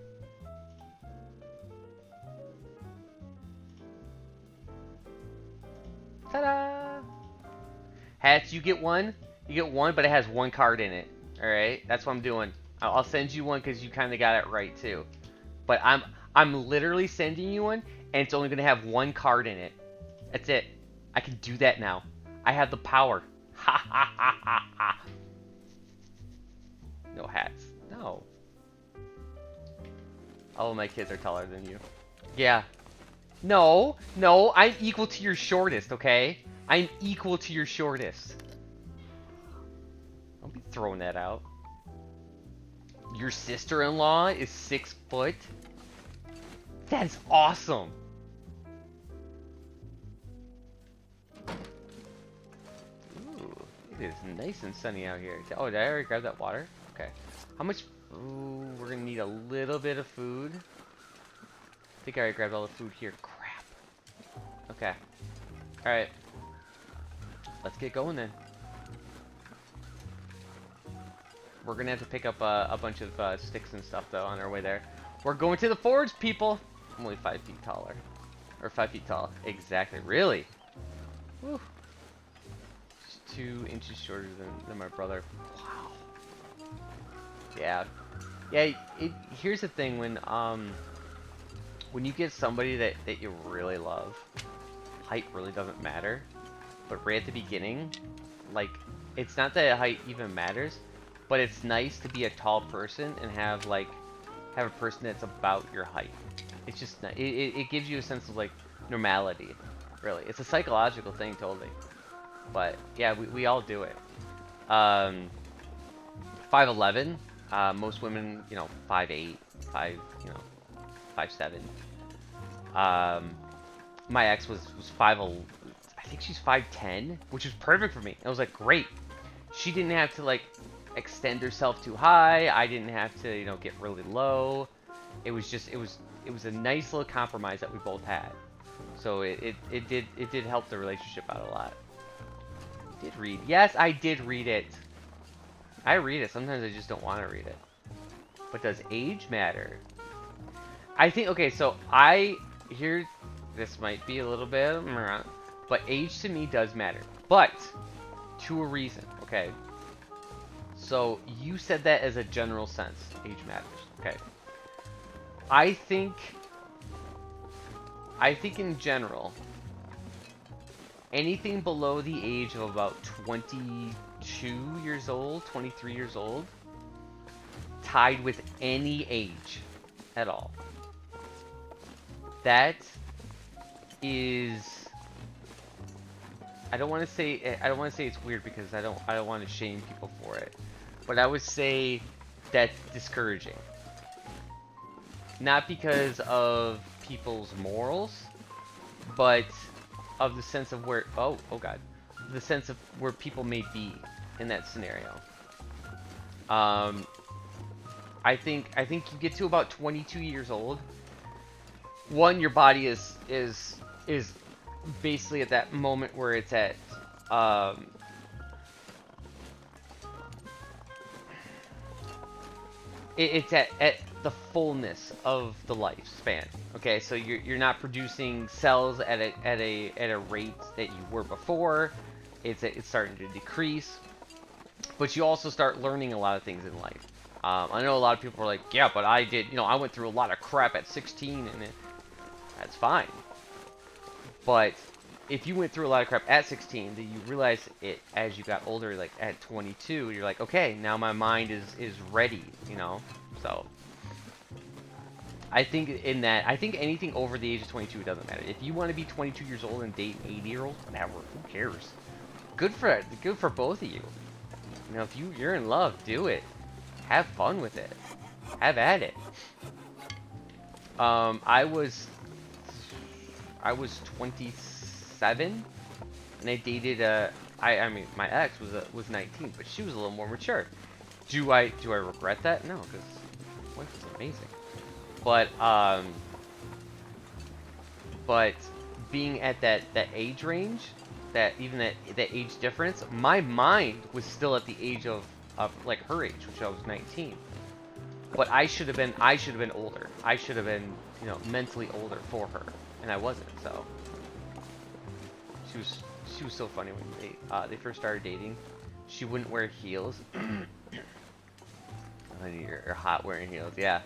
Ta-da! Hats, you get one. You get one, but it has one card in it. Alright? That's what I'm doing. I'll send you one because you kind of got it right too. But I'm literally sending you one, and it's only going to have one card in it. That's it. I can do that now. I have the power. Ha ha ha ha ha. No hats. No. All of my kids are taller than you. Yeah. No, I'm equal to your shortest, okay? I'm equal to your shortest. Don't be throwing that out. Your sister-in-law is 6 foot? That's awesome! Ooh, it is nice and sunny out here. Oh, did I already grab that water? Okay. How much? Ooh, we're gonna need a little bit of food. I think I already grabbed all the food here. Crap. Okay. Alright. Let's get going then. We're gonna have to pick up a bunch of sticks and stuff though on our way there. We're going to the forge, people! I'm only 5 feet taller. Or 5 feet tall. Exactly. Really? Woo. Just 2 inches shorter than my brother. Wow. Yeah. Yeah, here's the thing, when you get somebody that you really love, height really doesn't matter. But right at the beginning, like, it's not that height even matters, but it's nice to be a tall person and have a person that's about your height. It's just, it gives you a sense of, like, normality, really. It's a psychological thing, totally. But, yeah, we all do it. 5'11", most women, 5'8", 5'7". My ex was 5'11", I think she's 5'10", which is perfect for me. I was like, great. She didn't have to, like, extend herself too high. I didn't have to, get really low. It was just, it was a nice little compromise that we both had. So it did help the relationship out a lot. Did read? Yes, I did read it. I read it. Sometimes I just don't want to read it. But does age matter? I think, okay, so this might be a little bit, but age to me does matter. But, to a reason, okay? So, you said that as a general sense, age matters, okay? I think in general, anything below the age of about 22 years old, 23 years old, tied with any age at all, that is, I don't want to say it's weird because I don't want to shame people for it, but I would say that's discouraging. Not because of people's morals, but of the sense of where, oh god, the sense of where people may be in that scenario. I think you get to about 22 years old. One, your body is basically at that moment where it's at it's at the fullness of the lifespan. Okay, so you're not producing cells at a rate that you were before. It's starting to decrease, but you also start learning a lot of things in life. I know a lot of people are like, yeah, but I did, I went through a lot of crap at 16, and that's fine. But if you went through a lot of crap at 16, then you realize it as you got older, like at 22, you're like, okay, now my mind is ready, So I think I think anything over the age of 22, it doesn't matter. If you want to be 22 years old and date an 80-year-old, whatever, who cares? Good for both of you. If you're in love, do it. Have fun with it. Have at it. I was 27, and I dated I mean my ex was 19, but she was a little more mature. Do I regret that? No, because my wife was amazing. But being at that age range, that age difference, my mind was still at the age of like her age, which I was 19. But I should have been older. I should have been, mentally older for her, and I wasn't. So she was so funny when they first started dating. She wouldn't wear heels. Honey, you're hot wearing heels. Yeah.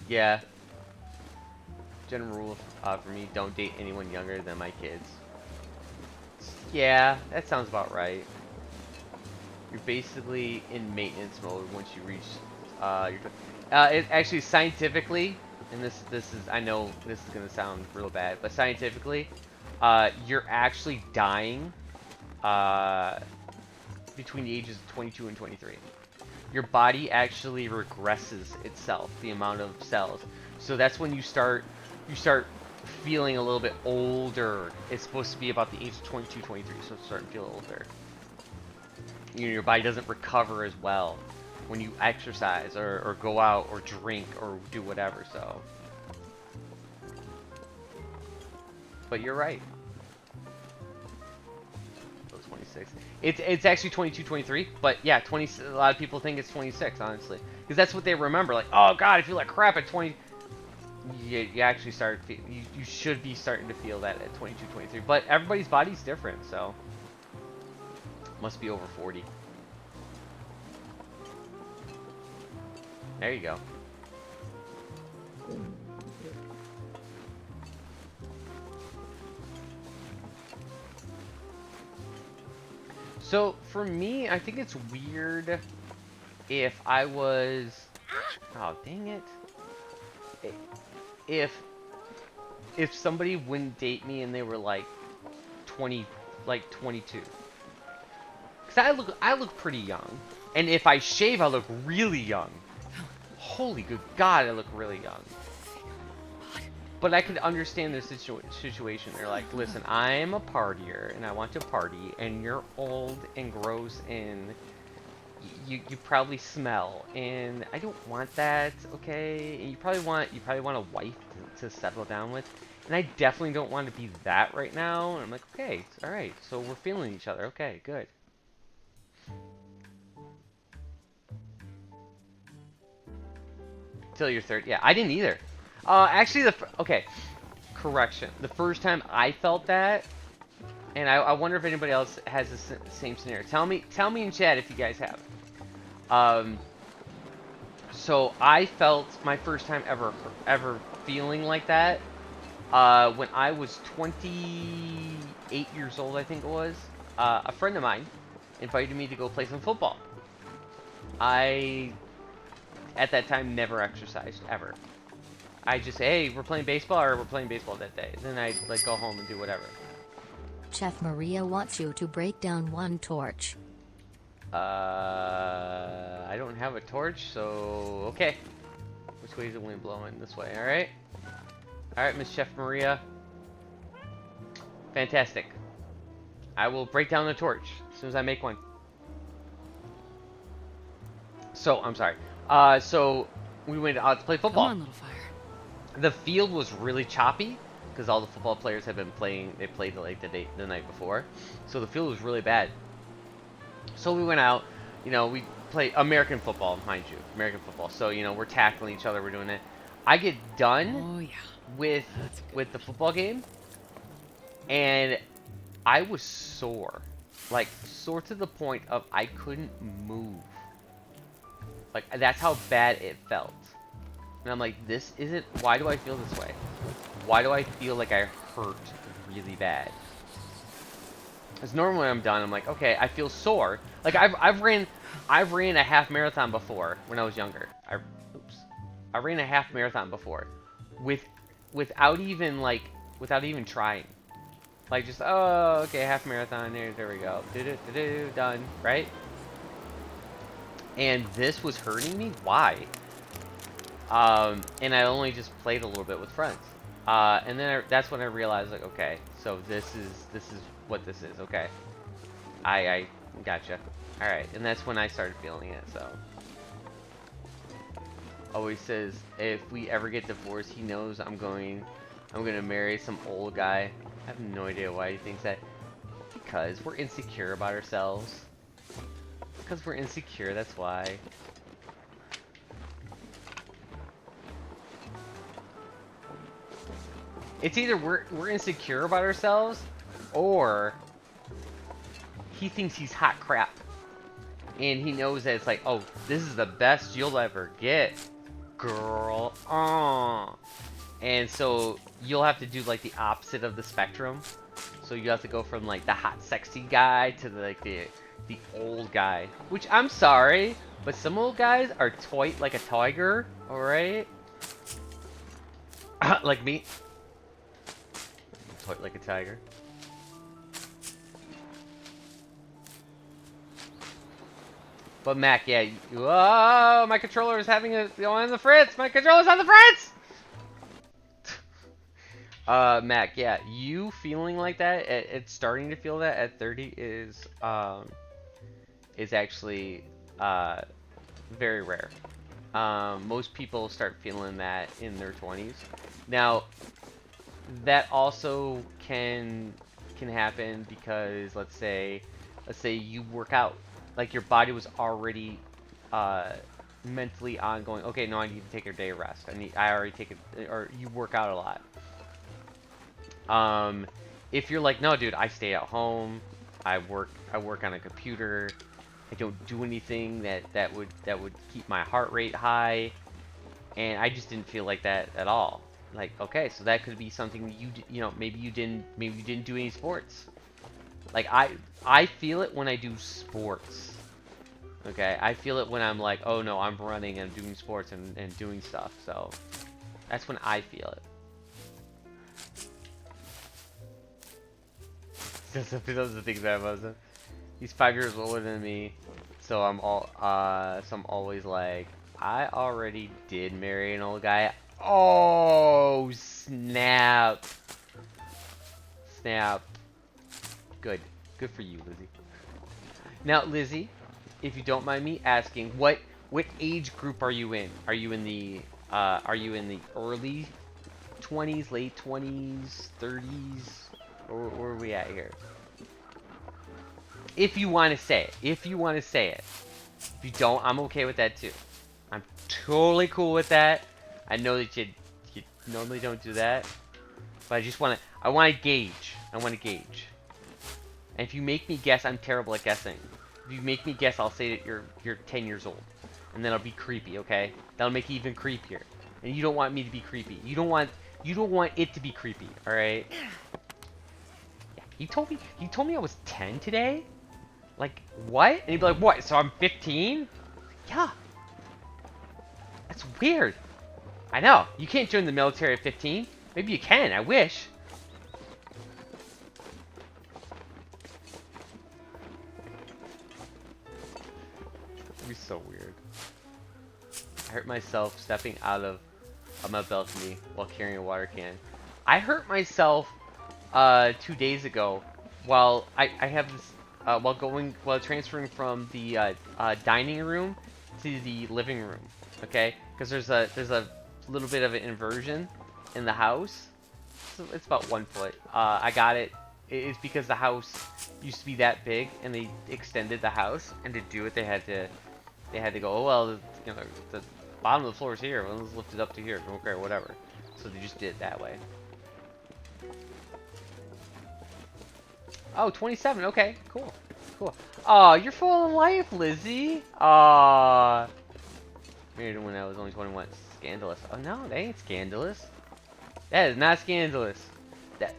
Yeah. General rule for me: don't date anyone younger than my kids. Yeah, that sounds about right. You're basically in maintenance mode once you reach it actually scientifically, and this is, I know this is gonna sound real bad, but scientifically, you're actually dying between the ages of 22 and 23. Your body actually regresses itself, the amount of cells. So that's when you start feeling a little bit older. It's supposed to be about the age of 22, 23, so it's starting to feel older. Your body doesn't recover as well when you exercise or go out or drink or do whatever, so. But you're right. So 26. It's actually 22, 23, but yeah, 20. A lot of people think it's 26, honestly, because that's what they remember. Like, oh god, I feel like crap at 20. You actually start. You should be starting to feel that at 22, 23. But everybody's body's different, so must be over 40. There you go. So for me, I think it's weird if I was. Oh dang it! If somebody wouldn't date me and they were like 20, like 22. Cause I look pretty young, and if I shave, I look really young. Holy good God, I look really young. But I could understand their situation. They're like, listen, I'm a partier and I want to party, and you're old and gross and you probably smell, and I don't want that. Okay, and you probably want a wife to settle down with, and I definitely don't want to be that right now. And I'm like, okay, all right, so we're feeling each other. Okay, good. Till you're 30. Yeah, I didn't either. Actually, okay, correction. The first time I felt that, and I wonder if anybody else has the same scenario. Tell me in chat if you guys have. So I felt my first time ever feeling like that when I was 28 years old, I think it was. A friend of mine invited me to go play some football. I, at that time, never exercised, ever. I just say, hey, we're playing baseball, or we're playing baseball that day. Then I'd like go home and do whatever. Chef Maria wants you to break down one torch. I don't have a torch, so okay. Which way is the wind blowing? This way, alright? Alright, Miss Chef Maria. Fantastic. I will break down the torch as soon as I make one. So, I'm sorry. So we went out to play Come football. on, little fire. The field was really choppy because all the football players had been playing. They played like the night before, so the field was really bad. So we went out. You know, we play American football, mind you, American football. So you know, we're tackling each other. We're doing it. I get done Oh yeah. with That's good. with the football game, and I was sore, like sore to the point of I couldn't move. Like that's how bad it felt. And I'm like, this isn't. Why do I feel this way? Why do I feel like I hurt really bad? Because normally when I'm done, I'm like, okay, I feel sore. Like I've ran a half marathon before when I was younger. I ran a half marathon before, without even trying. Like just okay, half marathon. There we go. Done. Right. And this was hurting me. Why? And I only just played a little bit with friends. And then that's when I realized, like, okay, so this is what this is. Okay, I gotcha. All right, and that's when I started feeling it. So, always says if we ever get divorced, he knows I'm gonna marry some old guy. I have no idea why he thinks that. Because we're insecure about ourselves. Because we're insecure. That's why. It's either we're insecure about ourselves, or he thinks he's hot crap, and he knows that it's like, oh, this is the best you'll ever get, girl. And so you'll have to do like the opposite of the spectrum. So you have to go from like the hot, sexy guy to the old guy. Which I'm sorry, but some old guys are toy like a tiger. All right, like me. Like a tiger. But Mac, yeah. Whoa, my controller is having a on the fritz. My controller's on the fritz. Mac, yeah, you feeling like that? It's starting to feel that at 30 is actually very rare. Most people start feeling that in their 20s. Now, that also can happen because let's say you work out, like your body was already mentally ongoing. Okay, no, I need to take a day of rest. I already take it, or you work out a lot. If you're like, no, dude, I stay at home, I work on a computer, I don't do anything that would keep my heart rate high, and I just didn't feel like that at all. Like, okay, so that could be something you know, maybe you didn't do any sports. Like I feel it when I do sports. Okay, I feel it when I'm like, oh no, I'm running and doing sports and doing stuff. So that's when I feel it. Those are the things that I wasn't. He's 5 years older than me, so I'm always like, I already did marry an old guy. Oh, snap. Snap. Good. Good for you, Lizzie. Now, Lizzie, if you don't mind me asking, what age group are you in? Are you in the early 20s, late 20s, 30s? Or where are we at here? If you want to say it. If you want to say it. If you don't, I'm okay with that too. I'm totally cool with that. I know that you normally don't do that, but I want to gauge. I want to gauge. And if you make me guess, I'm terrible at guessing. If you make me guess, I'll say that you're 10 years old, and then I'll be creepy. Okay, that'll make it even creepier. And you don't want me to be creepy. You don't want it to be creepy. All right. Yeah, you told me I was 10 today. Like what? And he'd be like, what? So I'm 15? Yeah. That's weird. I know. You can't join the military at 15. Maybe you can. I wish. It'd be so weird. I hurt myself stepping out of my balcony while carrying a water can. I hurt myself 2 days ago while I have this while transferring from the dining room to the living room. Okay, because there's a little bit of an inversion in the house. So it's about 1 foot. I got it. It's because the house used to be that big and they extended the house, and to do it they had to go, oh well, you know, the bottom of the floor is here, well, let's lift it up to here, okay, whatever. So they just did it that way. Oh, 27, okay, cool, cool. Oh, you're full of life, Lizzie. Aw. Married when I was only 21. Scandalous. Oh no, that ain't scandalous. That is not scandalous. That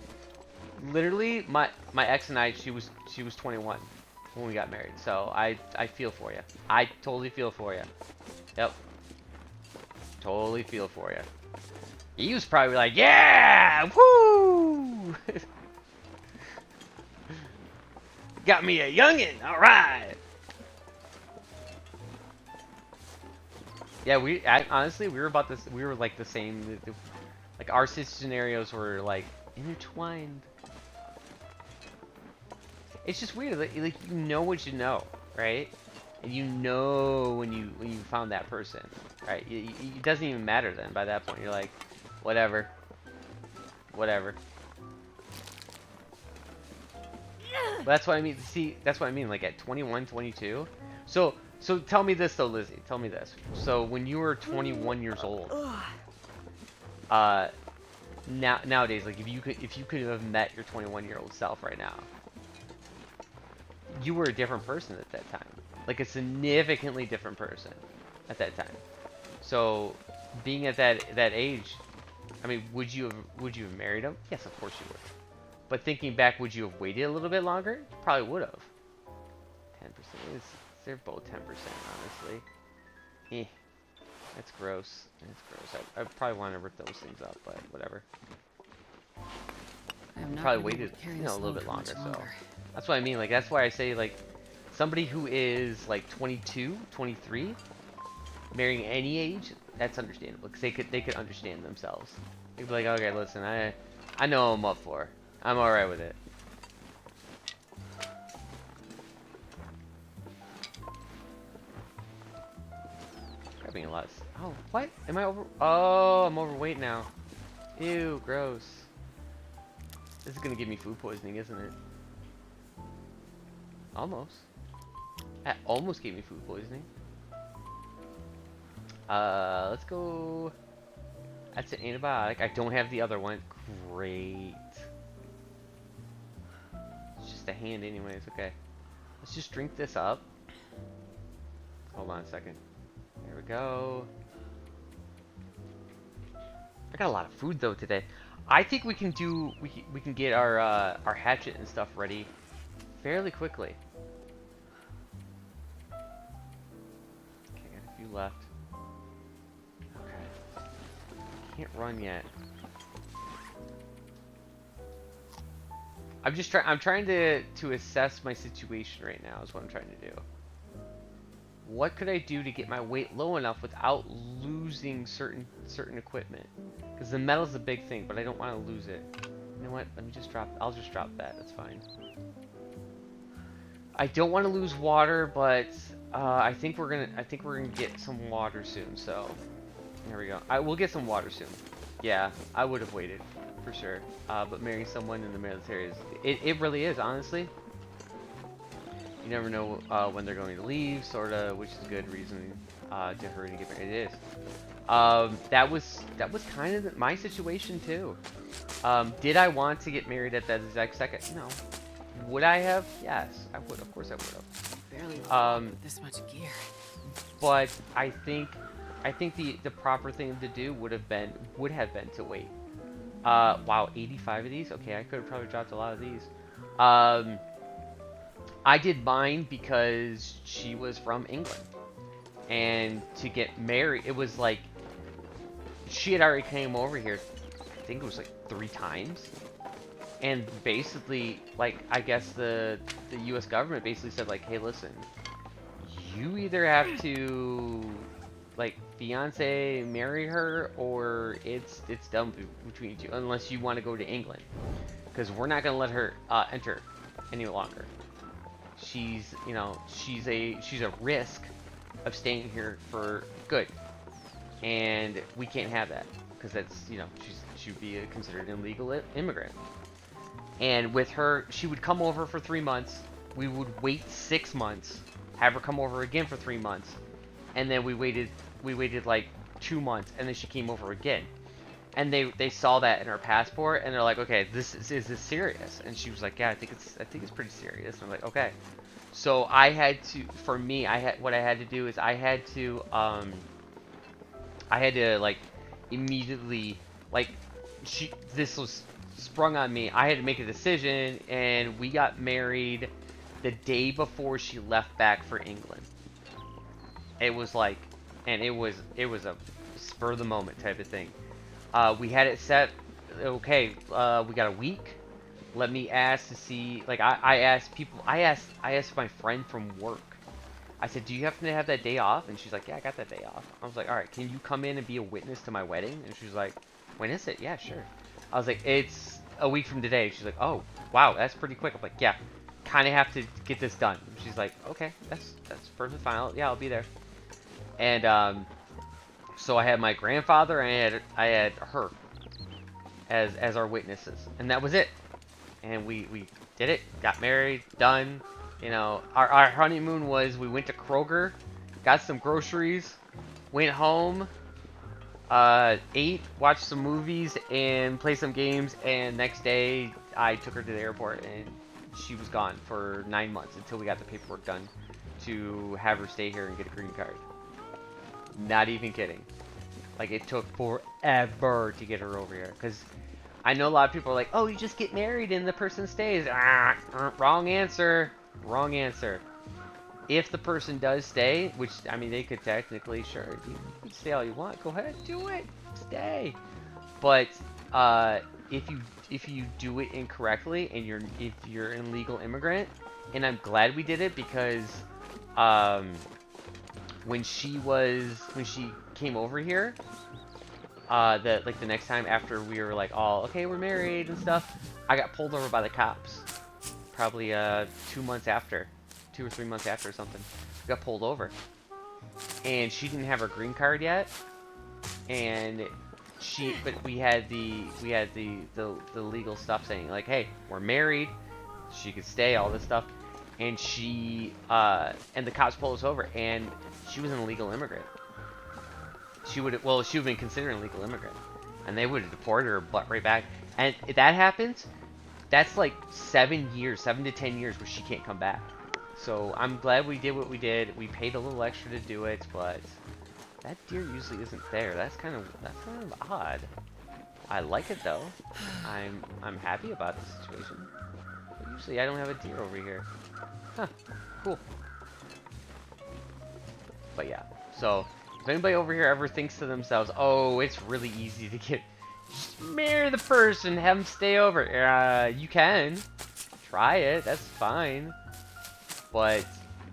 literally my ex and I, she was 21 when we got married. So I feel for you. I totally feel for you. Yep. Totally feel for you. He was probably like, yeah, woo! Got me a youngin', all right. Yeah, honestly, we were about this. We were like the same. Like our scenarios were like intertwined. It's just weird. Like you know what you know, right? And you know when you found that person, right? It doesn't even matter then. By that point, you're like, whatever, whatever. But that's what I mean. See, that's what I mean. Like at 21, 22. So tell me this though, Lizzie. Tell me this. So when you were 21 years old, nowadays, like if you could have met your 21-year-old self right now, you were a different person at that time. Like a significantly different person at that time. So being at that age, I mean, would you have married him? Yes, of course you would. But thinking back, would you have waited a little bit longer? Probably would have. 10% is. They're both 10%, honestly. Eh. That's gross. That's gross. I probably want to rip those things up, but whatever. I have not Probably been able waited, to carry you know, this a little load bit for much longer, so. That's what I mean. Like, that's why I say, like, somebody who is, like, 22, 23, marrying any age, that's understandable. Because they could understand themselves. They'd be like, okay, listen, I know what I'm up for. I'm alright with it. Grabbing a lot of... Oh, what? Am I over... Oh, I'm overweight now. Ew, gross. This is gonna give me food poisoning, isn't it? Almost. That almost gave me food poisoning. Let's go... That's an antibiotic. I don't have the other one. Great. It's just a hand anyways, okay. Let's just drink this up. Hold on a second. There we go. I got a lot of food though today. I think we can get our hatchet and stuff ready fairly quickly. Okay, got a few left. Okay. Can't run yet. I'm trying to assess my situation right now is what I'm trying to do. What could I do to get my weight low enough without losing certain equipment? Because the metal's a big thing, but I don't want to lose it. You know what? Let me just drop. I'll just drop that. That's fine. I don't want to lose water, but I think we're gonna get some water soon. So there we go. We'll get some water soon. Yeah, I would have waited for sure. But marrying someone in the military is it really is, honestly. You never know when they're going to leave, sorta, which is a good reason to hurry to get married. It is. That was kind of my situation too. Did I want to get married at that exact second? No. Would I have? Yes, I would. Of course, I would have. Barely with this much gear. But I think the proper thing to do would have been to wait. Wow, 85 of these. Okay, I could have probably dropped a lot of these. I did mine because she was from England, and to get married, it was like she had already came over here. I think it was like 3 times, and basically, like, I guess the U.S. government basically said like, hey, listen, you either have to like fiance marry her, or it's done between you two, unless you want to go to England, because we're not gonna let her enter any longer. She's, you know, she's a risk of staying here for good, and we can't have that because that's, you know, she would be considered an illegal immigrant. And with her, she would come over for 3 months. We would wait 6 months, have her come over again for 3 months, and then we waited like 2 months, and then she came over again. And they saw that in her passport, and they're like, okay, is this serious? And she was like, yeah, I think it's pretty serious. And I'm like, okay. So I had to, for me, what I had to do is I had to like immediately, like, this was sprung on me. I had to make a decision, and we got married the day before she left back for England. It was like, and it was a spur of the moment type of thing. We had it set. Okay, we got a week. Let me ask to see. Like, I asked people. I asked my friend from work. I said, "Do you happen to have that day off?" And she's like, "Yeah, I got that day off." I was like, "All right, can you come in and be a witness to my wedding?" And she's like, "When is it?" "Yeah, sure." I was like, "It's a week from today." She's like, "Oh, wow, that's pretty quick." I'm like, "Yeah, kind of have to get this done." And she's like, "Okay, that's perfect, fine. Yeah, I'll be there." And so I had my grandfather and I had her as our witnesses, and that was it. And we did it, got married, done. You know, our honeymoon was, we went to Kroger, got some groceries, went home, ate, watched some movies, and played some games. And next day, I took her to the airport, and she was gone for 9 months until we got the paperwork done to have her stay here and get a green card. Not even kidding. Like, it took forever to get her over here, because I know a lot of people are like, oh, you just get married and the person stays. Wrong answer. Wrong answer. If the person does stay, which, I mean, they could technically, sure, you can stay all you want. Go ahead, do it. Stay. But if you do it incorrectly, and if you're an illegal immigrant, and I'm glad we did it, because when she came over here, like the next time after we were like all okay, we're married and stuff, I got pulled over by the cops. Probably 2 months after, 2 or 3 months after or something, got pulled over, and she didn't have her green card yet, and but we had the legal stuff saying like, hey, we're married, she could stay, all this stuff, and and the cops pulled us over, and she was an illegal immigrant. She would have been considered an illegal immigrant, and they would have deported her butt right back. And if that happens, that's like 7 to 10 years where she can't come back. So I'm glad we did what we did. We paid a little extra to do it, but that deer usually isn't there. That's kind of odd. I like it though. I'm happy about the situation. But usually I don't have a deer over here. Huh. Cool. But yeah. So if anybody over here ever thinks to themselves, oh, it's really easy to just marry the person, have them stay over. You can. Try it. That's fine. But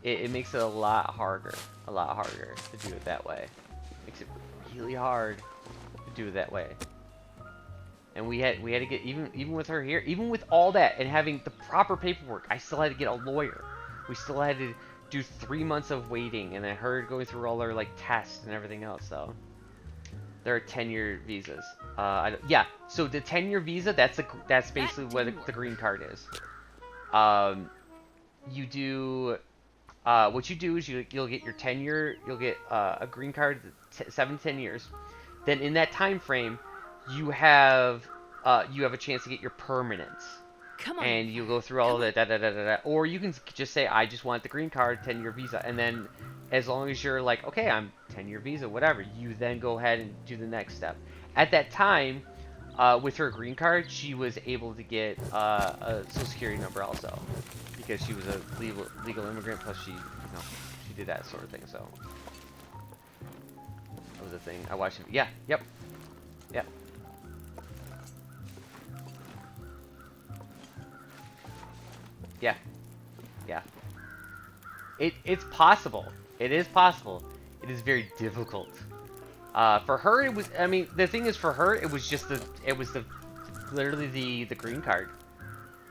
it makes it a lot harder. To do it that way. Makes it really hard to do it that way. And we had to get, even with her here, even with all that and having the proper paperwork, I still had to get a lawyer. We still had to do 3 months of waiting, and then her going through all her like tests and everything else. So there are 10-year visas. Yeah. So the 10-year visa, that's basically what the green card is. You do. What you do is you'll get your 10-year, you'll get a green card, 7 to 10 years. Then in that time frame, you have a chance to get your permanence. Come on. And you go through all of that, or you can just say, I just want the green card, 10-year visa, and then as long as you're like, okay, I'm 10-year visa, whatever, you then go ahead and do the next step. At that time, with her green card, she was able to get a social security number also, because she was a legal immigrant, plus she did that sort of thing. So that was a thing. I watched it. Yeah. Yep. Yeah. It's possible. It is possible. It is very difficult. For her, it was. I mean, the thing is, for her, it was just the. It was the, literally the green card.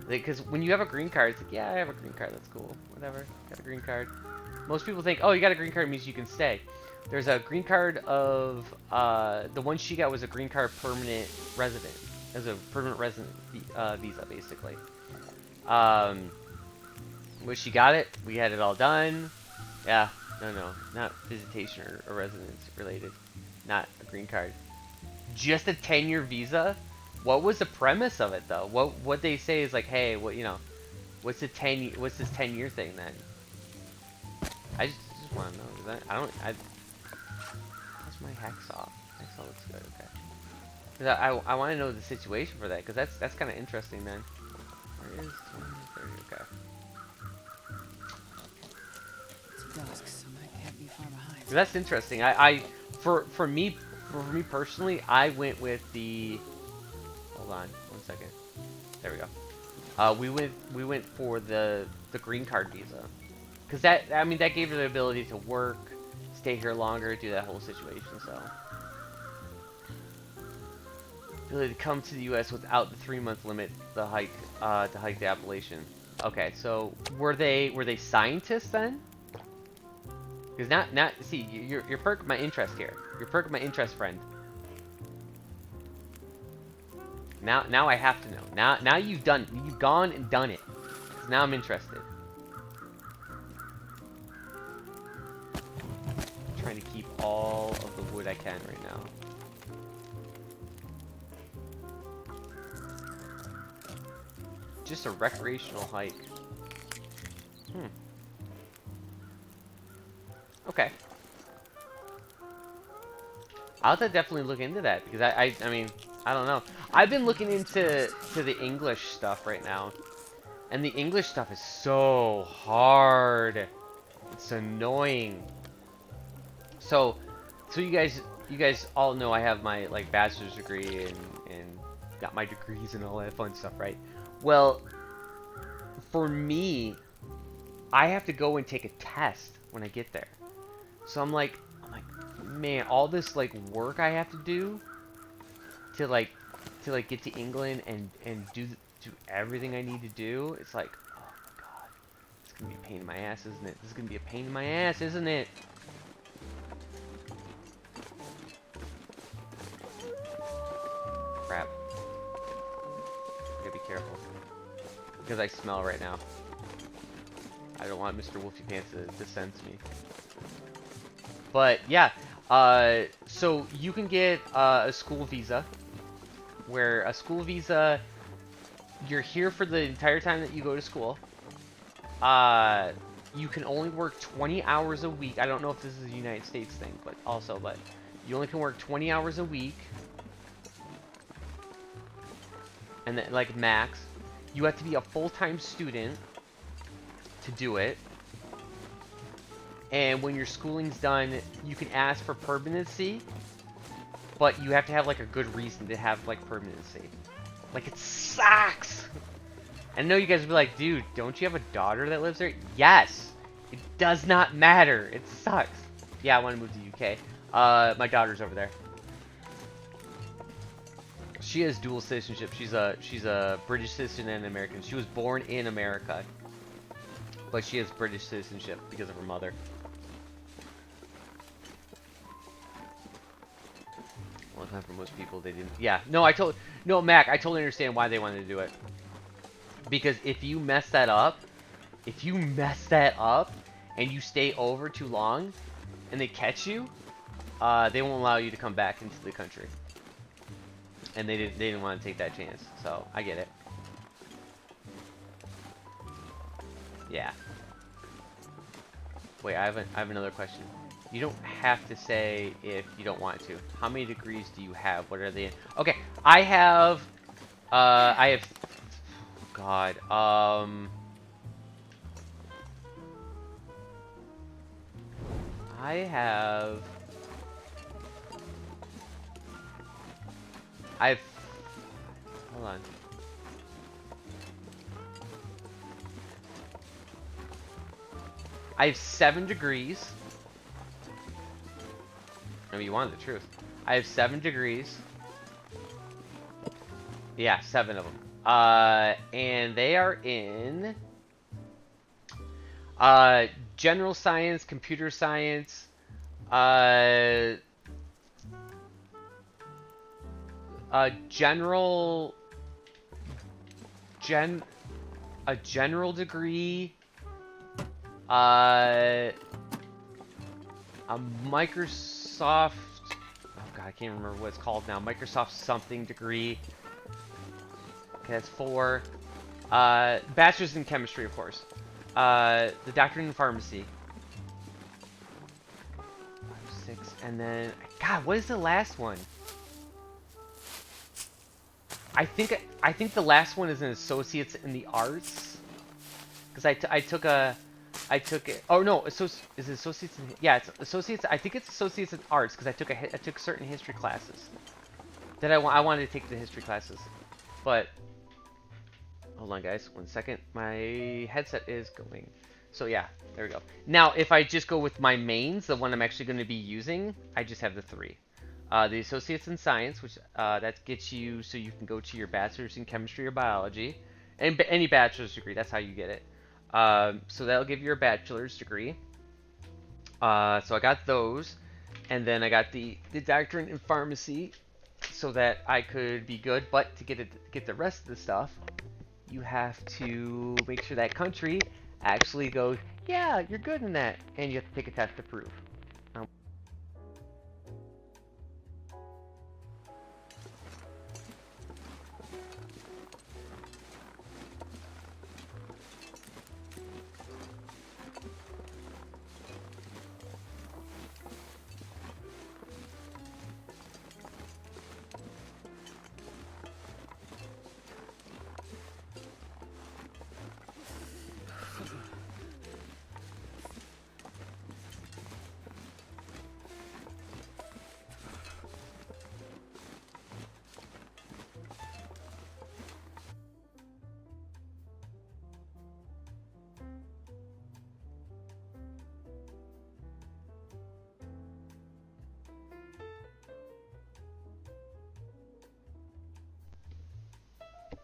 Because when you have a green card, it's like, yeah, I have a green card. That's cool. Whatever. Got a green card. Most people think, oh, you got a green card means you can stay. There's a green card of the one she got was a green card permanent resident. As a permanent resident visa, basically. When she got it, we had it all done. Yeah, no, not visitation or residence related. Not a green card. Just a 10-year visa? What was the premise of it though? What they say is like, hey, what what's this 10-year thing then? I just want to know, because what's my hacksaw? Hacksaw looks good, okay. Because I want to know the situation for that, because that's kind of interesting then. Where is 2030? Okay. It's dusk, so I can't be far behind. That's interesting. For me personally, I went with the. Hold on, 1 second. There we go. We went for the green card visa, because that gave her the ability to work, stay here longer, do that whole situation. So ability to come to the U.S. without the 3-month limit, to hike the Appalachian. Okay, so were they scientists then? Because now see, you're perking my interest here. You're perking my interest, friend. Now I have to know. Now you've gone and done it. So now I'm interested. I'm trying to keep all of the wood I can right now. Just a recreational hike. Okay. I'll have to definitely look into that, because I mean, I don't know. I've been looking into the English stuff right now, and the English stuff is so hard. It's annoying. So you guys all know I have my like bachelor's degree and got my degrees and all that fun stuff, right? Well, for me, I have to go and take a test when I get there. So I'm like, man, all this like work I have to do to get to England and do everything I need to do. It's like, oh my god, it's gonna be a pain in my ass, isn't it? This is gonna be a pain in my ass, isn't it? Crap. I gotta be careful, because I smell right now. I don't want Mr. Wolfie Pants to sense me. But yeah, so you can get a school visa, where a school visa, you're here for the entire time that you go to school. You can only work 20 hours a week. I don't know if this is a United States thing, but you only can work 20 hours a week. And then, like, max. You have to be a full-time student to do it. And when your schooling's done, you can ask for permanency, but you have to have like a good reason to have like permanency. Like, it sucks. I know you guys will be like, dude, don't you have a daughter that lives there? Yes. It does not matter. It sucks. Yeah, I want to move to the UK. My daughter's over there. She has dual citizenship. She's a British citizen and an American. She was born in America, but she has British citizenship because of her mother. Well, time for most people, they didn't. Yeah, no, Mac, I totally understand why they wanted to do it. Because if you mess that up, and you stay over too long, and they catch you, they won't allow you to come back into the country. And they didn't want to take that chance, so I get it. Yeah. Wait, I have another question. You don't have to say if you don't want to. How many degrees do you have? What are they in? Okay, I have God, hold on. I have 7 degrees. I mean, you wanted the truth. I have 7 degrees. Yeah, 7 of them. And they are in general science, computer science, uh, general, a general degree, a Microsoft, oh god, I can't remember what it's called now, Microsoft something degree. Okay, that's 4. Bachelor's in chemistry, of course. The doctorate in pharmacy. 5, 6, and then, god, what is the last one? I think the last one is an associate's in the arts, because I took it. Oh no, is it associates in? Yeah, it's associates. I think it's associates in arts because I took certain history classes. That I wanted to take the history classes, but hold on, guys, 1 second. My headset is going. So yeah, there we go. Now, if I just go with my mains, the one I'm actually going to be using, I just have the 3. The Associates in Science, which that gets you so you can go to your Bachelor's in Chemistry or Biology, and any bachelor's degree. That's how you get it. So that'll give you a bachelor's degree. So I got those, and then I got the doctorate in pharmacy, so that I could be good. But to get the rest of the stuff, you have to make sure that country actually goes, yeah, you're good in that, and you have to take a test to prove.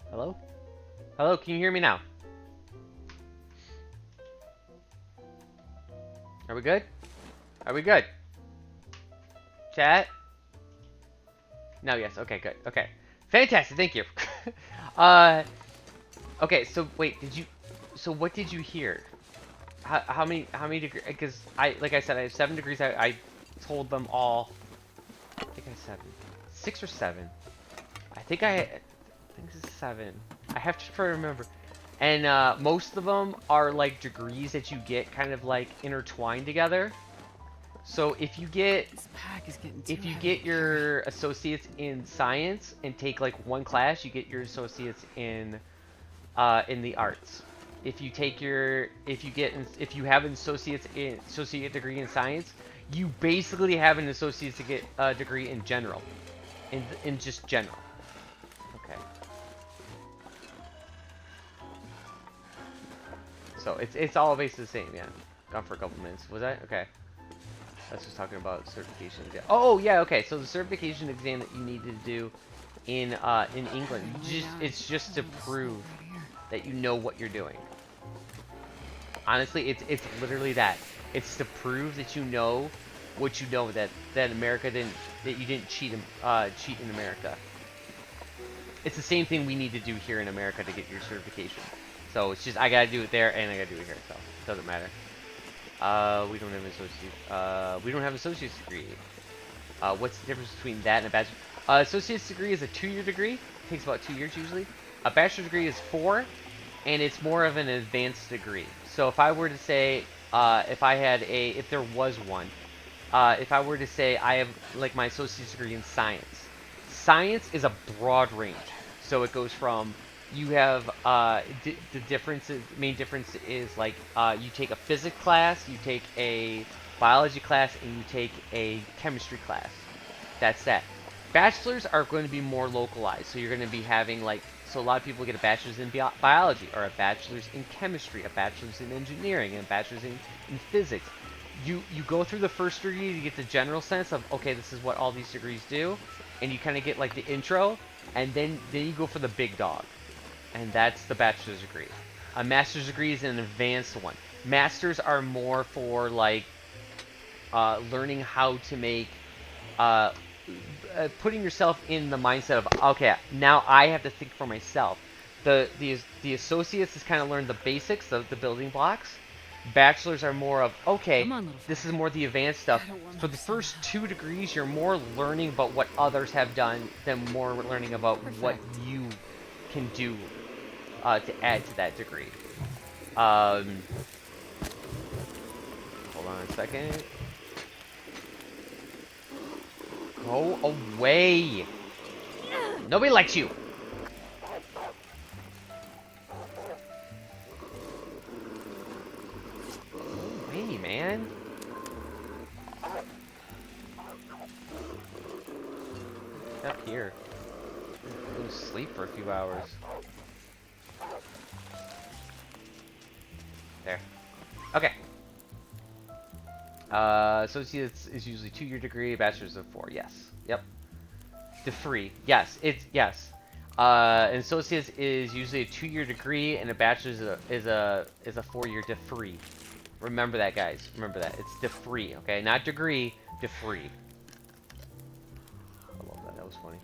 Hello? Hello, can you hear me now? Are we good? Are we good? Chat? No, yes. Okay, good. Okay. Fantastic, thank you. Okay, so wait, so what did you hear? How many degrees, because like I said, I have 7 degrees. I told them all, I think I have 7. 6 or 7. I think this is 7. I have to try to remember. And most of them are like degrees that you get kind of like intertwined together. So if you get This pack is getting too heavy to your associates in science and take like one class, you get your associates in the arts. If you have an associate degree in science, you basically have an associate's degree in general, in just general. Okay. So it's all basically the same, yeah. Gone for a couple minutes. Was that okay? That's just talking about certification exam. Oh yeah, okay. So the certification exam that you need to do in England, it's just to prove that you know what you're doing. Honestly, it's literally that. It's to prove that you know what you know, that America didn't, that you didn't cheat in America. It's the same thing we need to do here in America to get your certification. So it's just I gotta do it there and I gotta do it here, so it doesn't matter. We don't have an associate. We don't have an associate's degree. What's the difference between that and a bachelor? Associate's degree is a 2-year degree. It takes about 2 years usually. A bachelor's degree is 4, and it's more of an advanced degree. So if I were to say, if there was one, if I were to say I have like my associate's degree in science. Science is a broad range. So it goes from, you have the main difference is like you take a physics class, you take a biology class, and you take a chemistry class. That's that. Bachelors are going to be more localized, so you're going to be having like, so a lot of people get a bachelor's in biology, or a bachelor's in chemistry, a bachelor's in engineering, and a bachelor's in physics. you go through the first degree to get the general sense of, okay, this is what all these degrees do, and you kind of get like the intro, and then you go for the big dog, and that's the bachelor's degree. A master's degree is an advanced one. Masters are more for like learning how to make, putting yourself in the mindset of, okay, now I have to think for myself. The associates is kind of learn the basics of the building blocks. Bachelors are more of, okay, Come on, little this fella. is more the advanced stuff. I don't want For to the somehow. first 2 degrees, you're more learning about what others have done than more learning about what Perfect. you can do to add to that degree. Hold on a second. Go away! Nobody likes you! Hey, man. Up here. Go to sleep for a few hours. There. Okay. Associates is usually 2-year degree, bachelor's of 4. Yes. Yep. The free. Yes. It's yes. An associates is usually a 2-year degree, and a bachelor's is a 4-year free. Remember that, guys. Remember that. It's de free, okay? Not degree, de free. I love that. That was funny.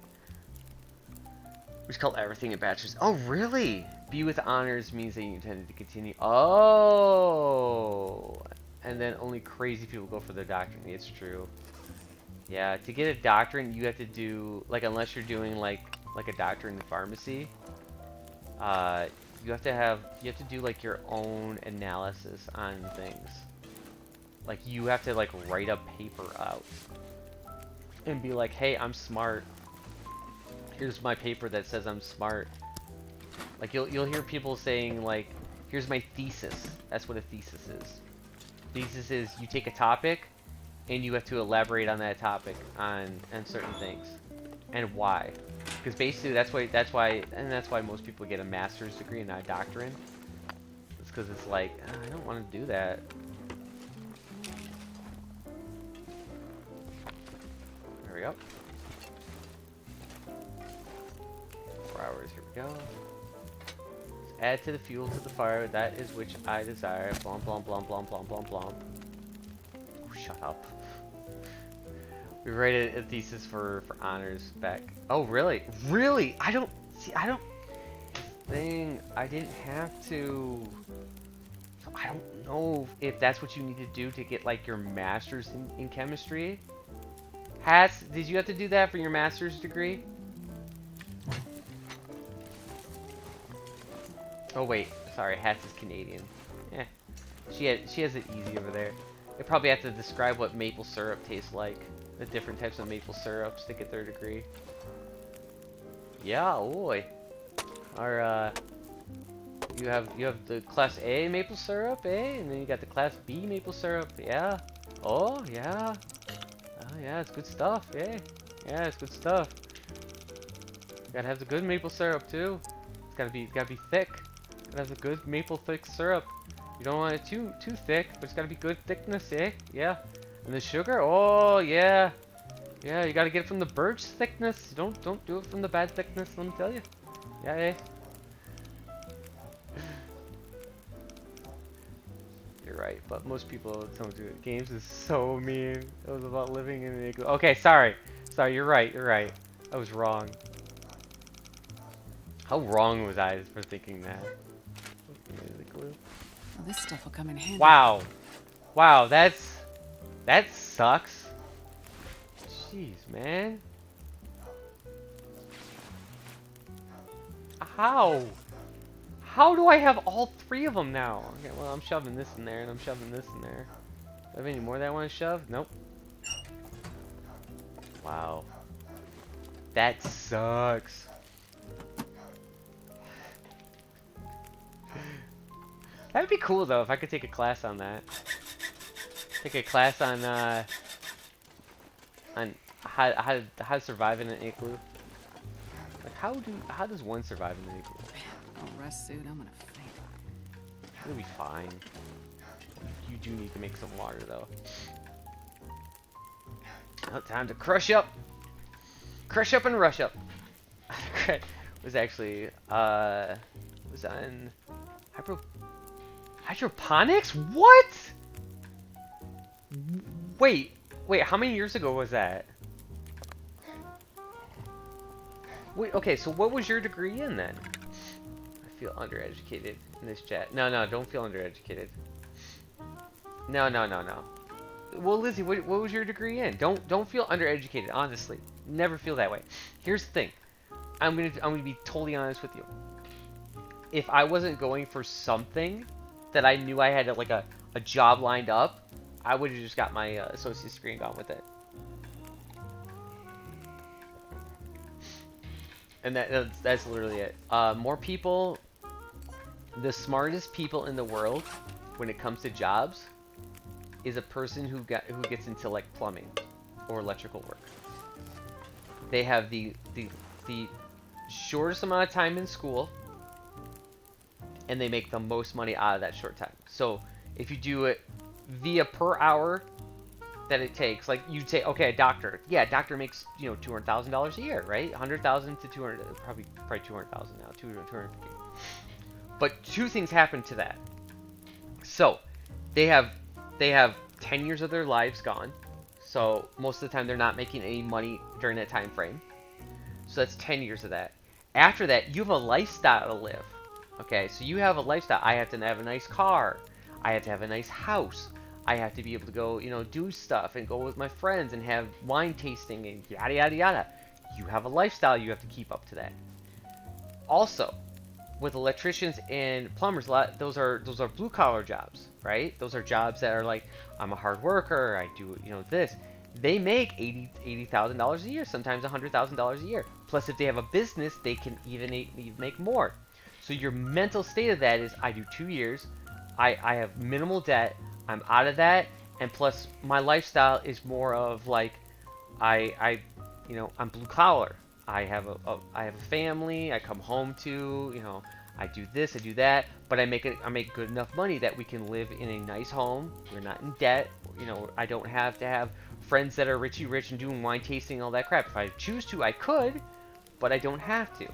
We just call everything a bachelor's. Oh, really? B with honors means that you intended to continue. Oh! And then only crazy people go for the doctorate. It's true. Yeah, to get a doctorate, you have to do, like, unless you're doing, like a doctorate in pharmacy, you have to do, like, your own analysis on things. Like, you have to, like, write a paper out and be like, hey, I'm smart. Here's my paper that says I'm smart. Like, you'll hear people saying, like, here's my thesis. That's what a thesis is. Thesis is you take a topic and you have to elaborate on that topic on certain things and why. Because basically that's why most people get a master's degree and not a doctorate. It's because it's like, I don't want to do that. There we go. 4 hours. Here we go. Add to the fuel to the fire, that is which I desire. Blom, blom, blom, blom, blom, blom, blom. Oh, shut up. We rated a thesis for honors back. Oh, really? Really? I don't didn't have to. So I don't know if that's what you need to do to get, like, your master's in chemistry. Hats, did you have to do that for your master's degree? Oh wait, sorry, Hats is Canadian. Yeah, she has it easy over there. They probably have to describe what maple syrup tastes like, the different types of maple syrups to get their degree. Yeah, boy. Our you have the class A maple syrup, eh? And then you got the class B maple syrup. Yeah. Oh yeah. Oh yeah, it's good stuff. Yeah. Yeah, it's good stuff. Gotta have the good maple syrup too. It's gotta be thick. It has a good maple thick syrup. You don't want it too thick, but it's gotta be good thickness, eh? Yeah. And the sugar, oh yeah. Yeah, you gotta get it from the birch thickness. Don't do it from the bad thickness, let me tell you. Yeah, eh? You're right, but most people don't do it. Games is so mean. It was about living in an igloo. Okay, sorry. Sorry, you're right, I was wrong. How wrong was I for thinking that? Well, this stuff will come in handy. Wow. Wow, that sucks. Jeez, man. How? How do I have all 3 of them now? Okay, well, I'm shoving this in there, and I'm shoving this in there. Do I have any more that I want to shove? Nope. Wow. That sucks. That'd be cool though if I could take a class on that. Take a class on how to survive in an igloo. Like how does one survive in an igloo? No rest suit, I'm gonna faint. You'll be fine. You do need to make some water though. Now time to crush up and rush up. Was actually was on hydroponics. What? Wait, how many years ago was that? Wait, okay, so what was your degree in then? I feel undereducated in this chat. No, don't feel undereducated. No. Well, Lizzie, what was your degree in? Don't feel undereducated, honestly. Never feel that way. Here's the thing. I'm gonna be totally honest with you. If I wasn't going for something that I knew I had a job lined up, I would have just got my associate's degree and gone with it. And that's literally it. More people, the smartest people in the world, when it comes to jobs, is a person who gets into like plumbing or electrical work. They have the shortest amount of time in school, and they make the most money out of that short time. So if you do it via per hour that it takes, like you'd say, okay, a doctor, yeah, a doctor makes $200,000 a year, right? 100,000 to 200, probably 200,000 now, 250. But two things happen to that. So they have 10 years of their lives gone. So most of the time they're not making any money during that time frame. So that's 10 years of that. After that, you have a lifestyle to live. Okay, so you have a lifestyle. I have to have a nice car. I have to have a nice house. I have to be able to go, do stuff and go with my friends and have wine tasting and yada yada yada. You have a lifestyle. You have to keep up to that. Also, with electricians and plumbers, those are blue collar jobs, right? Those are jobs that are like, I'm a hard worker. I do this. They make $80,000 a year, sometimes $100,000 a year. Plus, if they have a business, they can even make more. So your mental state of that is, I do 2 years, I have minimal debt, I'm out of that, and plus my lifestyle is more of like, I'm blue collar. I have a family. I come home to, I do this, I do that, but I make good enough money that we can live in a nice home. We're not in debt. I don't have to have friends that are richy rich and doing wine tasting and all that crap. If I choose to, I could, but I don't have to.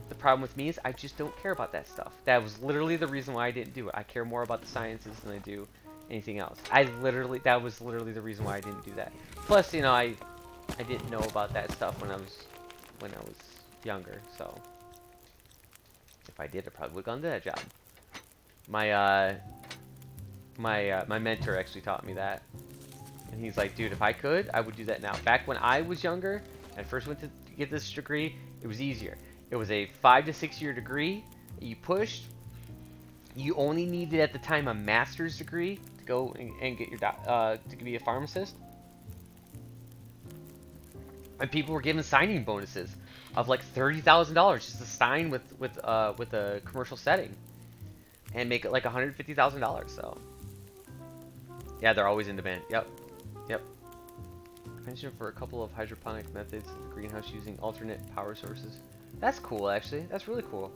The problem with me is I just don't care about that stuff. That was literally the reason why I didn't do it. I care more about the sciences than I do anything else. That was literally the reason why I didn't do that. Plus, I didn't know about that stuff when I was younger, so if I did, I probably would have gone to that job. My mentor actually taught me that, and he's like, dude, if I could, I would do that now. Back when I was younger and first went to get this degree, it was easier. It was a 5 to 6 year degree that you pushed. You only needed at the time a master's degree to go and get your to be a pharmacist. And people were given signing bonuses of like $30,000 just to sign with a commercial setting and make it like $150,000. So yeah, they're always in demand. Yep. Pension for a couple of hydroponic methods of the greenhouse using alternate power sources. That's cool, actually. That's really cool.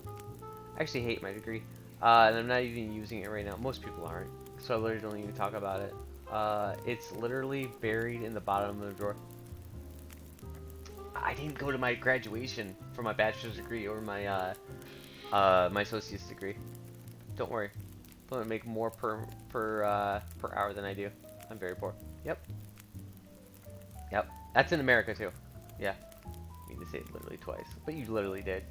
I actually hate my degree, and I'm not even using it right now. Most people aren't, so I literally don't even talk about it. It's literally buried in the bottom of the drawer. I didn't go to my graduation for my bachelor's degree or my my associate's degree. Don't worry, I'm gonna make more per hour than I do. I'm very poor. Yep. That's in America too. Yeah. I mean to say it literally twice, but you literally did.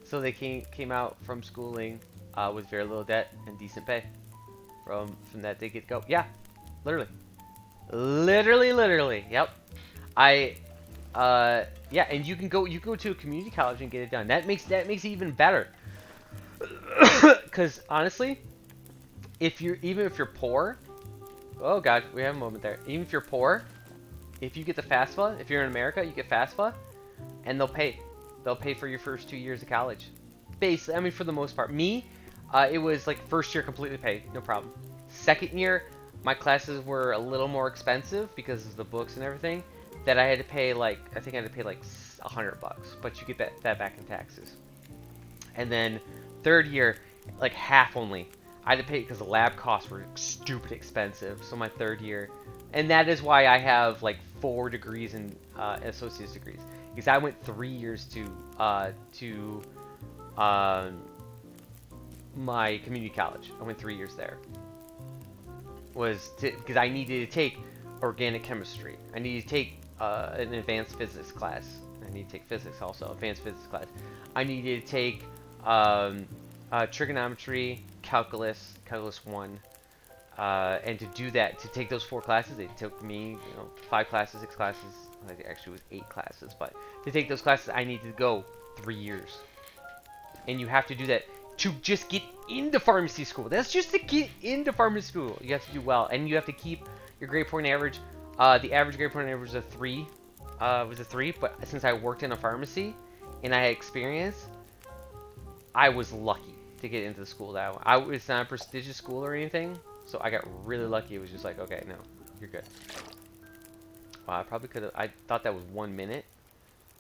So they came out from schooling with very little debt and decent pay. From that they get go. Yeah, literally. Yep. Yeah, and you can go to a community college and get it done. That makes it even better. Because honestly, even if you're poor, oh god, we have a moment there. Even if you're poor, if you get the FAFSA, if you're in America, you get FAFSA, and they'll pay for your first 2 years of college. Basically, I mean, for the most part. Me, it was like first year completely paid, no problem. Second year, my classes were a little more expensive because of the books and everything. That I had to pay like, I think I had to pay like $100, but you get that back in taxes. And then third year, like half only. I had to pay because the lab costs were stupid expensive. So my 3rd year, and that is why I have like 4 degrees in associate's degrees, because I went 3 years to my community college. I went 3 years there. Was because I needed to take organic chemistry. I needed to take an advanced physics class. I need to take physics also, advanced physics class. I needed to take trigonometry, calculus 1. And to do that, to take those 4 classes, it took me, 5 classes, 6 classes. Actually, it was 8 classes. But to take those classes, I needed to go 3 years. And you have to do that to just get into pharmacy school. That's just to get into pharmacy school. You have to do well, and you have to keep your grade point average. The average grade point average was a 3. But since I worked in a pharmacy and I had experience, I was lucky to get into the school that way. It's not a prestigious school or anything, so I got really lucky. It was just like, okay, no, you're good. Wow, I probably could have. I thought that was 1 minute.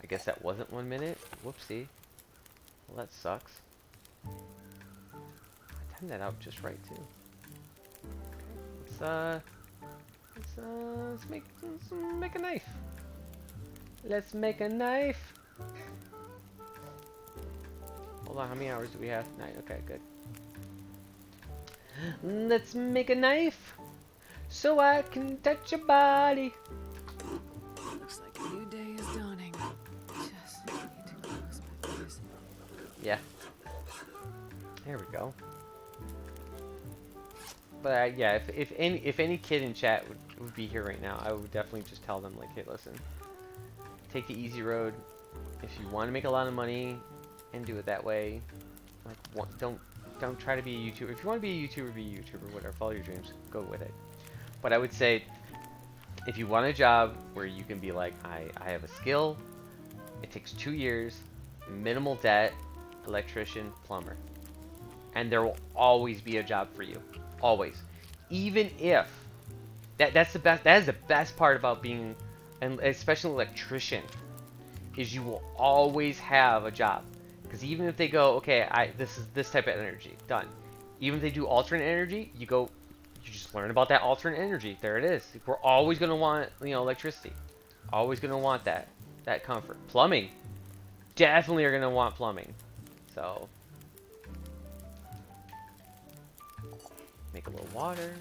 I guess that wasn't 1 minute. Whoopsie. Well, that sucks. I timed that out just right too. Okay, let's make a knife. Let's make a knife. Hold on, how many hours do we have? 9. Okay, good. Let's make a knife so I can touch your body. Looks like a new day is dawning. Just need to close my eyes. Yeah. There we go. But yeah, if any kid in chat would be here right now, I would definitely just tell them like, hey, listen, take the easy road. If you want to make a lot of money and do it that way, like don't try to be a YouTuber. If you want to be a YouTuber, be a YouTuber. Whatever, follow your dreams, go with it. But I would say, if you want a job where you can be like, I have a skill, it takes 2 years, minimal debt, electrician, plumber, and there will always be a job for you, always. Even if that's the best. That is the best part about being, and especially an electrician, is you will always have a job. Because even if they go, okay, this is this type of energy, done. Even if they do alternate energy, you just learn about that alternate energy. There it is. We're always gonna want, electricity. Always gonna want that comfort. Plumbing, definitely are gonna want plumbing. So make a little water.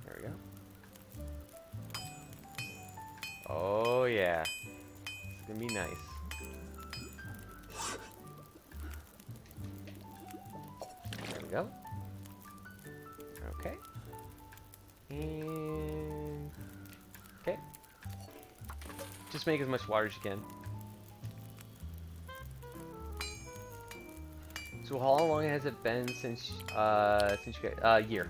There we go. Oh yeah. It's gonna be nice. There we go. Okay. And okay. Just make as much water as you can. So how long has it been since you got year?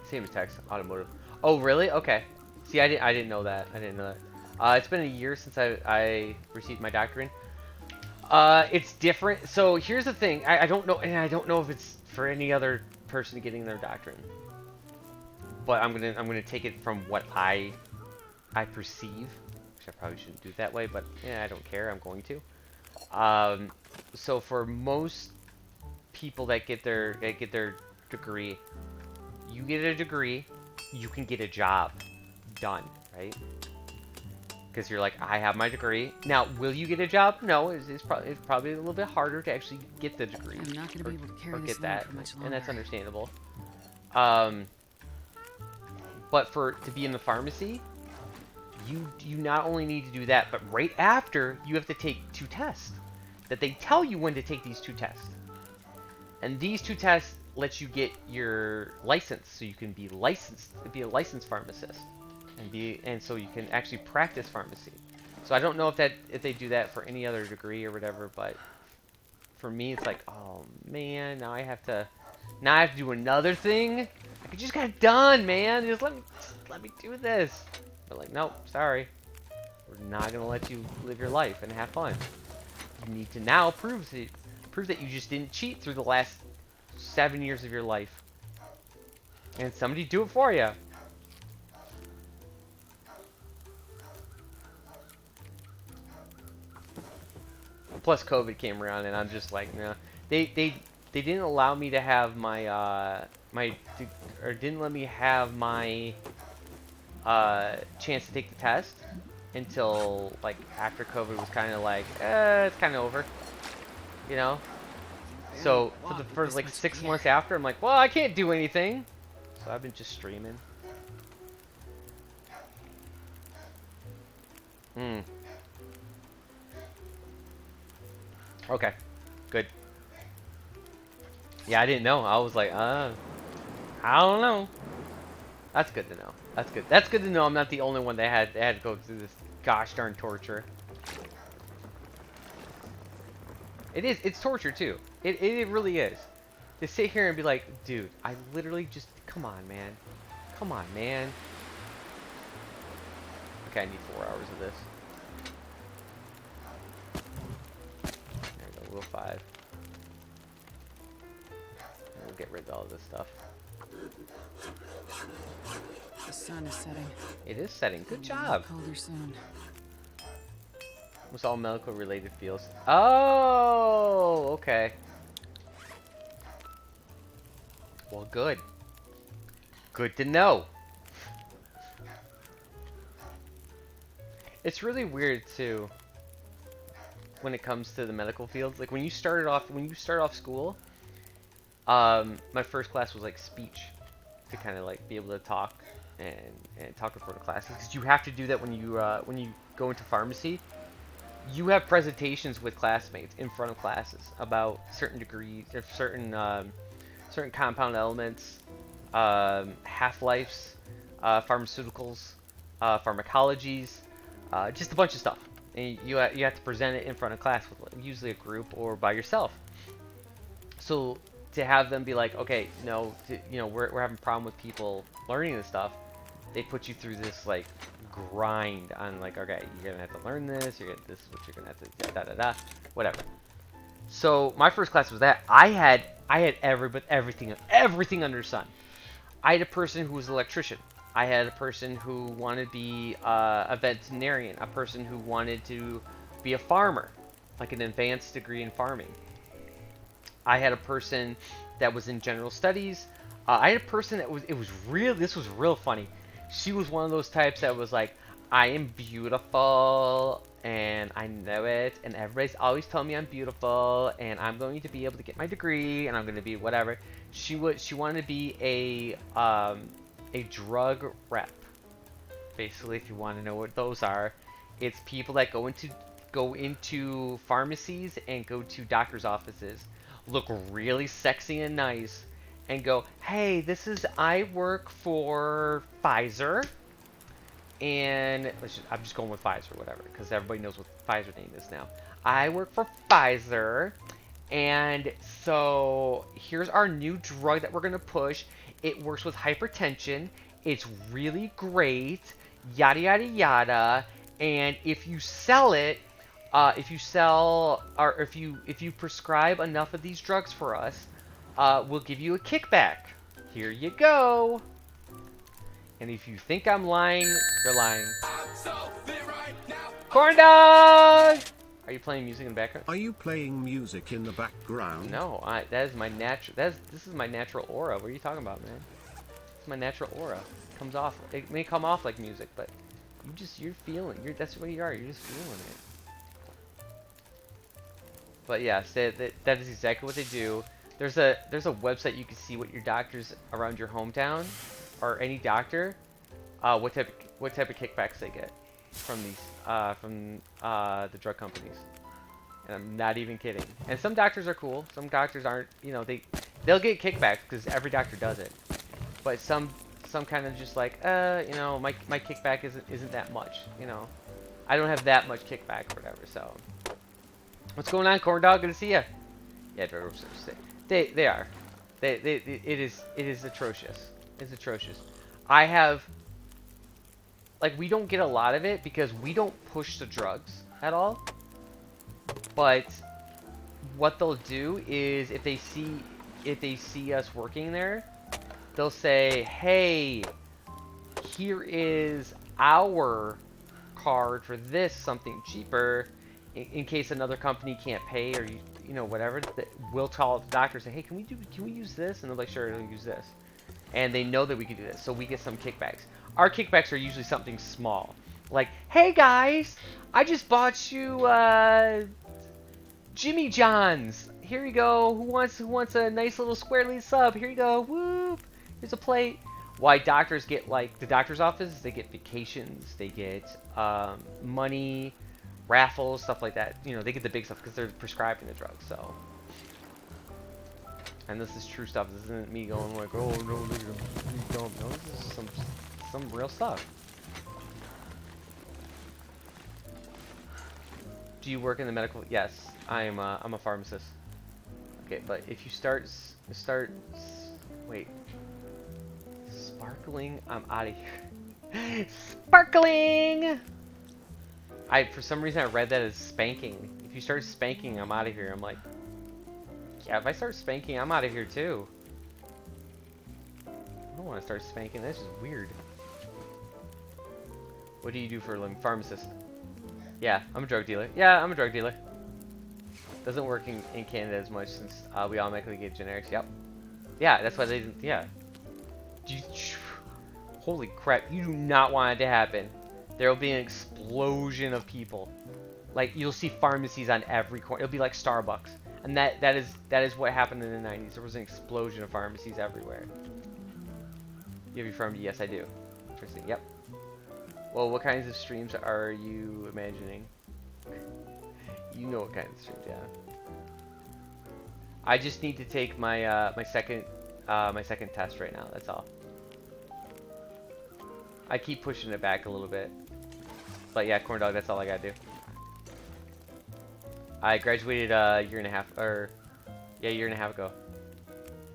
Same as text, automotive. Oh really? Okay. See, I didn't know that. I didn't know that. It's been a year since I received my doctorate. It's different. So here's the thing. I don't know, and I don't know if it's for any other person getting their doctorate. But I'm gonna take it from what I perceive, which I probably shouldn't do it that way. But yeah, I don't care. I'm going to. So for most people that get their degree, you get a degree, you can get a job done, right? Because you're like, I have my degree. Now, will you get a job? No, it's probably a little bit harder to actually get the degree. I'm not going to be able to carry this get load that, for much longer. and that's understandable. But to be in the pharmacy, you not only need to do that, but right after, you have to take 2 tests. That they tell you when to take these 2 tests. And these 2 tests let you get your license, so you can be licensed to be a licensed pharmacist, and so you can actually practice pharmacy. So I don't know if they do that for any other degree or whatever, but for me it's like, oh man, now I have to do another thing. I just got it done, man. Just let me do this. But like, nope, sorry, we're not gonna let you live your life and have fun. You need to now prove that you just didn't cheat through the last 7 years of your life. And somebody do it for you. plus COVID came around, and I'm just like, nah. They didn't allow me to have my or didn't let me have my chance to take the test until like after COVID was kind of like, it's kind of over, you know. So for the first like 6 months after, I'm like, well, I can't do anything, so I've been just streaming. Hmm. Okay. Good. Yeah, I didn't know. I was like, I don't know. That's good to know. That's good. That's good to know. I'm not the only one that had to go through this gosh darn torture. It is. It's torture too. It really is. To sit here and be like, dude, I literally just come on, man. Come on, man. Okay, I need 4 hours of this. There we go. Wheel 5. And we'll get rid of all this stuff. The sun is setting. It is setting. Good It'll be job. colder soon. Almost all medical related fields. Oh, okay. Well, good. Good to know. It's really weird too when it comes to the medical fields. Like when you start off school, my first class was like speech, to kind of like be able to talk and talk in front of classes. Because you have to do that when you go into pharmacy. You have presentations with classmates in front of classes about certain degrees, or certain compound elements, half-lives, pharmaceuticals, pharmacologies, just a bunch of stuff. And you have to present it in front of class with usually a group or by yourself. So to have them be like, okay, no, we're having a problem with people learning this stuff. They put you through this like grind on like, okay, you're gonna have to learn this. This is what you're gonna have to whatever. So my first class was that. I had everything under the sun. I had a person who was an electrician. I had a person who wanted to be a veterinarian. A person who wanted to be a farmer, like an advanced degree in farming. I had a person that was in general studies. I had a person that this was real funny. She was one of those types that was like, I am beautiful and I know it, and everybody's always telling me I'm beautiful and I'm going to be able to get my degree and I'm going to be whatever. She wanted to be a drug rep. Basically, if you want to know what those are, it's people that go into pharmacies and go to doctors' offices, look really sexy and nice, and go, hey, I work for Pfizer, and I'm just going with Pfizer, whatever, because everybody knows what Pfizer name is now. I work for Pfizer, and so here's our new drug that we're gonna push. It works with hypertension. It's really great, yada yada yada. And if you sell it, if you prescribe enough of these drugs for us, we'll give you a kickback. Here you go. And if you think I'm lying, you're lying. Corn dog! Are you playing music in the background? Are you playing music in the background? No, that is my natural. This is my natural aura. What are you talking about, man? It's my natural aura. It comes off. It may come off like music, but you're feeling. That's what you are. You're just feeling it. But yeah, that is exactly what they do. There's a website you can see what your doctors around your hometown, or any doctor, what type of kickbacks they get from these the drug companies. And I'm not even kidding. And some doctors are cool. Some doctors aren't. They'll get kickbacks because every doctor does it. But some kind of just like, my kickback isn't that much. I don't have that much kickback or whatever. So, what's going on, corn dog? Good to see you. Yeah, they are. It is atrocious. It's atrocious. I have, like, we don't get a lot of it because we don't push the drugs at all. But what they'll do is if they see us working there, they'll say, hey, here is our card for this, something cheaper, in case another company can't pay or you know whatever, we'll call the doctor and say, hey, can we use this? And they're like, sure, we'll use this. And they know that we can do this, so we get some kickbacks. Our kickbacks are usually something small, like, hey guys, I just bought you Jimmy John's. Here you go. Who wants a nice little squarely sub? Here you go. Whoop. Here's a plate. Why doctors get, like, the doctor's office, they get vacations, they get money, raffles, stuff like that. You know, they get the big stuff because they're prescribing the drug. So, and this is true stuff. This isn't me going like, oh no, you don't know. This is some real stuff. Do you work in the medical? Yes, I'm a pharmacist. Okay, but if you wait, sparkling, I'm out of here. Sparkling. For some reason I read that as spanking. If you start spanking, I'm out of here. I'm like, yeah, if I start spanking, I'm out of here too. I don't want to start spanking. That's just weird. What do you do for a living? Pharmacist. Yeah, I'm a drug dealer. Yeah, I'm a drug dealer. Doesn't work in Canada as much since we automatically get generics. Yep. Yeah, that's why they didn't. Yeah. Holy crap! You do not want it to happen. There will be an explosion of people. Like, you'll see pharmacies on every corner. It'll be like Starbucks, and that is what happened in the 90s. There was an explosion of pharmacies everywhere. You have your pharmacy? Yes, I do. Interesting. Yep. Well, what kinds of streams are you imagining? You know what kinds of streams, yeah. I just need to take my my second test right now. That's all. I keep pushing it back a little bit, but yeah, corn dog. That's all I gotta do. I graduated a year and a half ago. I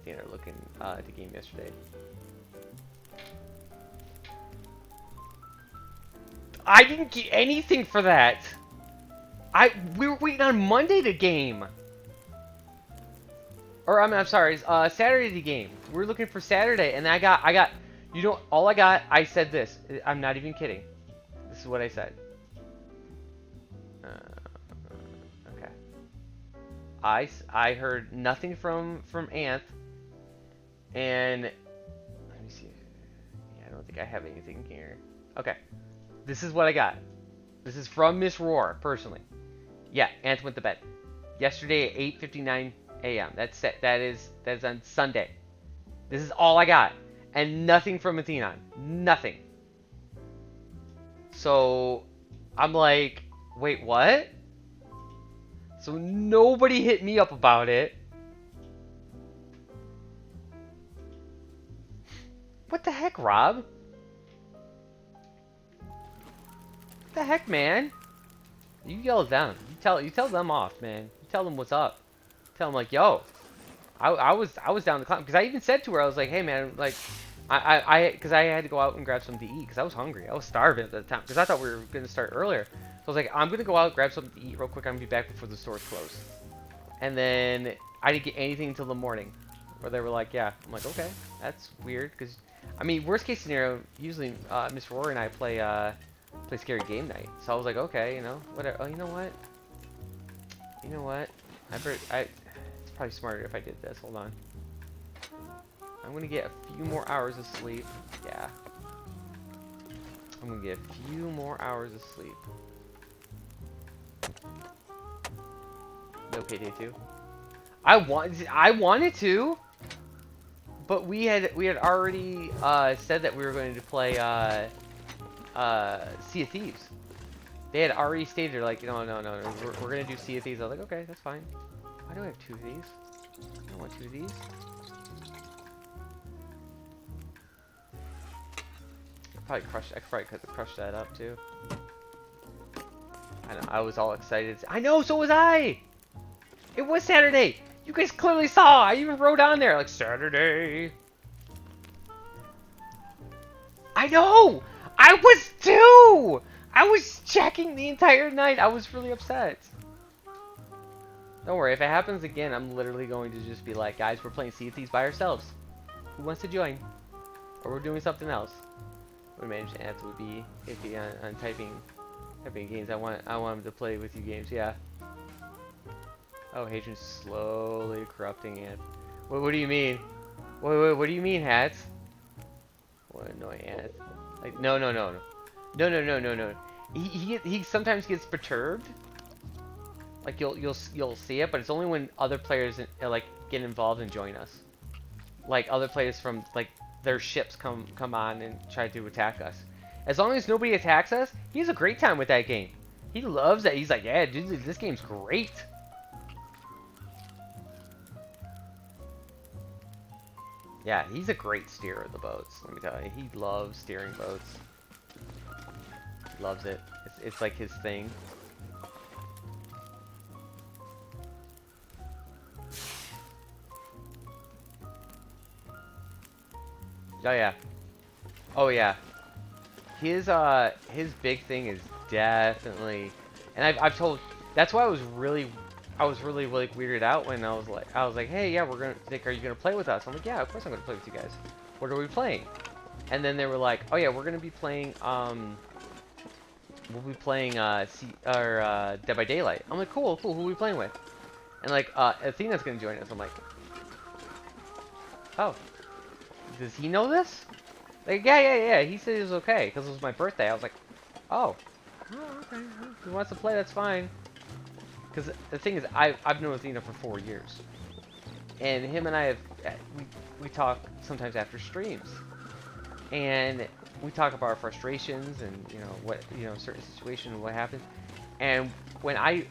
think they're looking at the game yesterday. I didn't get anything for that. We were waiting on Monday to game. Or I'm sorry, Saturday to game. We were looking for Saturday, and I got, you know, all I got. I said this. I'm not even kidding. This is what I said. Okay. I heard nothing from Anth, and let me see. Yeah, I don't think I have anything here. Okay. This is what I got. This is from Miss Roar, personally. Yeah, Anth went to bed. Yesterday at 8:59 a.m. That's it. That is on Sunday. This is all I got. And nothing from Athenon. Nothing. So, I'm like, wait, what? So nobody hit me up about it. What the heck, Rob? What the heck, man? You yell at them. You tell them off, man. You tell them what's up. Tell them like, yo, I was down to climb, because I even said to her, I was like, hey man, like, because I had to go out and grab something to eat because I was hungry. I was starving at the time because I thought we were gonna start earlier. So I was like, I'm gonna go out, grab something to eat real quick. I'm gonna be back before the stores close. And then I didn't get anything until the morning, where they were like, yeah. I'm like, okay, that's weird, because I mean, worst case scenario, usually Miss Rory and I play Scary Game Night. So I was like, okay, you know, whatever. Oh, you know what? You know what? It's probably smarter if I did this. Hold on. I'm gonna get a few more hours of sleep. Yeah. I'm gonna get a few more hours of sleep. No payday 2. I wanted to, but we had already said that we were going to play Sea of Thieves. They had already stated, like, no, we're gonna do Sea of Thieves. I was like, okay, that's fine. Why do I have 2 of these? I don't want 2 of these. I could probably crush that up too. I know, I was all excited. I know, so was I! It was Saturday! You guys clearly saw! I even wrote on there, like, Saturday! I know! I was too! I was checking the entire night! I was really upset. Don't worry, if it happens again, I'm literally going to just be like, guys, we're playing Sea of Thieves by ourselves. Who wants to join? Or we're doing something else. What a managed answer would be iffy on typing Type of games I want him to play with you games, yeah. Oh, Hadrian's slowly corrupting it. What do you mean? What do you mean, Hats? What annoying Hats? Like, no. He sometimes gets perturbed. Like you'll see it, but it's only when other players like get involved and join us. Like other players from like their ships come on and try to attack us. As long as nobody attacks us, he has a great time with that game. He loves it. He's like, yeah, dude, this game's great. Yeah, he's a great steerer of the boats. Let me tell you, he loves steering boats. He loves it. It's like his thing. Oh yeah. Oh yeah. His big thing is definitely, and I've told. That's why I was really like weirded out when I was like, hey, yeah, are you gonna play with us? I'm like, yeah, of course I'm gonna play with you guys. What are we playing? And then they were like, oh yeah, we're gonna be playing we'll be playing Dead by Daylight. I'm like, cool. Who are we playing with? And like Athena's gonna join us. I'm like, oh, does he know this? Like, yeah. He said it was okay because it was my birthday. I was like, oh, okay. If he wants to play, that's fine. Because the thing is, I've known Athena for 4 years, and him and I have we talk sometimes after streams, and we talk about our frustrations and what certain situations and what happened. And when I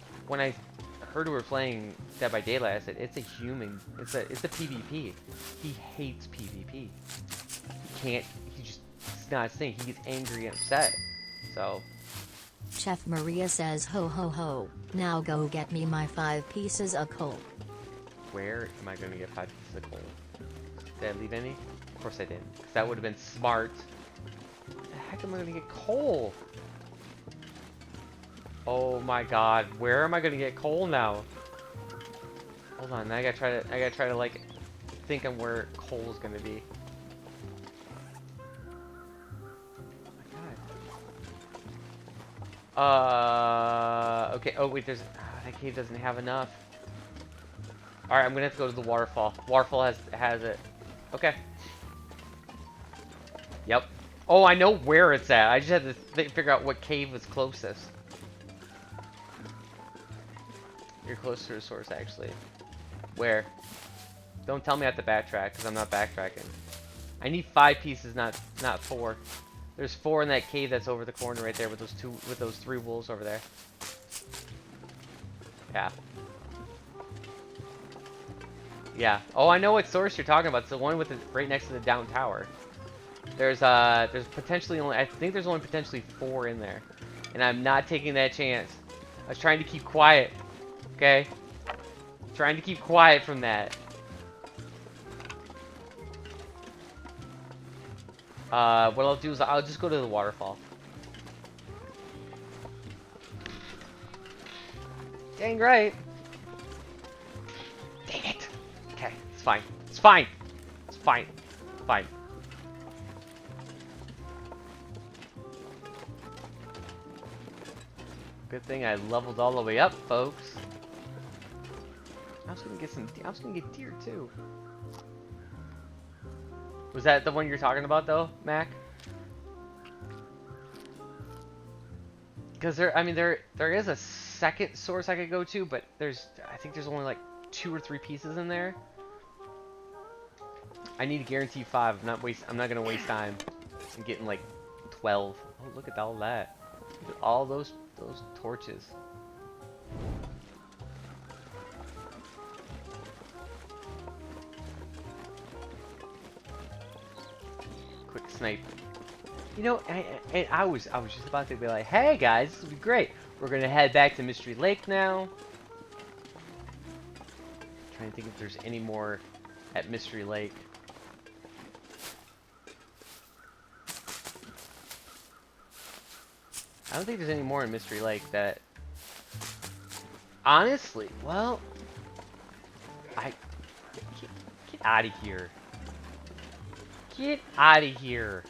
heard we were playing Dead by Daylight, I said it's a PvP. He hates PvP. It's not his thing. He gets angry and upset. So. Chef Maria says, ho ho ho, now go get me my 5 pieces of coal. Where am I going to get 5 pieces of coal? Did I leave any? Of course I didn't. 'Cause that would have been smart. Where the heck am I going to get coal? Oh my god, where am I going to get coal now? Hold on, I gotta try to like think on where coal is going to be. Okay. Oh wait, that cave doesn't have enough. All right, I'm gonna have to go to the waterfall. Waterfall has it. Okay. Yep. Oh, I know where it's at. I just had to figure out what cave was closest. You're closer to the source, actually. Where? Don't tell me I have to backtrack, because I'm not backtracking. I need 5 pieces, not 4. There's 4 in that cave that's over the corner right there with those 3 wolves over there. Yeah. Yeah. Oh, I know what source you're talking about. It's the one right next to the down tower. There's potentially I think there's only potentially 4 in there. And I'm not taking that chance. I was trying to keep quiet. Okay? Trying to keep quiet from that. What I'll do is I'll just go to the waterfall. Dang right. Dang it. Okay, it's fine. It's fine. It's fine. Fine. Good thing I leveled all the way up, folks. I was gonna get deer too. Was that the one you're talking about, though, Mac? Because there is a second source I could go to, but I think there's only like 2 or 3 pieces in there. I need to guarantee 5. I'm not gonna waste time. I'm getting like 12. Oh, look at all that. Look at all those torches. Quick snipe. You know, and I was just about to be like, hey guys, this will be great. We're gonna head back to Mystery Lake now. Trying to think if there's any more at Mystery Lake. I don't think there's any more in Mystery Lake that... Honestly, well... Get out of here. Get out of here.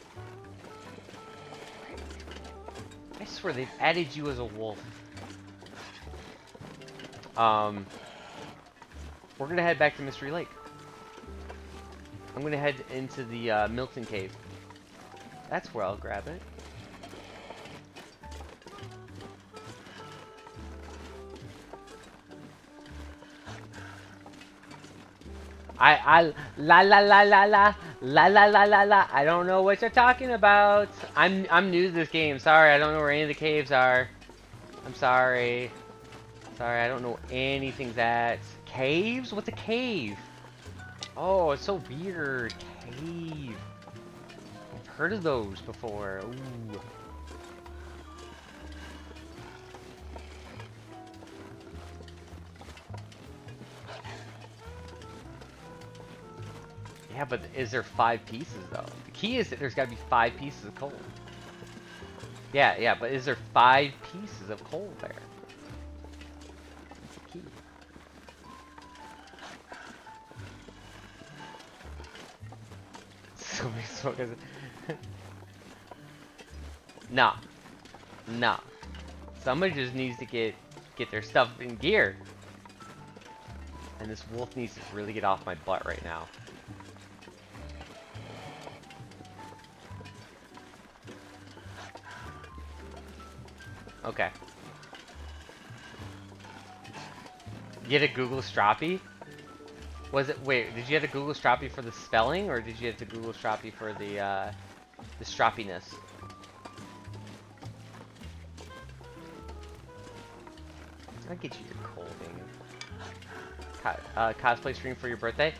I swear they've added you as a wolf. We're gonna head back to Mystery Lake. I'm gonna head into the Milton Cave. That's where I'll grab it. La la la la la la la la la la. I don't know what you're talking about. I'm new to this game. Sorry, I don't know where any of the caves are. I'm sorry. Sorry, I don't know anything that caves. What's a cave? Oh, it's so weird. Cave. I've heard of those before. Ooh. Yeah, but is there 5 pieces though? The key is that there's got to be 5 pieces of coal. Yeah, yeah, but is there 5 pieces of coal there? That's the key. So many smokers. Nah, nah. Somebody just needs to get their stuff in gear. And this wolf needs to really get off my butt right now. Okay. You had a Google Stroppy? Was it, wait, did you have a Google Stroppy for the spelling, or did you have the Google Stroppy for the stroppiness? I'll get you your coal thing. Cosplay stream for your birthday?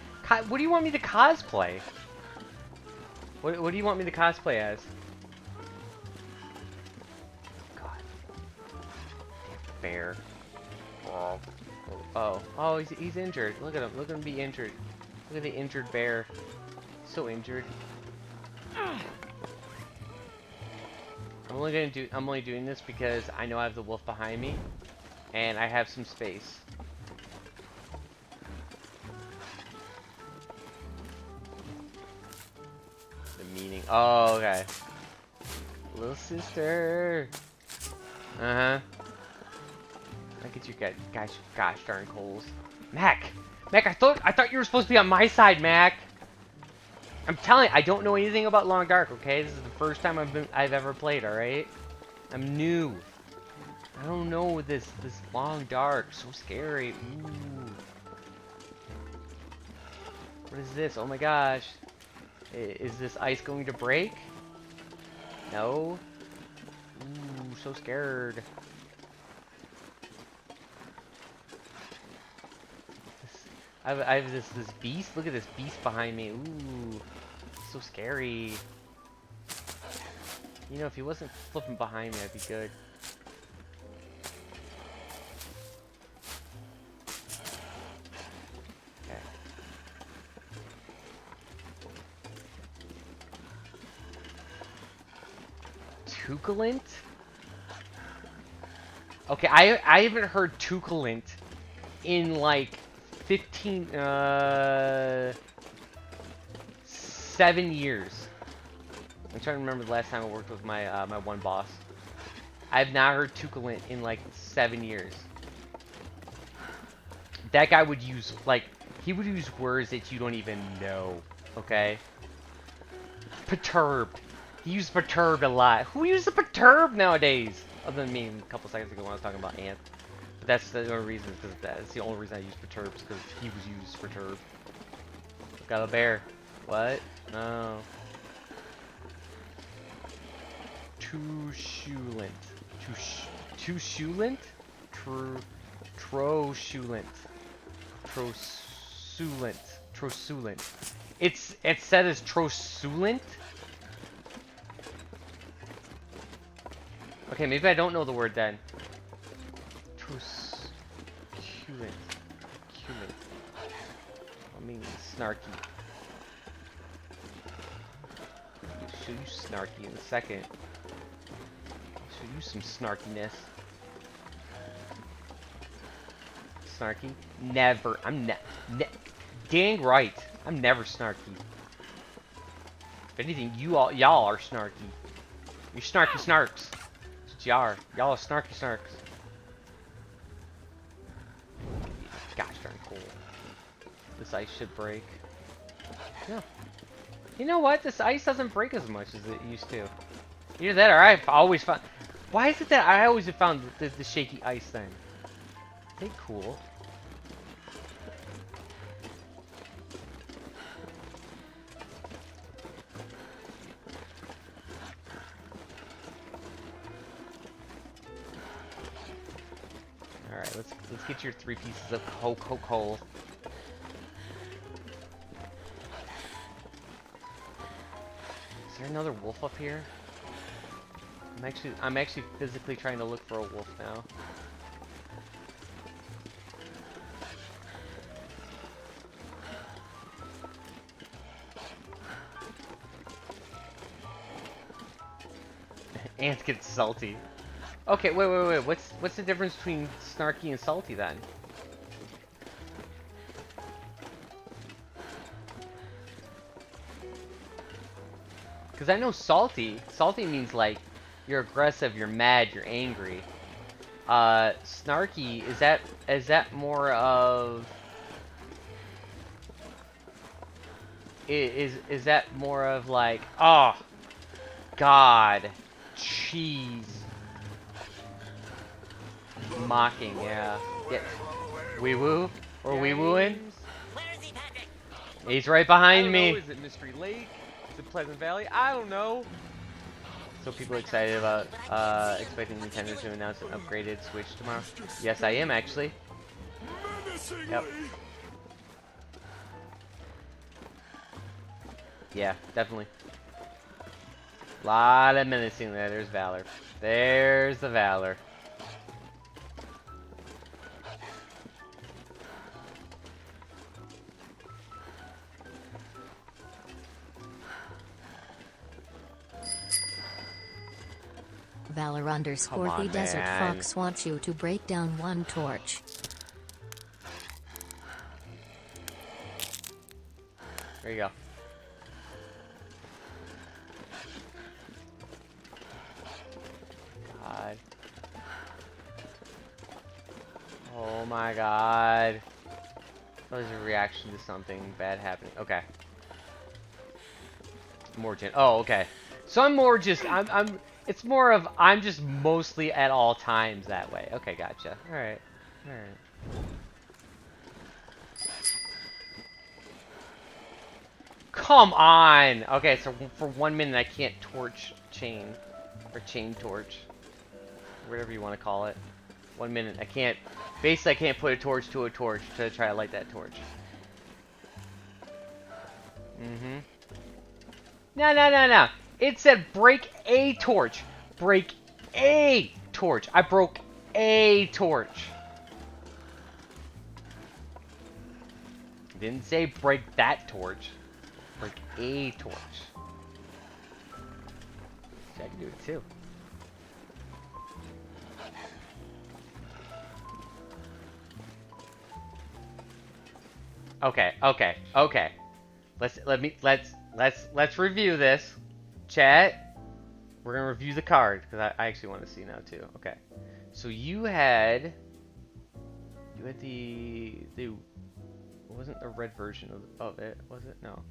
What do you want me to cosplay? What do you want me to cosplay as? Bear. Oh, he's injured. Look at him. Look at him be injured. Look at the injured bear. So injured. I'm only doing this because I know I have the wolf behind me, and I have some space. The meaning. Oh, okay. Little sister. Uh-huh. Look at you guys, gosh darn coals. Mac! Mac, I thought you were supposed to be on my side, Mac! I'm telling you, I don't know anything about Long Dark, okay? This is the first time I've ever played, alright? I'm new. I don't know this Long Dark. So scary. Ooh. What is this? Oh my gosh. Is this ice going to break? No? Ooh, so scared. I have this beast. Look at this beast behind me. Ooh, so scary. You know, if he wasn't flipping behind me, that'd be good. Okay. Tuculent? Okay, I haven't heard Tuculent in like 7 years. I'm trying to remember the last time I worked with my my one boss. I've not heard Tuculent in like 7 years. That guy would use, like, he would use words that you don't even know, okay? Perturbed. He used perturbed a lot. Who uses perturbed nowadays? Other than me a couple seconds ago when I was talking about Ant. But that's the only reason, because that's the only reason I use perturbs, because he was used perturbed. Got a bear. What? No. Tuculent. Tuculent? Trosulent. Trosulent. Trosulent. It's said as trosulent? Okay, maybe I don't know the word then. Trosulent. Culent. I mean snarky. I'll show you snarky in a second. I'll show you some snarkiness. Snarky? Never. I'm dang right. I'm never snarky. If anything, y'all are snarky. You're snarky snarks. That's what what you are. Y'all are snarky snarks. Gosh darn cool. This ice should break. Yeah. You know what? This ice doesn't break as much as it used to. Either that or I've always found... Why is it that I always have found the shaky ice thing? They cool. Alright, let's get your 3 pieces of coal. Is there another wolf up here? I'm actually physically trying to look for a wolf now. Ants get salty. Okay, wait. What's the difference between snarky and salty then? Because I know salty means like you're aggressive, you're mad, you're angry. Snarky, is that more of is that more of like, oh God, cheese, mocking, yeah. Wee woo or wee wooing? Where is he, Patrick? He's right I behind don't me. know, is it Mystery Lake? Is it Pleasant Valley? I don't know. So people excited about expecting Nintendo to announce an upgraded Switch tomorrow? Yes, I am actually. Menacingly. Yep. Yeah, definitely. Lot of menacing there. There's Valor. There's the Valor. Valor _ Come on, the Desert man. Fox wants you to break down 1 torch. There you go. God. Oh my God. That was a reaction to something bad happening. Okay. More gen. Oh, okay. So I'm more just. It's more of I'm just mostly at all times that way. Okay, gotcha. All right. All right. Come on! Okay, so for 1 minute I can't torch chain. Or chain torch. Whatever you want to call it. 1 minute. I can't... Basically, I can't put a torch to a torch to try to light that torch. Mm-hmm. No. It said break a torch. Break a torch. I broke a torch. Didn't say break that torch. Break a torch. So I can do it too. Okay. Let's review this. Chat. We're gonna review the card because I actually want to see now too. Okay. So you had the it wasn't the red version of it, was it? No.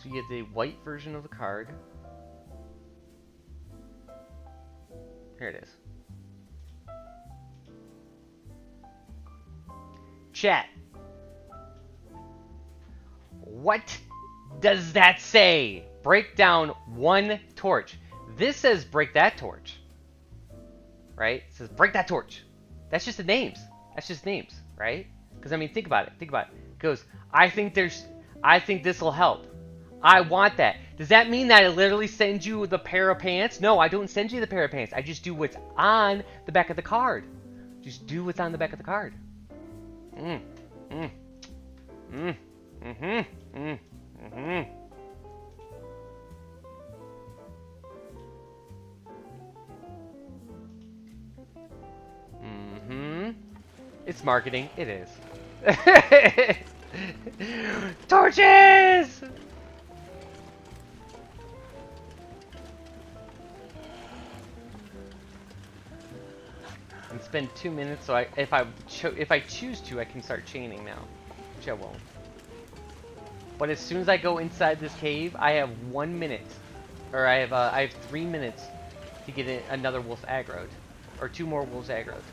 So you had the white version of the card. Here it is. Chat. What does that say? Break down 1 torch. This says break that torch. Right? It says break that torch. That's just the names. That's just names, right? Because I mean, think about it. Think about it. It goes, I think this will help. I want that. Does that mean that I literally send you the pair of pants? No, I don't send you the pair of pants. I just do what's on the back of the card. Just do what's on the back of the card. It's marketing. It is. Torches! can spend 2 minutes. So if I choose to, I can start chaining now, which I won't. But as soon as I go inside this cave, I have 1 minute, or I have 3 minutes to get another wolf aggroed, or 2 more wolves aggroed.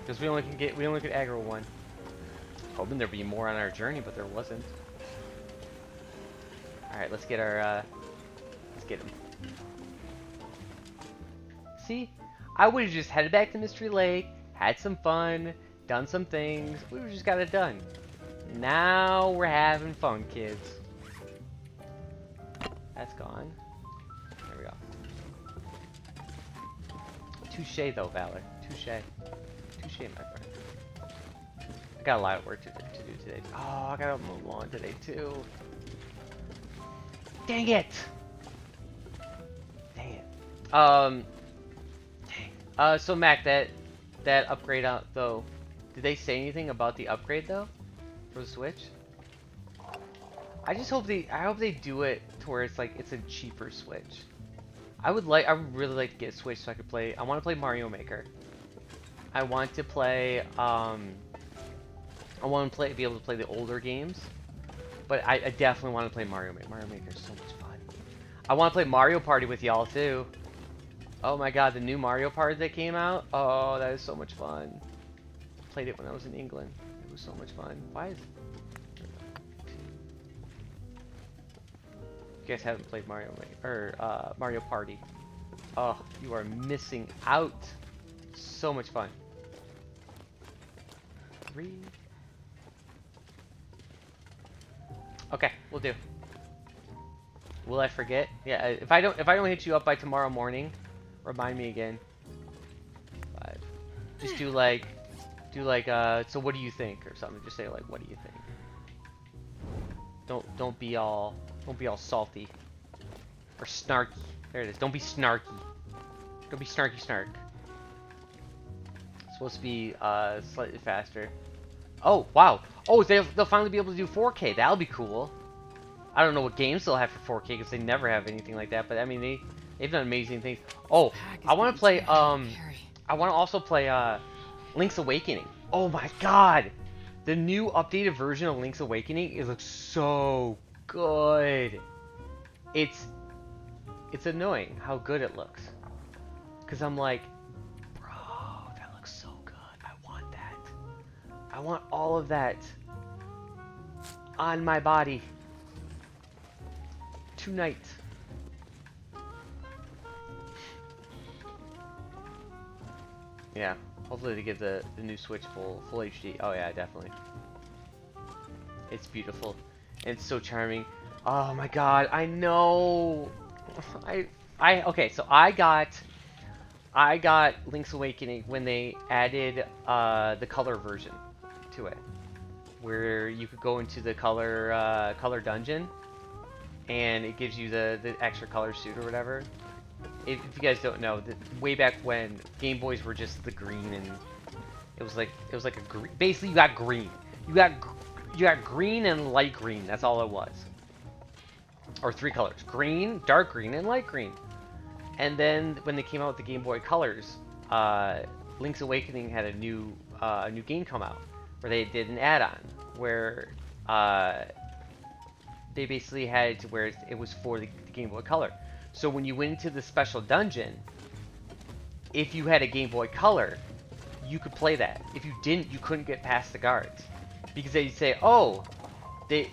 Because we only could aggro 1. Hoping there'd be more on our journey, but there wasn't. All right, let's get our let's get him. See, I would have just headed back to Mystery Lake, had some fun, done some things. We just got it done. Now we're having fun, kids. That's gone. There we go. Touche, though, Valor. Touche. Touche, my friend. I got a lot of work to do today. Oh, I gotta mow lawn today, too. Dang it! Dang it. Dang. So Mac, that upgrade out, though, did they say anything about the upgrade, though? For the Switch? I hope they do it to where it's like it's a cheaper Switch. I would really like to get a Switch so I could play. I want to play Mario Maker. I want to play be able to play the older games. But I definitely want to play Mario Maker. Mario Maker is so much fun. I want to play Mario Party with y'all too. Oh my god, the new Mario Party that came out. Oh, that is so much fun. Played it when I was in England. It was so much fun. Why is you guys haven't played Mario Maker or Mario Party? Oh, you are missing out. So much fun. 3. Okay, we'll do. Will I forget? Yeah, if I don't hit you up by tomorrow morning, remind me again. 5. Just do like, so what do you think or something? Just say like, what do you think? Don't be all salty or snarky. There it is. Don't be snarky. Don't be snarky snark. It's supposed to be slightly faster. Oh wow! Oh, they'll finally be able to do 4K. That'll be cool. I don't know what games they'll have for 4K because they never have anything like that. But I mean, they've done amazing things. Oh, I want to play. I want to also play Link's Awakening. Oh my God! The new updated version of Link's Awakening. It looks so good. It's annoying how good it looks. Cause I'm like, bro, that looks so good. I want that. I want all of that on my body tonight. Yeah, hopefully to get the new Switch full HD. Oh yeah, definitely. It's beautiful. And it's so charming. Oh my god, I know. Okay, so I got Link's Awakening when they added the color version to it, where you could go into the color dungeon, and it gives you the extra color suit or whatever. If you guys don't know, way back when Game Boys were just the green, and it was like a green. Basically, you got green. You got green and light green. That's all it was. Or 3 colors: green, dark green, and light green. And then when they came out with the Game Boy Colors, Link's Awakening had a new game come out where they did an add-on where they basically had it to where it was for the Game Boy Color. So when you went into the special dungeon, if you had a Game Boy Color, you could play that. If you didn't, you couldn't get past the guards because they'd say, "Oh," they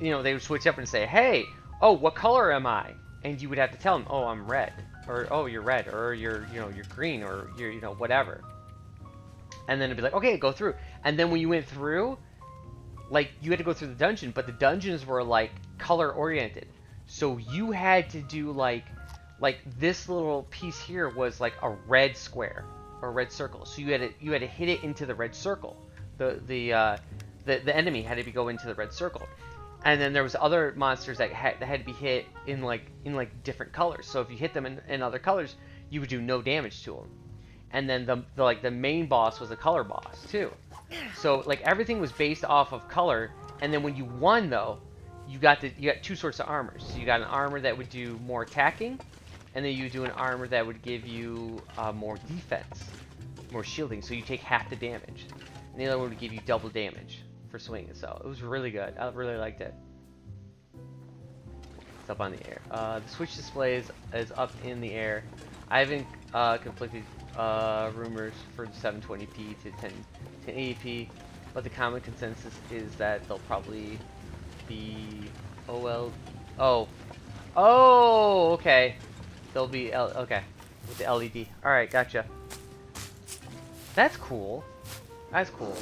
would switch up and say, "Hey, oh, what color am I?" And you would have to tell them, "Oh, I'm red," or "Oh, you're red," or you're green, or you're whatever. And then it'd be like, "Okay, go through." And then when you went through, like, you had to go through the dungeon, but the dungeons were like color oriented. So you had to do like this little piece here was like a red square or a red circle. So you had to hit it into the red circle. The enemy had to go into the red circle. And then there was other monsters that had to be hit in like different colors. So if you hit them in other colors, you would do no damage to them. And then the main boss was a color boss too. So like everything was based off of color. And then when you won though, you got 2 sorts of armors. So you got an armor that would do more attacking, and then you do an armor that would give you more defense. more shielding, so you take half the damage. And the other one would give you double damage for swinging. So it was really good. I really liked it. It's up on the air. The Switch display is up in the air. I haven't conflicted rumors for the 720p to 1080p, but the common consensus is that they'll probably be oh, okay. They'll be okay with the LED. All right, gotcha. That's cool. That's cool.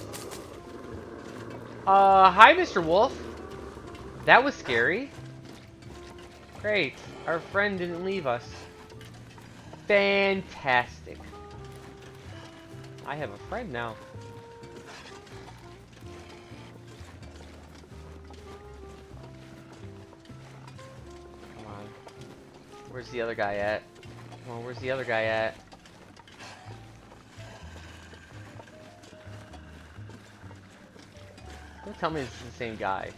Hi, Mr. Wolf. That was scary. Great. Our friend didn't leave us. Fantastic. I have a friend now. Come on. Where's the other guy at? Come on, where's the other guy at? Don't tell me this is the same guy.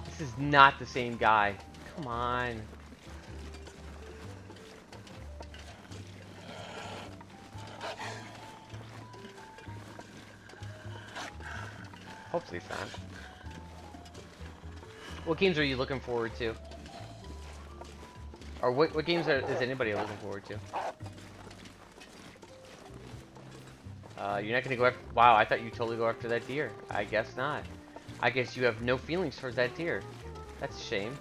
This is not the same guy. Come on. Hopefully it's not. What games are you looking forward to? Or what games is anybody looking forward to? You're not gonna go after... Wow, I thought you'd totally go after that deer. I guess not. I guess you have no feelings towards that deer. That's a shame.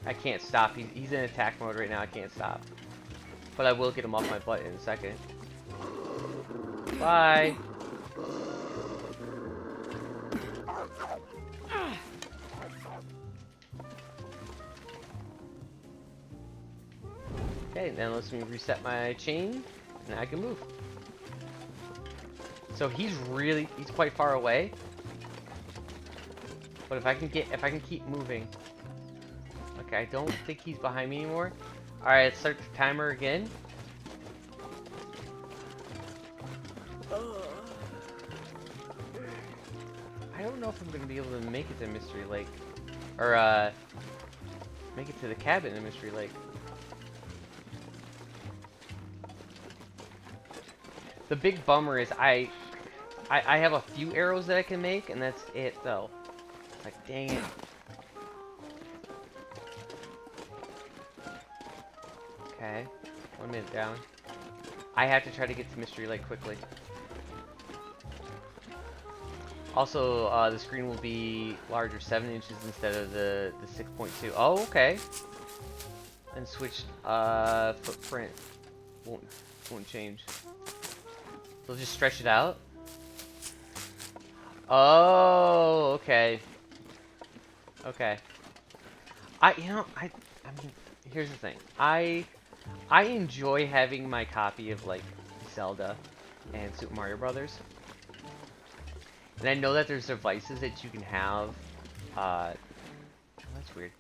I can't stop. He's in attack mode right now. I can't stop. But I will get him off my butt in a second. Bye. Okay, then let me reset my chain, and I can move. So he's quite far away. But if I can keep moving. Okay, I don't think he's behind me anymore. Alright, let's start the timer again. I don't know if I'm gonna be able to make it to Mystery Lake. Or make it to the cabin in Mystery Lake. The big bummer is I have a few arrows that I can make, and that's it though. It's like, dang it. Okay, 1 minute down. I have to try to get to Mystery Lake quickly. Also, the screen will be larger, 7 inches instead of the 6.2. Oh, okay. And Switch footprint won't change. They'll just stretch it out. Oh, okay. Okay. I mean, here's the thing. I enjoy having my copy of like Zelda and Super Mario Brothers. And I know that there's devices that you can have. Oh, that's weird.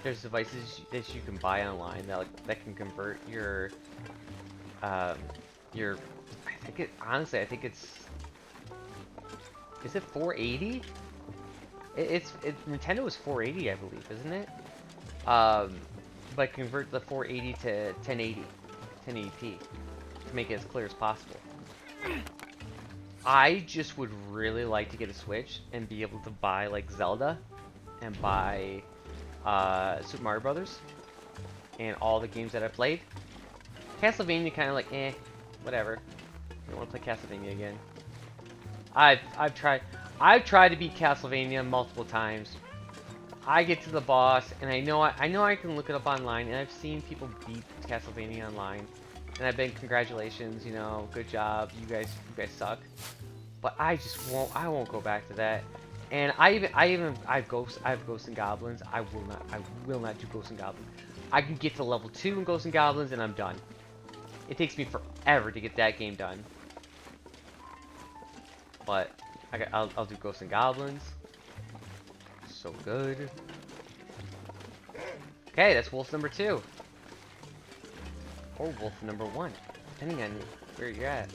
There's devices that you can buy online that can convert your. Honestly, I think it's. Is it 480? Nintendo is 480, I believe, isn't it? But convert the 480 to 1080p to make it as clear as possible. I just would really like to get a Switch and be able to buy like Zelda and buy Super Mario Brothers and all the games that I played. Castlevania kind of like whatever. I don't want to play Castlevania again. I've tried to beat Castlevania multiple times. I get to the boss and I know I can look it up online, and I've seen people beat Castlevania online. And I've been, congratulations, you know, good job, you guys suck. But I won't go back to that. And I have Ghosts and Goblins. I will not do Ghosts and Goblins. I can get to level 2 in Ghosts and Goblins and I'm done. It takes me forever to get that game done. But I'll do Ghosts and Goblins. So good. Okay, that's wolf number 2. Or wolf number 1, depending on where you're at.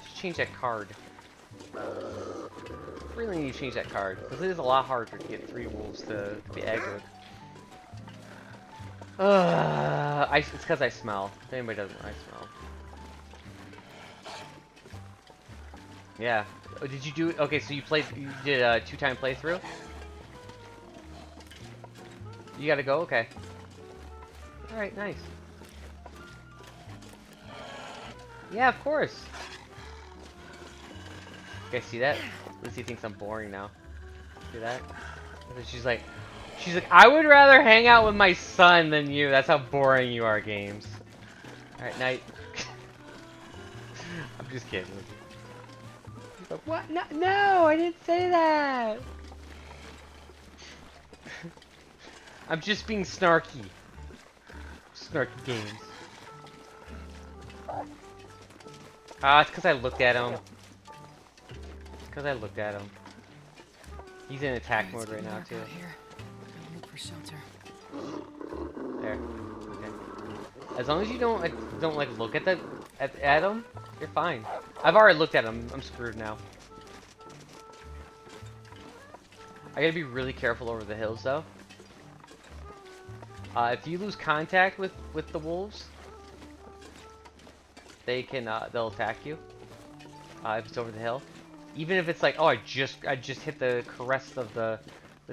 Just change that card. Really need to change that card, because it is a lot harder to get 3 wolves to be aggroed. It's because I smell. If anybody doesn't, I smell. Yeah. Oh, did you do? Okay, so you did a 2-time playthrough. You gotta go. Okay. All right. Nice. Yeah, of course. You guys see that? Lucy thinks I'm boring now. See that? She's like, I would rather hang out with my son than you. That's how boring you are, games. Alright, night. I'm just kidding. She's like, what? No, no, I didn't say that. I'm just being snarky. Snarky games. Ah, it's because I looked at him. It's because I looked at him. He's in attack mode right now, too. Here. Gotta look for shelter. There. Okay. As long as you don't like look at at him, you're fine. I've already looked at him. I'm screwed now. I gotta be really careful over the hills though. If you lose contact with the wolves, they'll attack you. If it's over the hill, even if it's like, oh, I just hit the crest of the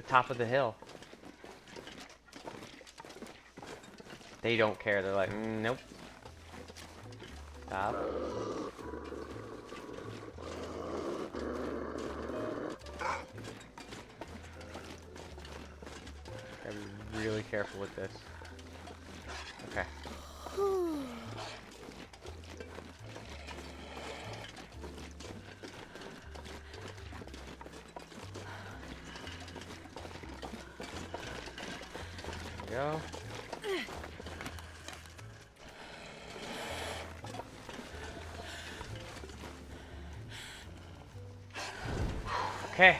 top of the hill. They don't care. They're like, nope. Stop. Gotta be really careful with this. Okay. There we go. Okay.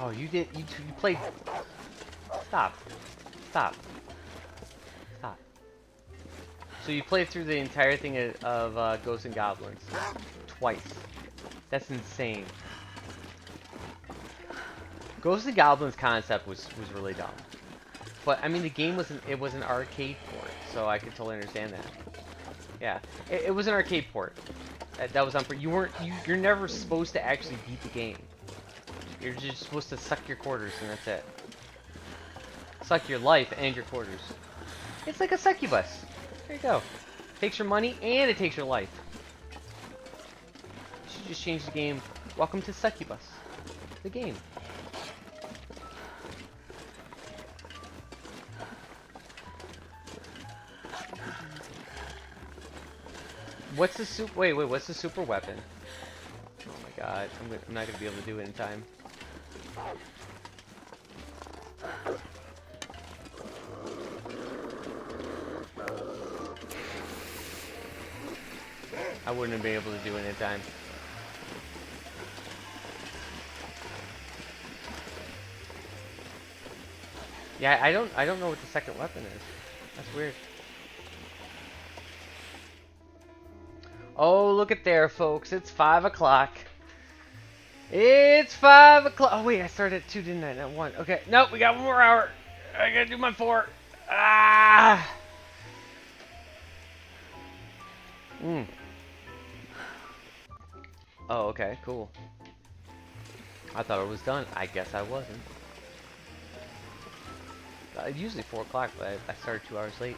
Oh, you played. Stop. Stop. Stop. So you played through the entire thing of Ghosts and Goblins twice. That's insane. Ghosts and Goblins concept was really dumb. But I mean, the game was an arcade port, so I could totally understand that. Yeah, it was an arcade port. That was on. You're never supposed to actually beat the game. You're just supposed to suck your quarters, and that's it. Suck your life and your quarters. It's like a succubus. There you go. Takes your money and it takes your life. You should just change the game. Welcome to Succubus. The game. What's the super? Wait. What's the super weapon? Oh my god, I'm not gonna be able to do it in time. I wouldn't have been able to do it in time. Yeah, I don't know what the second weapon is. That's weird. Oh, look at there, folks. It's 5 o'clock. It's 5 o'clock. Oh, wait, I started at 2, didn't I? Not 1. Okay, nope, we got 1 more hour. I gotta do my 4. Ah! Oh, okay, cool. I thought it was done. I guess I wasn't. Usually 4 o'clock, but I started 2 hours late.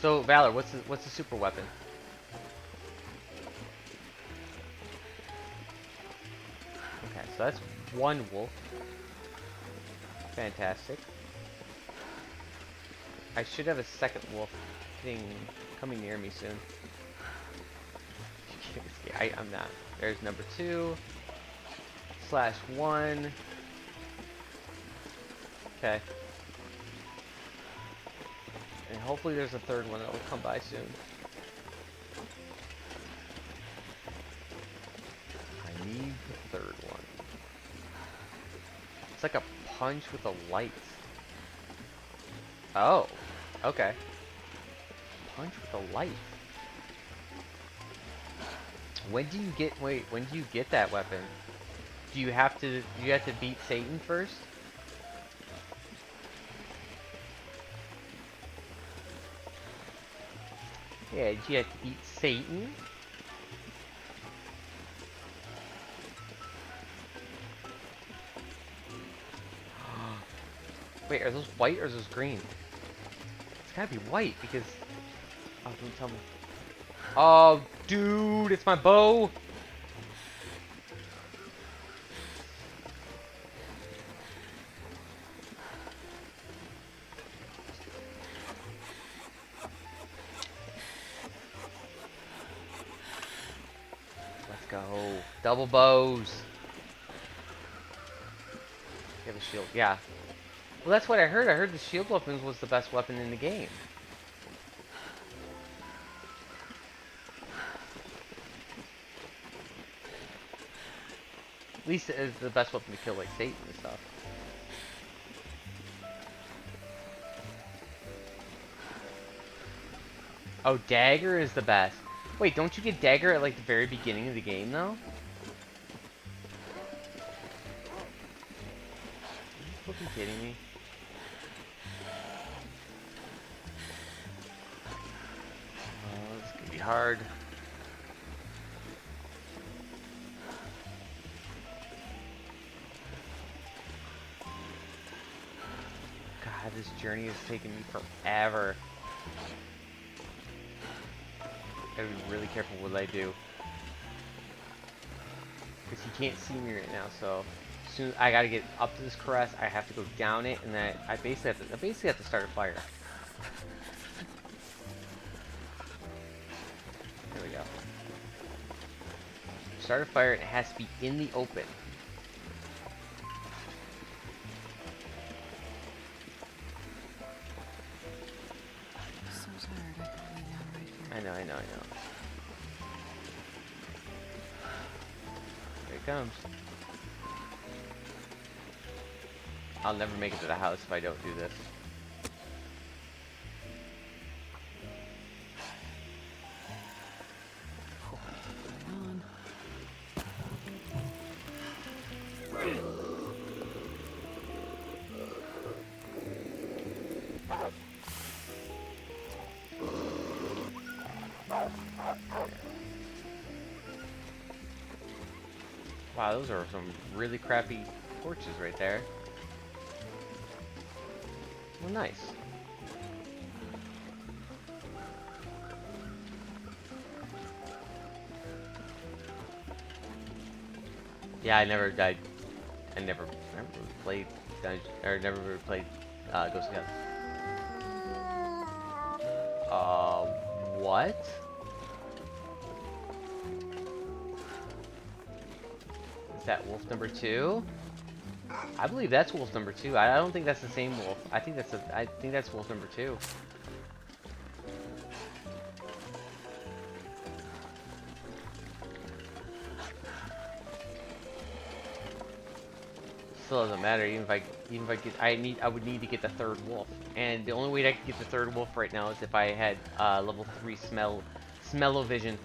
So, Valor, what's the super weapon? Okay, so that's 1 wolf. Fantastic. I should have a second wolf coming near me soon. I'm not. There's number 2 / 1. Okay. And hopefully there's a third one that will come by soon. third one? It's like a punch with a light. Oh, okay. Punch with a light. When do you get, wait, when do you get that weapon? Do you have to beat Satan first? Yeah, do you have to beat Satan? Wait, are those white or are those green? It's gotta be white because... Oh, don't tell me. Oh, dude, it's my bow! Let's go. Double bows. You have a shield. Yeah. Well, that's what I heard. I heard the shield weapons was the best weapon in the game. At least it is the best weapon to kill, like, Satan and stuff. Oh, dagger is the best. Wait, don't you get dagger at, like, the very beginning of the game, though? Are you fucking kidding me? Oh, this is gonna be hard. God, this journey is taking me forever. Gotta be really careful what I do. Because he can't see me right now, so soon I gotta get up to this crest, I have to go down it, and then I basically have to start a fire. There we go. Start a fire, and it has to be in the open. I'm so tired. I could lay down right here. I know. Here it comes. I'll never make it to the house if I don't do this. Going on. Wow, those are some really crappy torches right there. Well, nice. Yeah, I never died. I never played Dungeon, or never played Ghost of Ghosts. What? Is that wolf number 2? I believe that's wolf number 2. I don't think that's the same wolf. I think that's wolf number 2. Still doesn't matter. Even if I get, I would need to get the third wolf, and the only way I could get the third wolf right now is if I had level 3 smell-o-vision.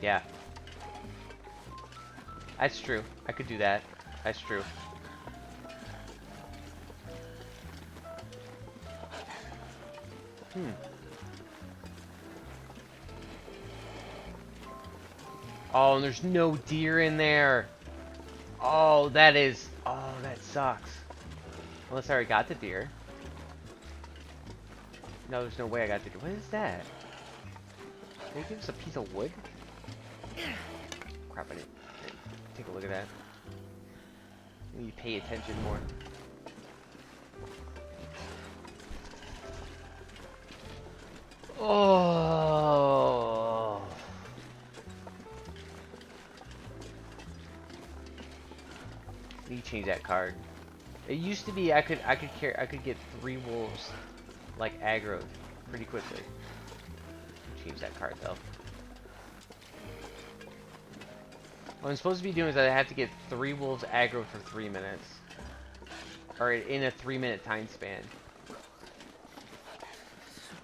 Yeah. That's true. I could do that. That's true. Oh, and there's no deer in there. Oh, that sucks. Unless I already got the deer. No, there's no way I got the deer. What is that? Did they give us a piece of wood? Crap, I didn't take a look at that. I need to pay attention more. Oh. Need to change that card. It used to be I could get 3 wolves like aggroed pretty quickly. change that card though. What I'm supposed to be doing is that I have to get 3 wolves aggro for 3 minutes. Or in a 3-minute time span.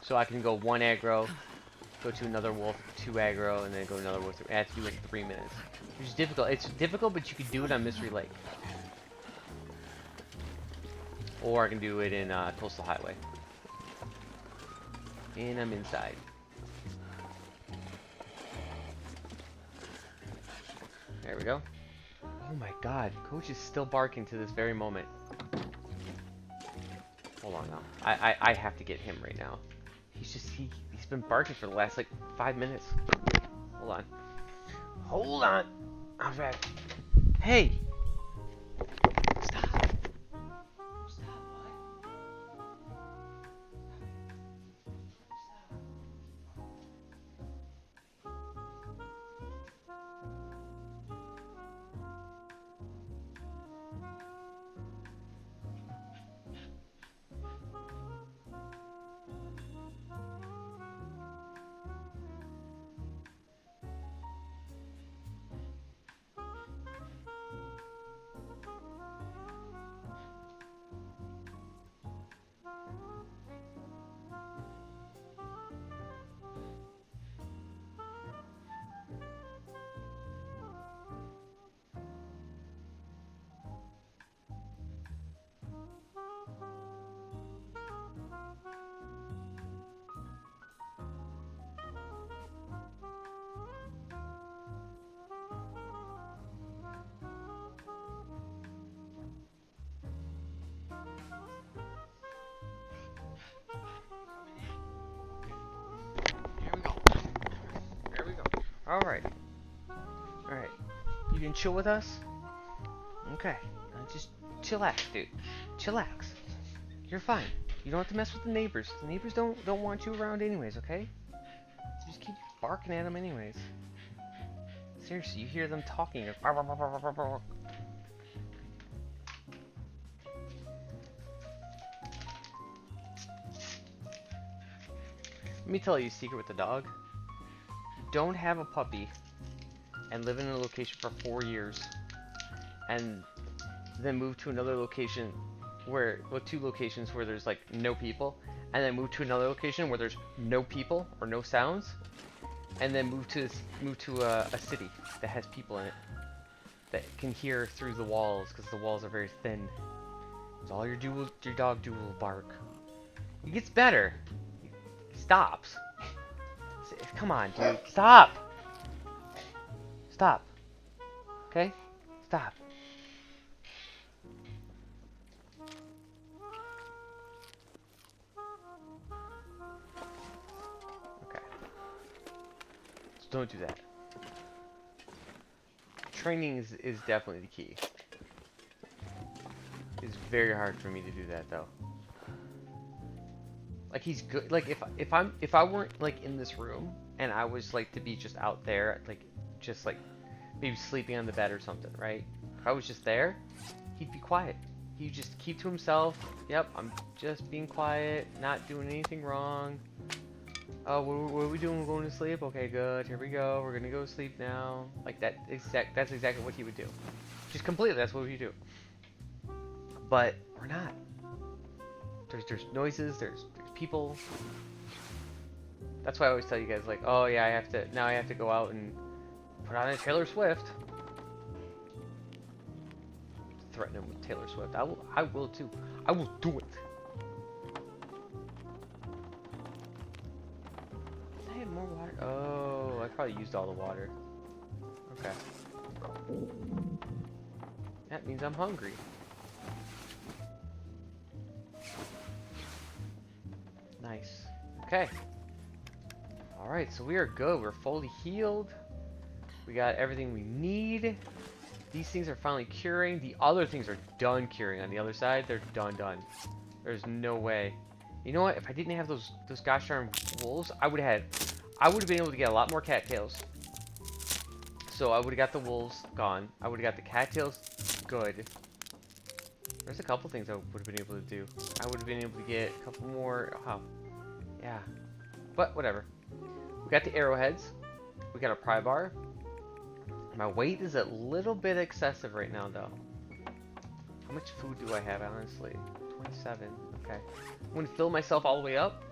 So I can go 1 aggro, go to another wolf, 2 aggro, and then go to another wolf. I have to do it in 3 minutes. Which is difficult. It's difficult, but you can do it on Mystery Lake. Or I can do it in Coastal Highway. And I'm inside. There we go. Oh my god, Coach is still barking to this very moment. Hold on now. I have to get him right now. He's been barking for the last like 5 minutes. Hold on. Hold on. I'm back. Hey! Stop. Stop, what? Alright. Alright. You can chill with us? Okay. Just chillax, dude. Chillax. You're fine. You don't have to mess with the neighbors. The neighbors don't want you around anyways, okay? Just keep barking at them anyways. Seriously, you hear them talking. Let me tell you a secret with the dog. Don't have a puppy and live in a location for 4 years and then move to another location where, well, 2 locations where there's like no people, and then move to another location where there's no people or no sounds, and then move to a city that has people in it that can hear through the walls because the walls are very thin. So all your dog do will bark. It gets better. He stops. Come on, dude. Stop! Stop. Okay? Stop. Okay. So don't do that. Training is definitely the key. It's very hard for me to do that though. Like he's good. Like if I weren't like in this room and I was like to be just out there, like just like maybe sleeping on the bed or something, right? If I was just there, he'd be quiet. He'd just keep to himself. Yep, I'm just being quiet, not doing anything wrong. Oh, what are we doing? We're going to sleep? Okay, good. Here we go. We're gonna go to sleep now. Like that. That's exactly what he would do. Just completely. That's what we do. But we're not. There's noises. There's people. That's why I always tell you guys, like, oh yeah, I have to go out and put on a Taylor Swift. Threaten him with Taylor Swift. I will too. I will do it. Did I have more water? Oh, I probably used all the water. Okay. That means I'm hungry. Nice. Okay. Alright, so we are good. We're fully healed. We got everything we need. These things are finally curing. The other things are done curing. On the other side, they're done. There's no way. You know what? If I didn't have those gosh darn wolves, I would have been able to get a lot more cattails. So I would have got the wolves gone. I would have got the cattails good. There's a couple things I would have been able to do. I would have been able to get a couple more. Oh, yeah. But whatever. We got the arrowheads. We got a pry bar. My weight is a little bit excessive right now, though. How much food do I have, honestly? 27. Okay. I'm gonna fill myself all the way up.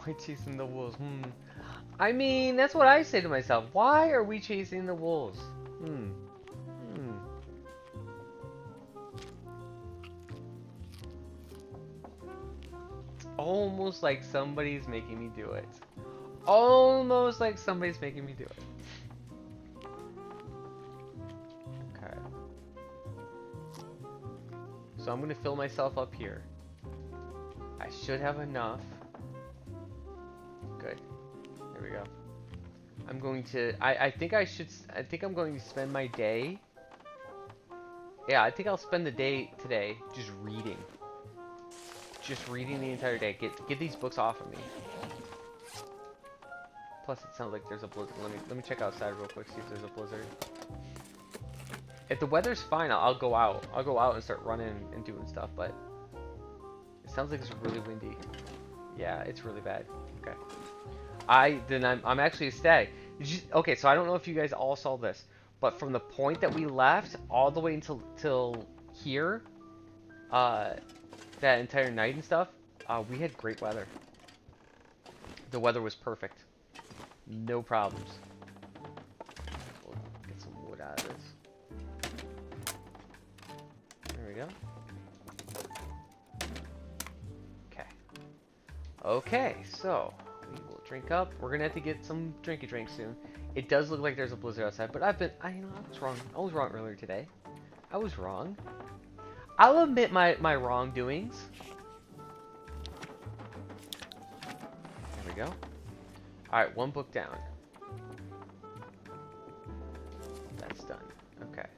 Why chasing the wolves? I mean, that's what I say to myself. Why are we chasing the wolves? Almost like somebody's making me do it. Almost like somebody's making me do it. Okay. So I'm gonna fill myself up here. I should have enough. Good. There we go. I'm going to, I think I'm going to spend my day. Yeah, I think I'll spend the day today just reading. Just reading the entire day. Get these books off of me. Plus, it sounds like there's a blizzard. Let me check outside real quick, see if there's a blizzard. If the weather's fine, I'll go out. I'll go out and start running and doing stuff. But it sounds like it's really windy. Yeah, it's really bad. Okay. I'm actually ecstatic. Okay, so I don't know if you guys all saw this, but from the point that we left all the way till here, that entire night and stuff, we had great weather. The weather was perfect. No problems. We'll get some wood out of this. There we go. Okay. Okay, so we will drink up. We're gonna have to get some drinky drinks soon. It does look like there's a blizzard outside, but I was wrong. I was wrong earlier today. I was wrong. I'll admit my wrongdoings. There we go. Alright, one book down. That's done. Okay.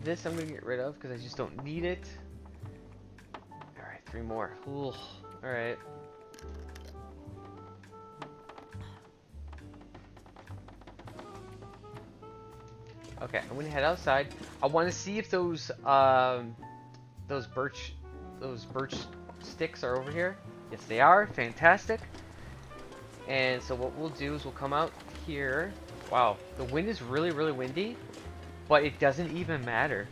This I'm going to get rid of because I just don't need it. Alright, 3 more. Alright. Okay, I'm going to head outside. I want to see if those birch sticks are over here. Yes, they are. Fantastic. And so what we'll do is we'll come out here. Wow, the wind is really, really windy, but it doesn't even matter.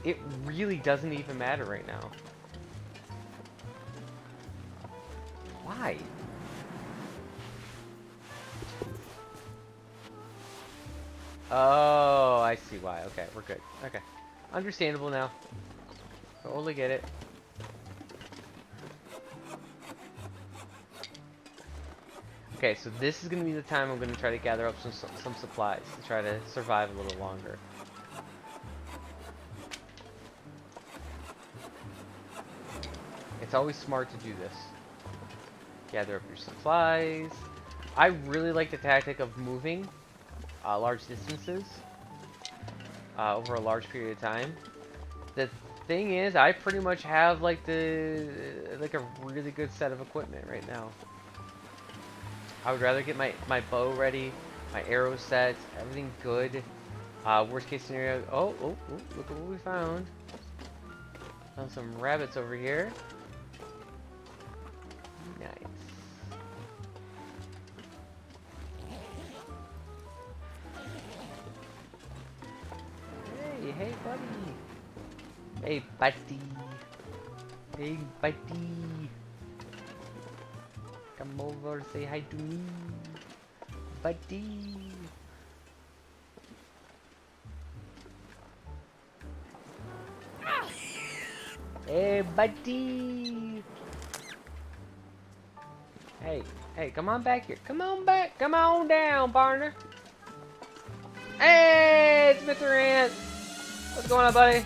It really doesn't even matter right now. Why? Oh, I see why. Okay, we're good. Okay. Understandable now. Totally get it. Okay, so this is going to be the time I'm going to try to gather up some supplies to try to survive a little longer. It's always smart to do this. Gather up your supplies. I really like the tactic of moving large distances over a large period of time. The thing is, I pretty much have like a really good set of equipment right now. I would rather get my bow ready, my arrow set, everything good. Worst case scenario. Oh, look at what we found. Found some rabbits over here. Nice. Hey buddy. Hey buddy. Hey buddy. Come over, say hi to me, buddy. Hey, buddy. Hey, come on back here. Come on back. Come on down, partner. Hey, it's Mr. Ant. What's going on, buddy?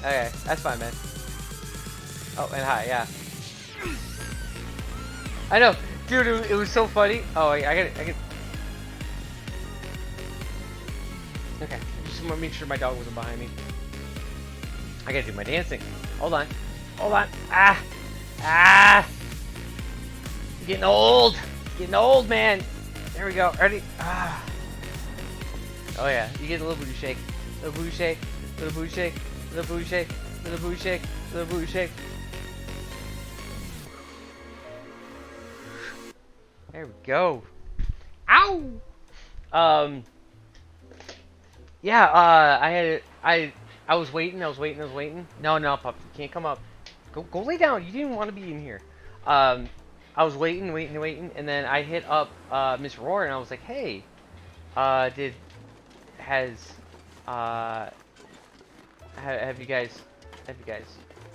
Okay, that's fine, man. Oh, and hi, yeah. I know, dude. It was so funny. Oh, I get. Okay, just want to make sure my dog wasn't behind me. I gotta do my dancing. Hold on. Ah! Getting old. Getting old, man. There we go. Ready? Ah. Oh yeah, you get a little booty shake. Little booty shake. Little booty shake. Little booty shake. Little booty shake. Little booty shake. There we go. Ow! Yeah, I was waiting, I was waiting. No, pup, you can't come up. Go lay down. You didn't want to be in here. I was waiting, and then I hit up Miss Roar, and I was like, hey, have you guys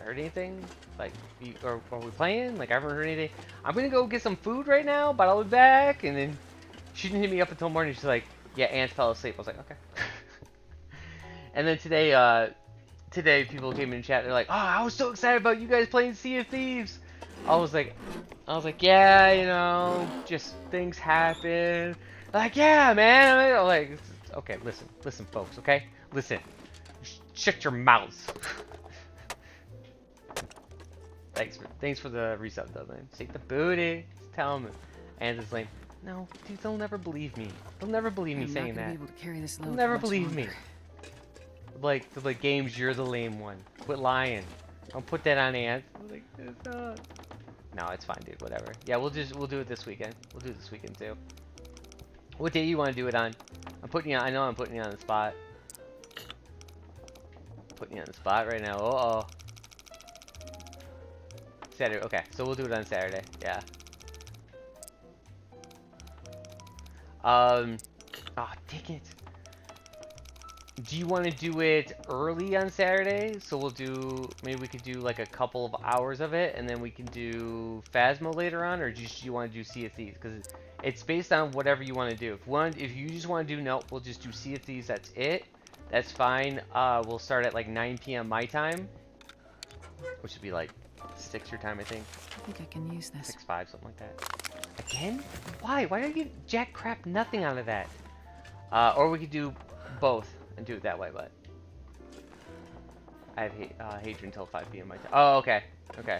heard anything? Like, are we playing? Like, I haven't heard anything. I'm gonna go get some food right now, but I'll be back. And then she didn't hit me up until morning. She's like, yeah, Aunt fell asleep. I was like, okay. And then today people came in chat. They're like, oh, I was so excited about you guys playing Sea of Thieves. I was like, yeah, you know, just things happen. They're like, yeah, man. I'm like, okay, listen, folks, okay, listen. Shut your mouths. Thanks for the resub though, man. Shake the booty. Just tell him. And it's lame. No, dude, they'll never believe me. They'll never believe me saying that. They'll never believe me. Like the games, you're the lame one. Quit lying. Don't put that on Ant. Like, no, it's fine, dude. Whatever. Yeah, we'll do it this weekend. We'll do it this weekend too. What day you want to do it on? I'm putting you on. I know I'm putting you on the spot. Putting you on the spot right now. Uh-oh. Saturday. Okay, so we'll do it on Saturday. Yeah. Oh, dang it. Do you want to do it early on Saturday? So maybe we could do like a couple of hours of it, and then we can do Phasmo later on, or do you want to do Sea of Thieves? Because it's based on whatever you want to do. If you just want to do, no, we'll just do Sea of Thieves, that's it. That's fine. We'll start at like 9 p.m. my time, which would be like 6 your time, I think. I think I can use this. 6-5, something like that. Again? Why? Why did I get jack crap nothing out of that? Or we could do both and do it that way, but I have Hadrian until 5 p.m. my time. Oh, okay. Okay.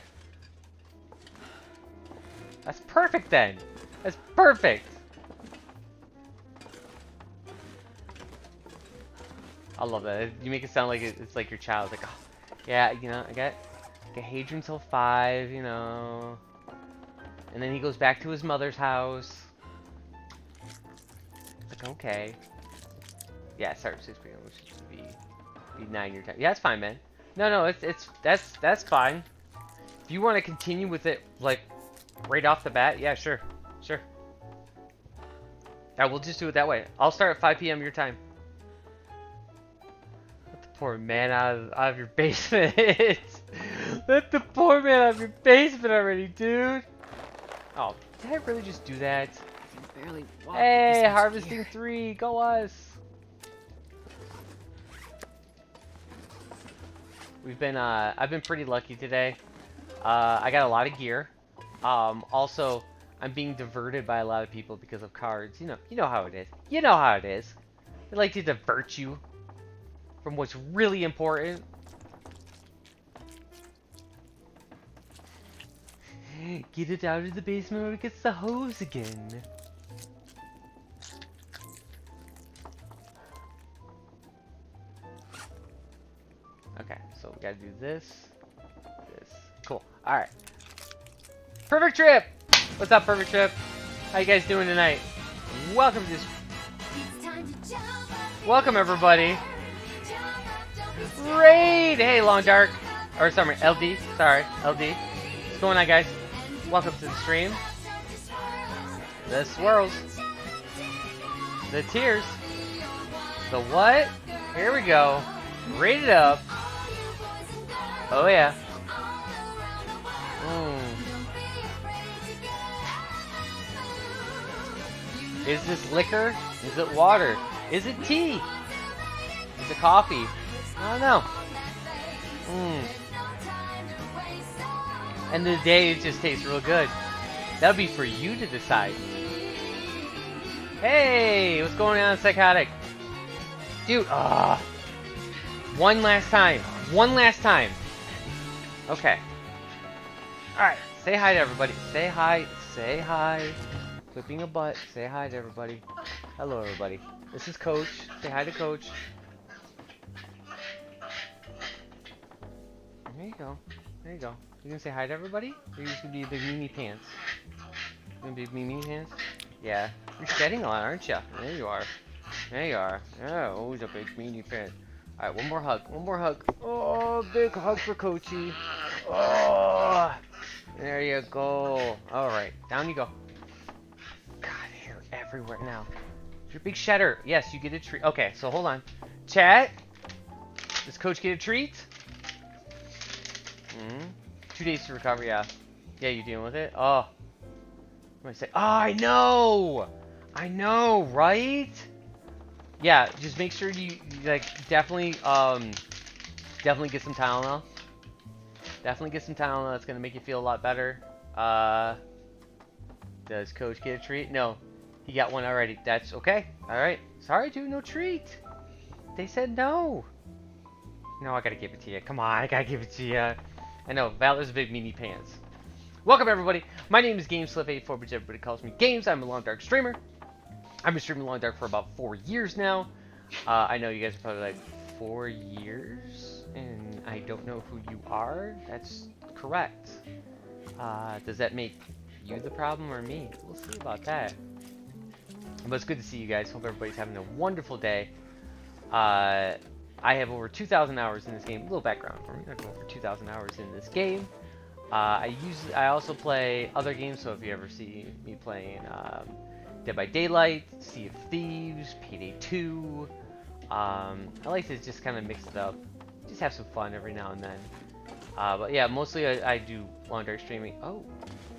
That's perfect then. That's perfect. I love that. You make it sound like it's like your child. Like, oh, yeah, you know, I got Hadrian till 5, you know. And then he goes back to his mother's house. Like, okay. Yeah, start at 6 p.m. which should be 9 your time. Yeah, that's fine, man. No, that's fine. If you want to continue with it, like, right off the bat, yeah, sure. Yeah, we'll just do it that way. I'll start at 5 p.m. your time. Let the poor man out of your basement. Let the poor man out of your basement already, dude. Oh, did I really just do that? I can barely walk with Hey, this much harvesting gear. 3, go us. I've been pretty lucky today. I got a lot of gear. Also, I'm being diverted by a lot of people because of cards. You know how it is. You know how it is. They like to divert you from what's really important. Get it out of the basement or it gets the hose again. Okay, so we gotta do this. Cool. Alright. Perfect Trip! What's up, Perfect Trip? How you guys doing tonight? Welcome to this. Welcome, everybody. Raid! Hey, Long Dark. Or, sorry, LD. Sorry, LD. What's going on, guys? Welcome to the stream. The swirls. The tears. The what? Here we go. Rated up. Oh, yeah. Is this liquor? Is it water? Is it tea? Is it coffee? I don't know. End of the day, it just tastes real good. That'll be for you to decide. Hey, what's going on, Psychotic? Dude, one last time. One last time. Okay. Alright, say hi to everybody. Say hi. Say hi. Flipping a butt. Say hi to everybody. Hello, everybody. This is Coach. Say hi to Coach. go. There you go. You gonna say hi to everybody? Or you just gonna be big Mimi pants? You gonna be Mimi pants? Yeah. You're shedding a lot, aren't you? There you are. There you are. Yeah, always a big Mimi pants. Alright, one more hug. One more hug. Oh, big hug for Coachy. Oh, there you go. Alright, down you go. God, hair everywhere now. You're a big shedder. Yes, you get a treat. Okay, so hold on. Chat. Does Coach get a treat? 2 days to recover, yeah. Yeah, you dealing with it? Oh. What do I say? Oh, I know! I know, right? Yeah, just make sure you like, definitely get some Tylenol. Definitely get some Tylenol. That's gonna make you feel a lot better. Does Coach get a treat? No. He got one already. That's okay. Alright. Sorry, dude, no treat. They said no. No, I gotta give it to you. Come on, I gotta give it to you. I know, Valor's a big Mimi pants. Welcome, everybody. My name is GameSliff84, but everybody calls me Games. I'm a Long Dark streamer. I've been streaming Long Dark for about 4 years now. I know you guys are probably like, 4 years? And I don't know who you are? That's correct. Does that make you the problem or me? We'll see about that. But it's good to see you guys. Hope everybody's having a wonderful day. I have over 2,000 hours in this game. A little background for me. I have over 2,000 hours in this game. I also play other games, so if you ever see me playing Dead by Daylight, Sea of Thieves, Payday 2, I like to just kind of mix it up. Just have some fun every now and then. But yeah, mostly I do Long Dark streaming. Oh,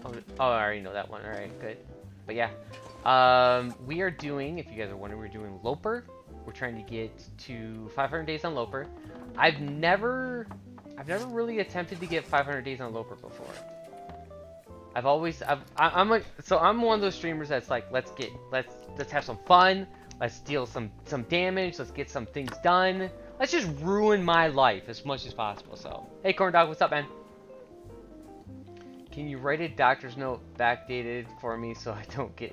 I already know that one. Alright, good. But yeah. We are doing, if you guys are wondering, we're doing Loper. We're trying to get to 500 days on Loper. I've never really attempted to get 500 days on Loper before. I'm one of those streamers that's like, let's have some fun. Let's deal some damage. Let's get some things done. Let's just ruin my life as much as possible. So, hey, Corn Dog, what's up, man? Can you write a doctor's note backdated for me so I don't get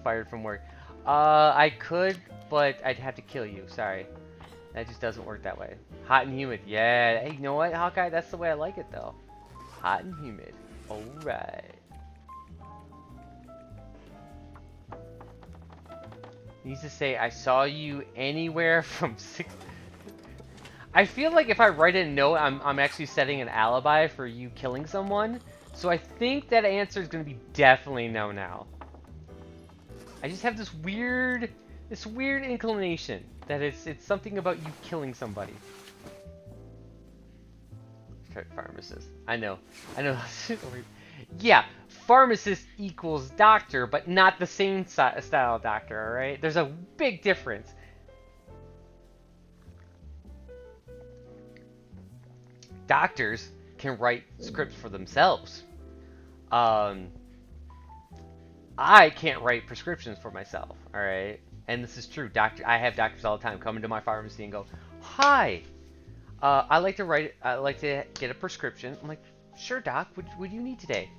fired from work? I could, but I'd have to kill you. Sorry. That just doesn't work that way. Hot and humid. Yeah. Hey, you know what, Hawkeye? That's the way I like it, though. Hot and humid. Alright. Needs to say, I saw you anywhere from 6... I feel like if I write a note, I'm actually setting an alibi for you killing someone. So I think that answer is going to be definitely no now. I just have this weird inclination that it's something about you killing somebody. Pharmacist. I know. Yeah, pharmacist equals doctor, but not the same style of doctor, alright? There's a big difference. Doctors can write scripts for themselves. I can't write prescriptions for myself, alright? And this is true. I have doctors all the time come into my pharmacy and go, "Hi, I like to get a prescription." I'm like, "Sure, doc. What do you need today?"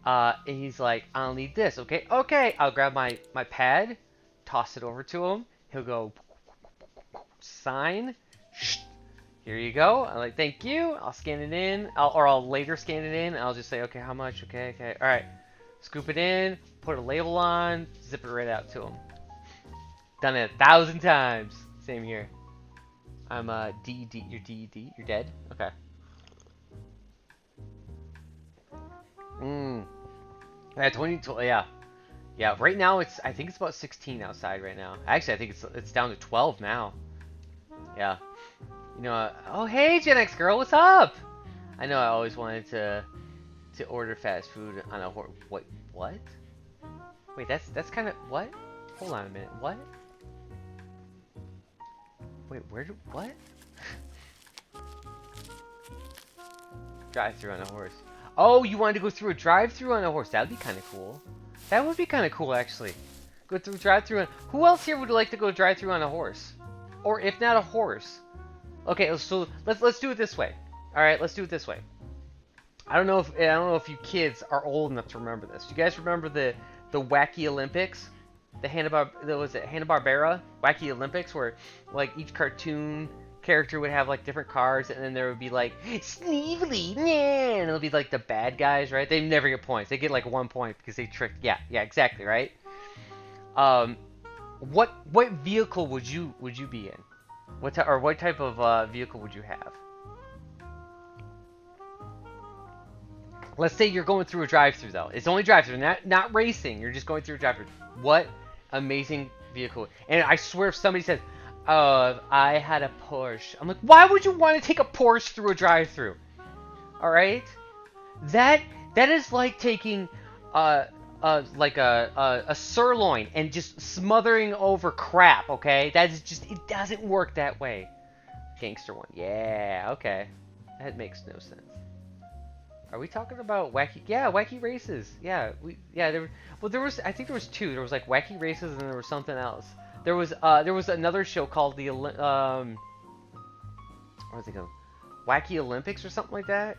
And he's like, "I'll need this." Okay, okay. I'll grab my pad, toss it over to him. He'll go, sign. Here you go. I'm like, "Thank you." I'll scan it in, or I'll later scan it in. I'll just say, "Okay, how much?" Okay. All right. Scoop it in, put a label on, zip it right out to him. Done it 1,000 times. Same here. I'm DED. You're DED. You're dead. Okay. Yeah, 20. Yeah. Right now I think it's about 16 outside right now. Actually, I think it's down to 12 now. Yeah. You know. Oh, hey, Gen X girl, what's up? I know. I always wanted to order fast food on a horse. What? Wait, that's kind of what? Hold on a minute. What? Wait, what? Drive-through on a horse. Oh, you wanted to go through a drive-through on a horse. That would be kind of cool. That would be kind of cool, actually. Go through drive-through. Who else here would like to go drive-through on a horse? Or if not a horse. Okay, so let's do it this way. All right, let's do it this way. I don't know if you kids are old enough to remember this. You guys remember the Wacky Olympics? The Hanna-Barbera Wacky Olympics, where like each cartoon character would have like different cars, and then there would be like Sneevely, yeah, and it'll be like the bad guys, right? They never get points. They get like 1 point because they tricked. Yeah, exactly, right. What vehicle would you be in? What type of vehicle would you have? Let's say you're going through a drive-through though. It's only drive-through, not racing. You're just going through a drive-through. What amazing vehicle! And I swear, if somebody says, I had a Porsche," I'm like, why would you want to take a Porsche through a drive-through? All right, that is like taking like a sirloin and just smothering over crap. Okay, that is just, it doesn't work that way. Gangster one, yeah, okay, that makes no sense. Are we talking about wacky? Yeah, wacky races. Yeah, there was I think there was two. There was like wacky races and there was something else. There was another show called the what was it called? Wacky Olympics or something like that.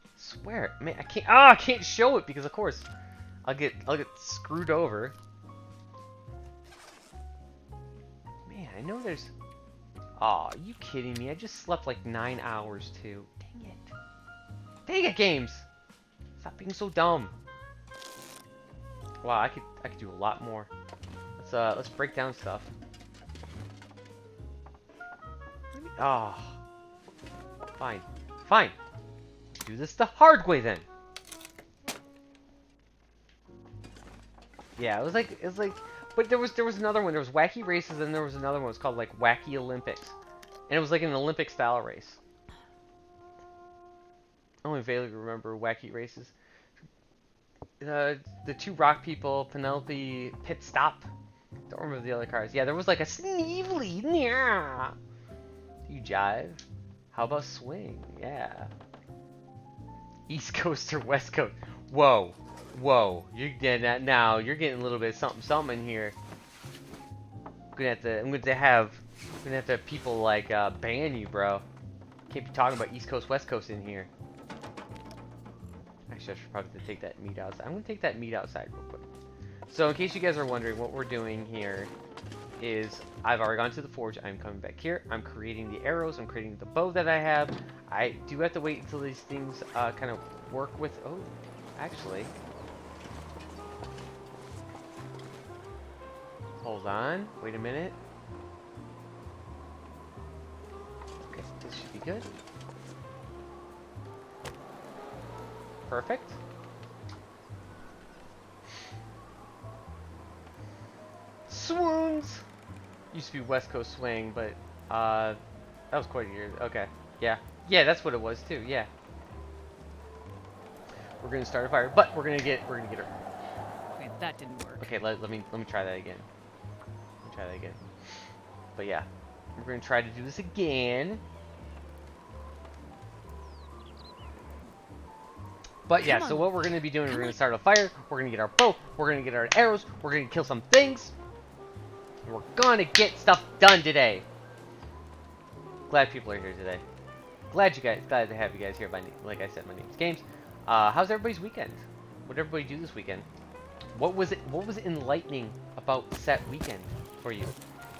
I swear, man, I can't show it because of course I'll get screwed over. Man, I know there's. Aw, are you kidding me? I just slept like 9 hours too. Dang it. Dang it, games! Stop being so dumb. Wow, I could do a lot more. Let's break down stuff. Oh, fine. Do this the hard way then. Yeah, it was like, but there was another one. There was wacky races, and there was another one. It was called like Wacky Olympics, and it was like an Olympic style race. I only vaguely remember wacky races. The two rock people, Penelope Pit Stop. Don't remember the other cars. Yeah, there was like a Sneevely. Yeah. You jive? How about swing? Yeah. East Coast or West Coast? Whoa. You're getting that now. You're getting a little bit of something in here. I'm gonna have to have people like ban you, bro. Can't be talking about East Coast, West Coast in here. Actually, I should probably take that meat outside. I'm gonna take that meat outside real quick. So, in case you guys are wondering, what we're doing here is I've already gone to the forge. I'm coming back here. I'm creating the arrows. I'm creating the bow that I have. I do have to wait until these things kind of work with. Oh, actually, hold on. Wait a minute. Okay, this should be good. Perfect. Swoons! Used to be West Coast Swing, but that was quite a year. Okay, yeah, that's what it was too. Yeah, we're gonna start a fire, but we're gonna get her. Wait, that didn't work. Okay, let me try that again. But yeah, we're gonna try to do this again. But yeah, so what we're gonna be doing, we're gonna start a fire. We're gonna get our bow. We're gonna get our arrows. We're gonna kill some things. We're gonna get stuff done today. Glad people are here today. Glad to have you guys here. Like I said, my name's Games. How's everybody's weekend? What did everybody do this weekend? What was enlightening about set weekend for you?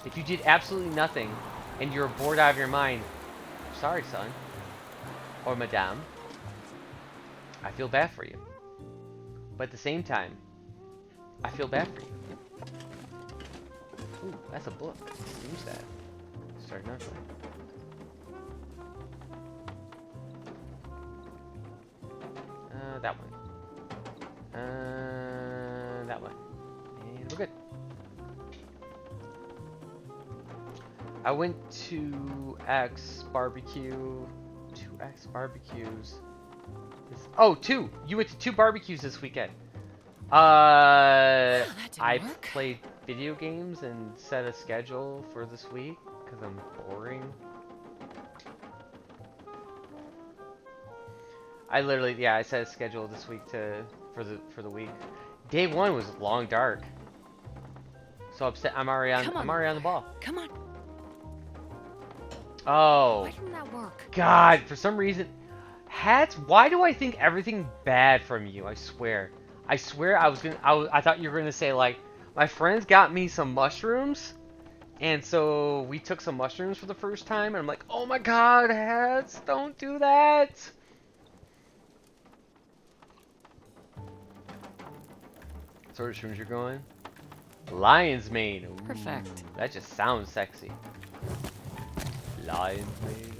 If you did absolutely nothing and you're bored out of your mind, sorry, son or madame. I feel bad for you. But at the same time, I feel bad for you. Ooh, that's a book. Use that. Start nothing. That one. That one. And we're good. I went to X barbecue. 2X barbecues. Oh, two! You went to 2 barbecues this weekend. I played video games and set a schedule for this week because I'm boring. I set a schedule this week for the week. Day 1 was long dark. So upset. I'm already on the ball. Come on. Oh. Why didn't that work? God, for some reason. Hats, why do I think everything bad from you? I swear I thought you were gonna say like, my friends got me some mushrooms And so we took some mushrooms for the first time, and I'm like, oh my god, hats, don't do that. Sort of shrooms you're going? Lion's mane. Ooh, Perfect. that just sounds sexy. Lion's mane.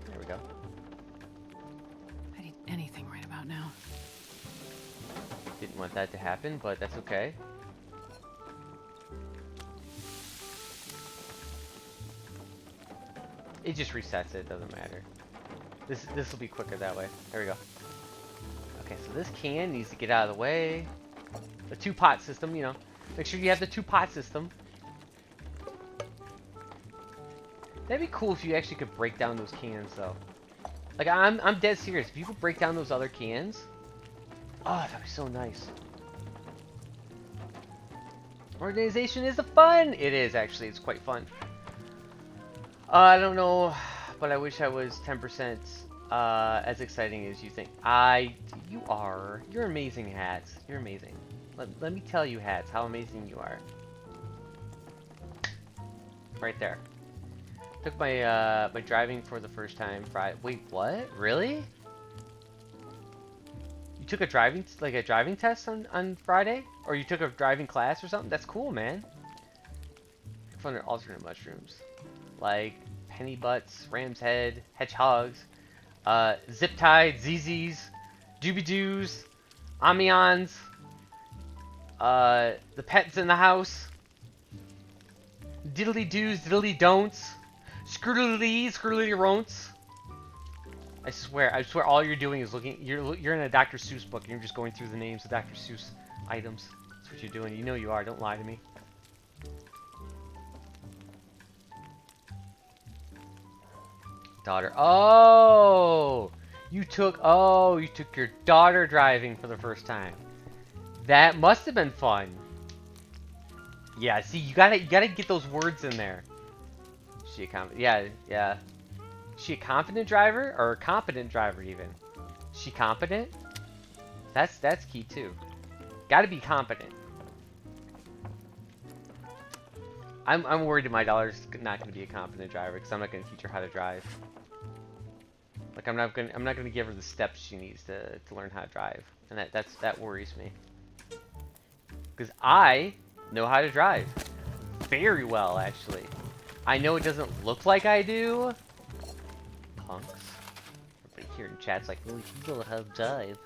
There we go. I'd eat anything right about now. Didn't want that to happen, but that's okay. It just resets it, doesn't matter. This will be quicker that way. There we go. Okay, so this can needs to get out of the way. The two-pot system, you know. Make sure you have the two-pot system. That'd be cool if you actually could break down those cans, though. Like, I'm dead serious. If you could break down those other cans, oh, that'd be so nice. Organization is fun. It is actually. It's quite fun. I don't know, but I wish I was 10% as exciting as you think. You are. You're amazing, Hats. You're amazing. Let me tell you, Hats, how amazing you are. Right there. Took my my driving for the first time Friday. Wait, what? Really? You took a driving test on Friday, or you took a driving class or something? That's cool, man. Fun alternate mushrooms, like penny butts, ram's head, hedgehogs, zip tied, ZZs, doobie doos, amions, the pets in the house, diddly doos, diddly don'ts, scroodly ronts. I swear all you're doing is looking. You're in a Dr. Seuss book and you're just going through the names of Dr. Seuss items. That's what you're doing. You know you are. Don't lie to me. Daughter. Oh, you took your daughter driving for the first time. That must have been fun. Yeah. See, you gotta get those words in there. She a confident. Yeah. She a confident driver or a competent driver even? She competent? That's key too. Got to be competent. I'm worried that my daughter's not going to be a competent driver because I'm not going to teach her how to drive. Like I'm not going to give her the steps she needs to learn how to drive, and that worries me. Because I know how to drive very well, actually. I know it doesn't look like I do. Punks. Everybody here in chat's like, oh, you know how to drive.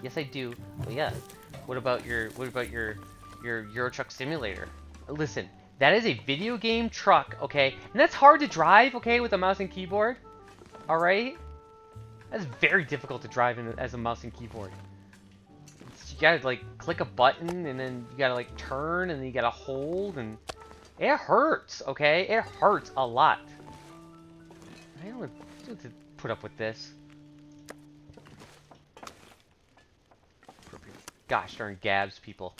Yes, I do. Well, yeah. What about your Euro Truck Simulator? Listen, that is a video game truck, okay? And that's hard to drive, okay, with a mouse and keyboard. All right? That's very difficult to drive as a mouse and keyboard. You gotta like click a button and then you gotta like turn and then you gotta hold and it hurts, okay? It hurts a lot. I don't want to put up with this. Gosh darn Gabs people.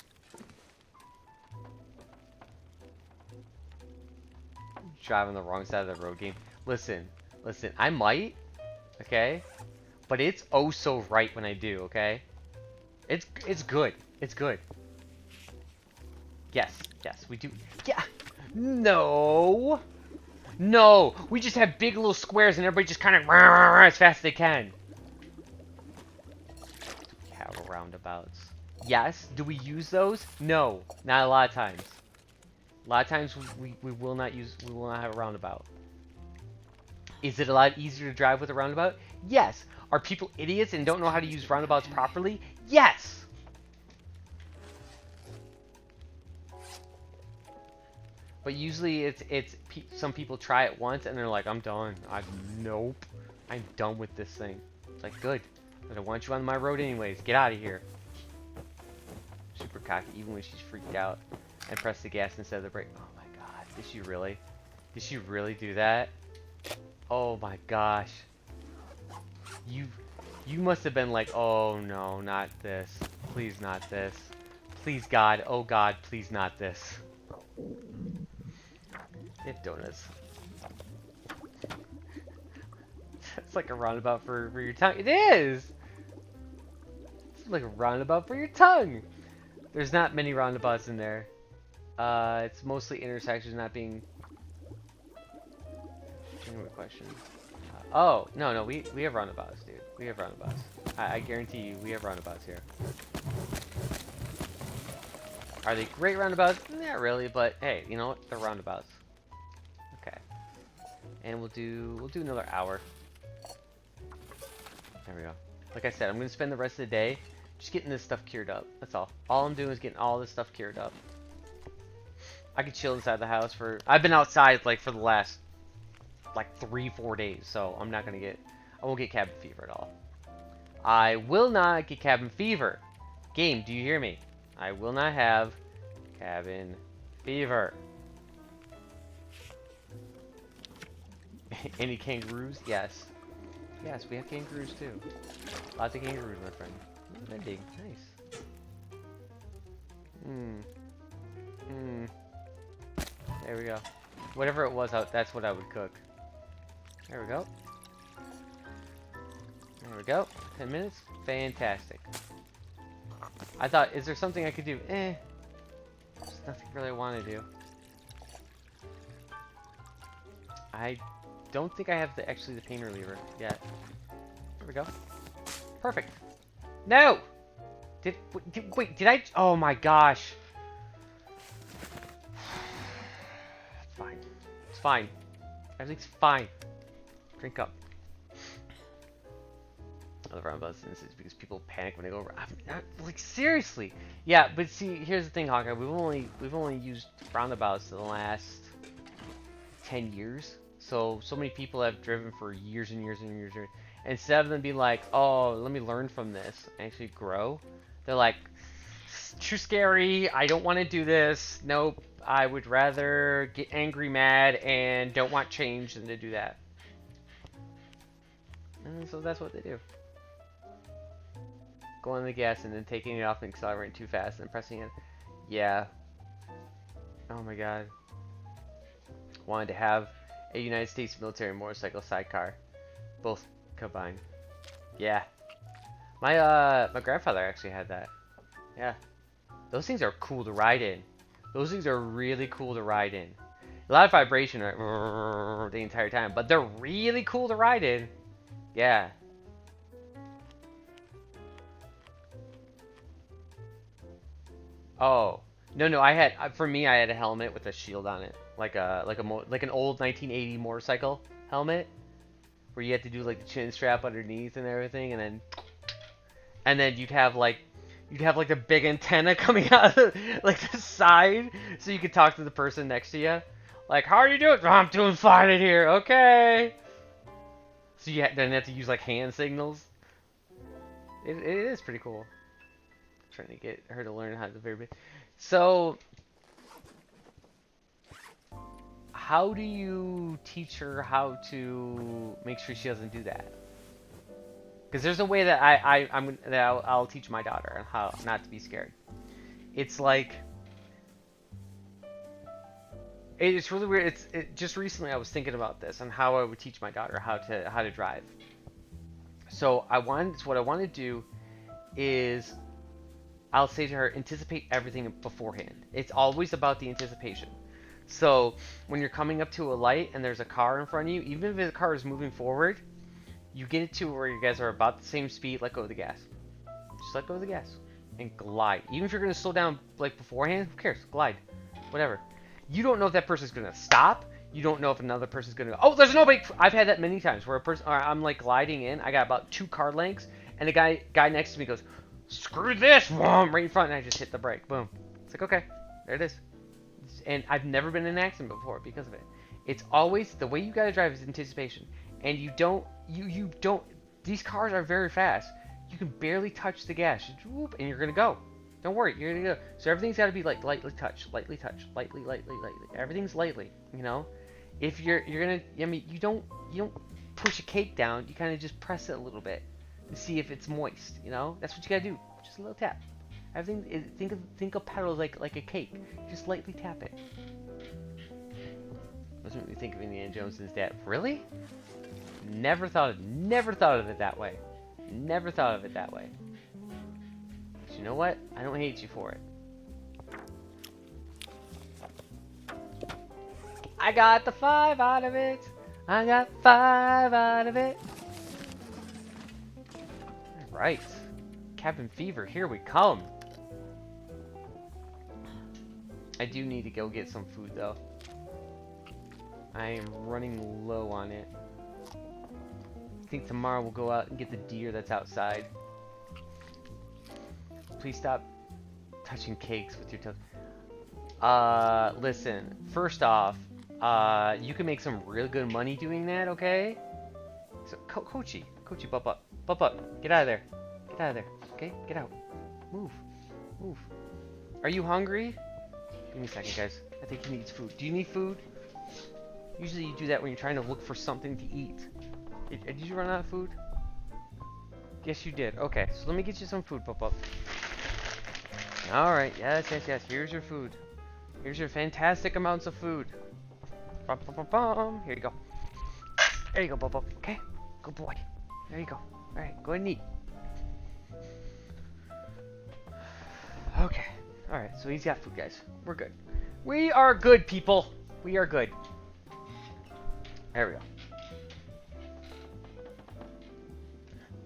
Driving the wrong side of the road game. Listen, I might, okay? But it's oh so right when I do, okay? It's good. It's good. Yes, we do. Yeah. No. No. We just have big little squares and everybody just kind of as fast as they can. We have roundabouts. Yes. Do we use those? No. Not a lot of times. A lot of times we will not have a roundabout. Is it a lot easier to drive with a roundabout? Yes. Are people idiots and don't know how to use roundabouts properly? Yes. But usually it's some people try it once and they're like, I'm done. Nope. I'm done with this thing. It's like, good. I don't want you on my road anyways. Get out of here. Super cocky, even when she's freaked out. And press the gas instead of the brake. Oh my god. Did she really? Did she really do that? Oh my gosh. You must have been like, oh no, not this. Please not this. Please God, oh God, please not this. If donuts. It's like a roundabout for your tongue. It is! It's like a roundabout for your tongue. There's not many roundabouts in there. It's mostly intersections not being... Genuine question. Oh, no, we have roundabouts, dude. We have roundabouts. I guarantee you, we have roundabouts here. Are they great roundabouts? Not really, but hey, you know what? They're roundabouts. Okay. And we'll do another hour. There we go. Like I said, I'm gonna spend the rest of the day just getting this stuff cured up. That's all. All I'm doing is getting all this stuff cured up. I could chill inside the house for... I've been outside like for the last like 3-4 days, so I'm not gonna get... I won't get cabin fever at all. I will not get cabin fever. Game, do you hear me? I will not have cabin fever. Any kangaroos? Yes. Yes, we have kangaroos too. Lots of kangaroos, my friend. Ooh, they're big. Nice. There we go. Whatever it was, that's what I would cook. There we go. There we go. 10 minutes. Fantastic. I thought, is there something I could do? There's nothing really I want to do. I don't think I have actually the pain reliever yet. There we go. Perfect. No! Wait, did I? Oh my gosh. It's fine. It's fine. Everything's fine. Drink up. Other roundabouts instances because people panic when they go over. I'm not like seriously. Yeah, but see, here's the thing, Hawkeye. We've only used roundabouts in the last 10 years. So many people have driven for years and years and years. Instead of them being like, oh, let me learn from this and actually grow, they're like, too scary. I don't want to do this. Nope. I would rather get angry, mad, and don't want change than to do that. And so that's what they do. Go on the gas and then taking it off and accelerating too fast and pressing it. Yeah. Oh my god. Wanted to have a United States military motorcycle sidecar. Both combined. Yeah. My grandfather actually had that. Yeah. Those things are cool to ride in. Those things are really cool to ride in. A lot of vibration right, the entire time, but they're really cool to ride in. Yeah. Oh. No, I had for me I had a helmet with a shield on it. Like an old 1980 motorcycle helmet where you had to do like the chin strap underneath and everything, and then you'd have like the big antenna coming out of like the side so you could talk to the person next to you. Like, how are you doing? Oh, I'm doing fine in here. Okay. So you then have to use like hand signals. It is pretty cool. I'm trying to get her to learn how to very bit. So how do you teach her how to make sure she doesn't do that? Because there's a way that I'll teach my daughter on how not to be scared. It's like it's really weird. Just recently I was thinking about this and how I would teach my daughter how to drive. So what I want to do is I'll say to her, anticipate everything beforehand. It's always about the anticipation. So when you're coming up to a light and there's a car in front of you, even if the car is moving forward, you get it to where you guys are about the same speed, let go of the gas. Just let go of the gas and glide. Even if you're going to slow down like beforehand, who cares? Glide. Whatever. You don't know if that person's going to stop. You don't know if another person's going to go, oh, there's nobody. I've had that many times where a person, or I'm like gliding in. I got about 2 car lengths and the guy next to me goes, screw this, right in front, and I just hit the brake. Boom. It's like, okay, there it is. And I've never been in an accident before because of it. It's always, the way you gotta drive is anticipation. And you don't, these cars are very fast. You can barely touch the gas, whoop, and you're gonna go. Don't worry, you're gonna go. So everything's gotta be like lightly touch, lightly. Everything's lightly, you know? If you're gonna, I mean, you don't push a cake down, you kind of just press it a little bit to see if it's moist, you know? That's what you gotta do, just a little tap. Everything, think of pedals like a cake. Just lightly tap it. Doesn't really think of Indiana Jones as that. Really? Never thought of it that way. Never thought of it that way. But you know what? I don't hate you for it. I got the 5 out of it. I got 5 out of it. Alright. Cabin fever, here we come. I do need to go get some food though. I am running low on it. I think tomorrow we'll go out and get the deer that's outside. Please stop touching cakes with your toes. Listen. First off, you can make some real good money doing that, okay? So, Kochi, bump up. Get out of there. Get out of there, okay? Get out. Move. Are you hungry? Give me a second, guys. I think he needs food. Do you need food? Usually you do that when you're trying to look for something to eat. Did you run out of food? Yes, you did. Okay, so let me get you some food, Pop. Alright, yes. Here's your food. Here's your fantastic amounts of food. Here you go. There you go, Pop. Okay? Good boy. There you go. Alright, go ahead and eat. Okay. Alright, so he's got food, guys. We're good. We are good, people. We are good. There we go.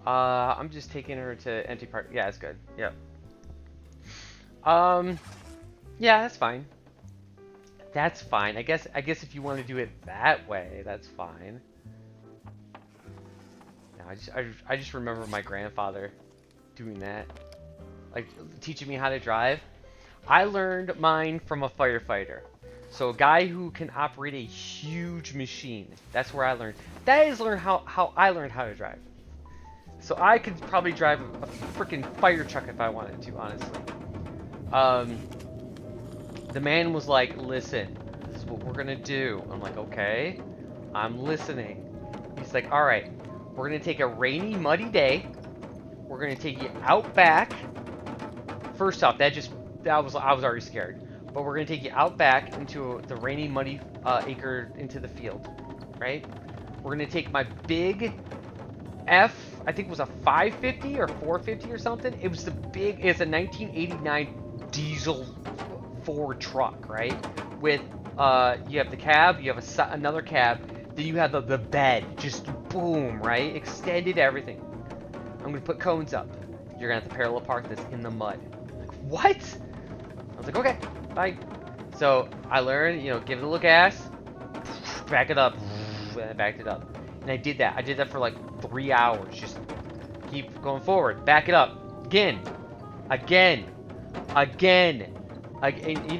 I'm just taking her to empty park. Yeah, it's good. Yep. Yeah, that's fine. That's fine. I guess if you want to do it that way, that's fine. No, I just remember my grandfather doing that, like teaching me how to drive. I learned mine from a firefighter. So a guy who can operate a huge machine. That's where I learned. That is how I learned how to drive. So I could probably drive a freaking fire truck if I wanted to, honestly. The man was like, listen, this is what we're gonna do. I'm like, okay, I'm listening. He's like, all right, we're gonna take a rainy, muddy day. We're gonna take you out back. First off, I was already scared. But we're gonna take you out back into the rainy, muddy acre into the field, right? We're gonna take my big F, I think it was a 550 or 450 or something. It was it's a 1989 diesel Ford truck, right? With you have the cab, you have another cab, then you have the bed, just boom, right? Extended everything. I'm gonna put cones up. You're gonna have to parallel park this in the mud. Like, what? I was like, okay, bye. So I learned, give it a little gas, back it up, and I backed it up. And I did that. I did that for like 3 hours. Just keep going forward. Back it up. Again. Even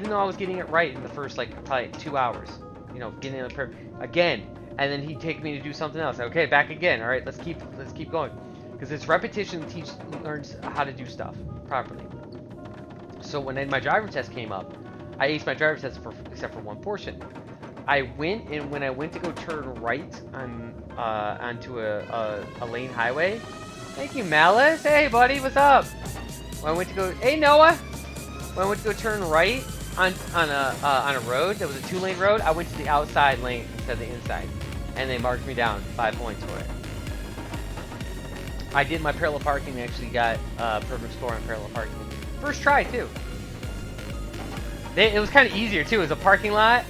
though I was getting it right in the first like probably 2 hours. Getting it again. And then he'd take me to do something else. Okay, back again. All right, let's keep going. Because it's repetition learns how to do stuff properly. So when my driver test came up, I aced my driver test except for one portion. I went, and when I went to go turn right onto a lane highway. Thank you, Malice. Hey, buddy, what's up? When I went to go, hey, Noah. When I went to go turn right on a road that was a 2-lane road, I went to the outside lane instead of the inside, and they marked me down 5 points for it. I did my parallel parking and actually got perfect score on parallel parking. First try too. It was kind of easier too. It was a parking lot.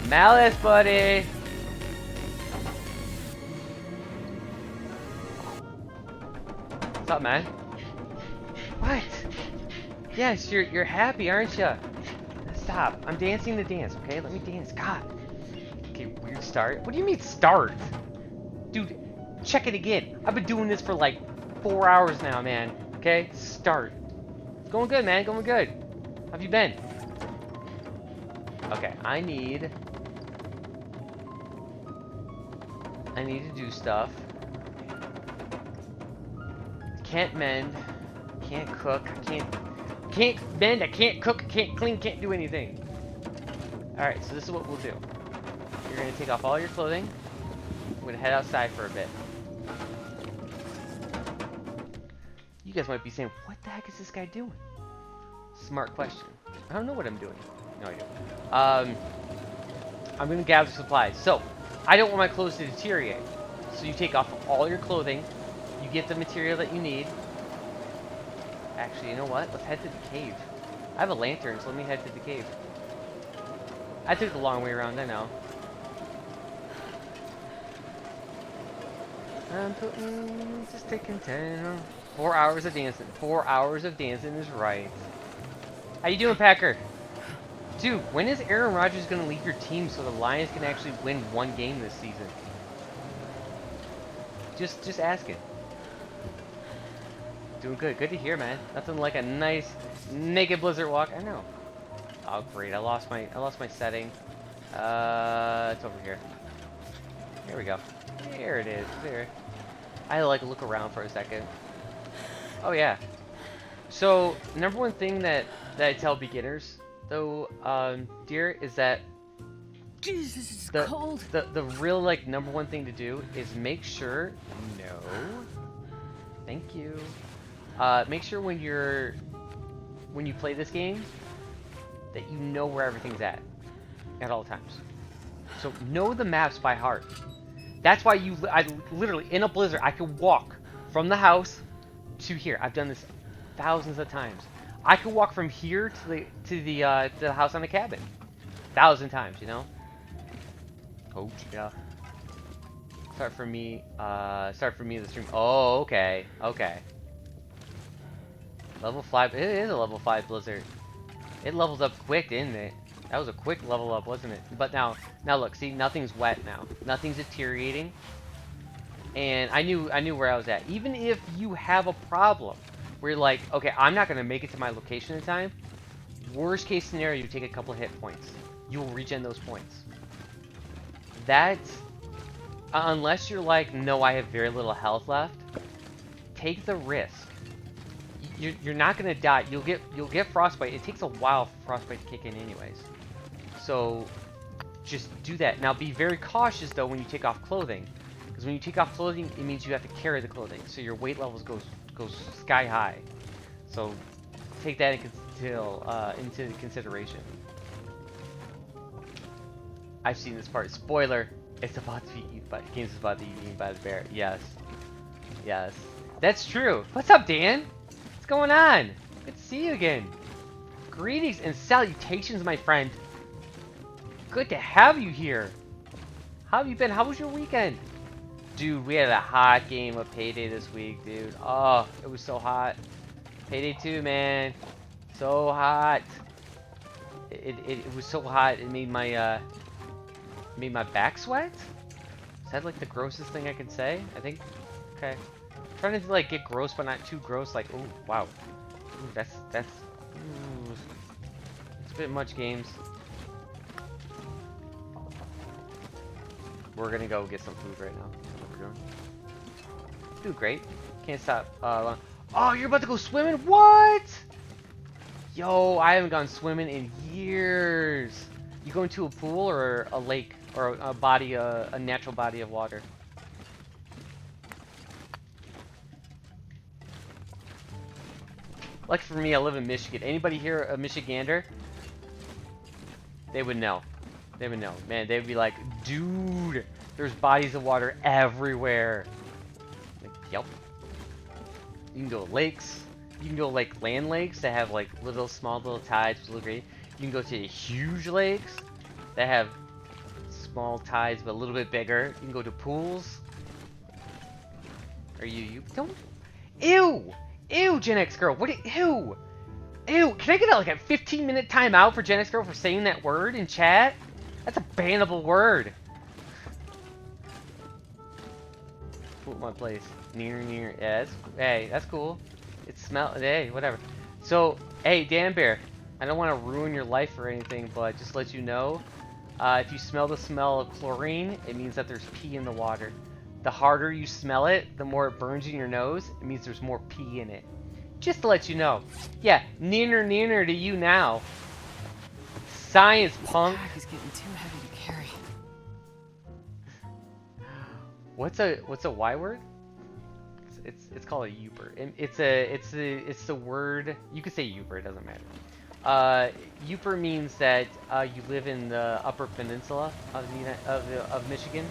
Malice, buddy. What's up, man? What? Yes, you're happy, aren't you? Stop. I'm dancing the dance, okay? Let me dance. God. Okay, weird start. What do you mean start? Dude, check it again. I've been doing this for like 4 hours now, man. Okay? Start. It's going good, man. Going good. How have you been? Okay, I need to do stuff. Can't mend. Can't cook. Can't mend. I can't cook. I can't clean. Can't do anything. Alright, so this is what we'll do. You're going to take off all your clothing. I'm going to head outside for a bit. You guys might be saying, what the heck is this guy doing? Smart question. I don't know what I'm doing. No idea. I'm going to gather supplies. So, I don't want my clothes to deteriorate. So you take off all your clothing, you get the material that you need. Actually, you know what? Let's head to the cave. I have a lantern, so let me head to the cave. I took the long way around, I know. I'm putting, just taking 10. 4 hours of dancing. 4 hours of dancing is right. How you doing, Packer? Dude, when is Aaron Rodgers going to leave your team so the Lions can actually win one game this season? Just asking. Doing good. Good to hear, man. Nothing like a nice naked blizzard walk. I know. Oh, great. I lost my setting. It's over here. Here we go. There it is. There. I had to like look around for a second. Oh yeah. So number one thing that I tell beginners, though, dear, is that Jesus, it's the cold. the real like number one thing to do is make sure. No. Thank you. Make sure when you play this game that you know where everything's at all times. So know the maps by heart. That's why I literally in a blizzard I could walk from the house to here. I've done this thousands of times. I could walk from here to the house on the cabin, 1,000 times. You know. Oh yeah. Start for me the stream. Oh okay. Level 5. It is a level 5 blizzard. It levels up quick, didn't it? That was a quick level up, wasn't it? But now look, see, nothing's wet now. Nothing's deteriorating. And I knew where I was at. Even if you have a problem where you're like, okay, I'm not gonna make it to my location in time. Worst case scenario, you take a couple hit points. You will regen those points. That's unless you're like, no, I have very little health left. Take the risk. You're not gonna die. You'll get frostbite. It takes a while for frostbite to kick in, anyways. So just do that. Now be very cautious though when you take off clothing, because when you take off clothing, it means you have to carry the clothing, so your weight levels goes sky high. So take that into consideration. I've seen this part. Spoiler: it's about to be eaten by the game's about to be eaten by the bear. Yes, that's true. What's up, Dan? What's going on? Good to see you again. Greetings and salutations, my friend. Good to have you here. How have you been? How was your weekend? Dude, we had a hot game of Payday this week, dude. Oh, it was so hot. Payday 2, man. So hot. It was so hot, it made my back sweat? Is that like the grossest thing I can say? I think. Okay. I'm trying to like get gross but not too gross, like, oh wow. Ooh, that's ooh, it's a bit much, games. We're gonna go get some food right now. That's what we're doing. Doing great. Can't stop. Oh, you're about to go swimming? What? Yo, I haven't gone swimming in years. You going to a pool or a lake or a body, a natural body of water? Like for me, I live in Michigan. Anybody here a Michigander? They would know. They would know. Man, they would be like, dude, there's bodies of water everywhere. Like, yep. You can go to lakes. You can go like land lakes that have like small little tides, which look great. You can go to huge lakes that have small tides but a little bit bigger. You can go to pools. Are you don't? Ew! Ew, Gen X girl. What? Ew! Ew! Can I get like a 15-minute timeout for Gen X girl for saying that word in chat? That's a bannable word. Put my place near. Yeah, hey, that's cool. It smells. Hey, whatever. So, hey, Dan Bear, I don't want to ruin your life or anything, but just let you know, if you smell the smell of chlorine, it means that there's pee in the water. The harder you smell it, the more it burns in your nose. It means there's more pee in it. Just to let you know. Yeah, nearer to you now. Science, punk. This pack is getting too heavy to carry. What's a Y word? It's called a Youper. And it's the word, you could say Youper, it doesn't matter. Youper means that you live in the Upper Peninsula of Michigan.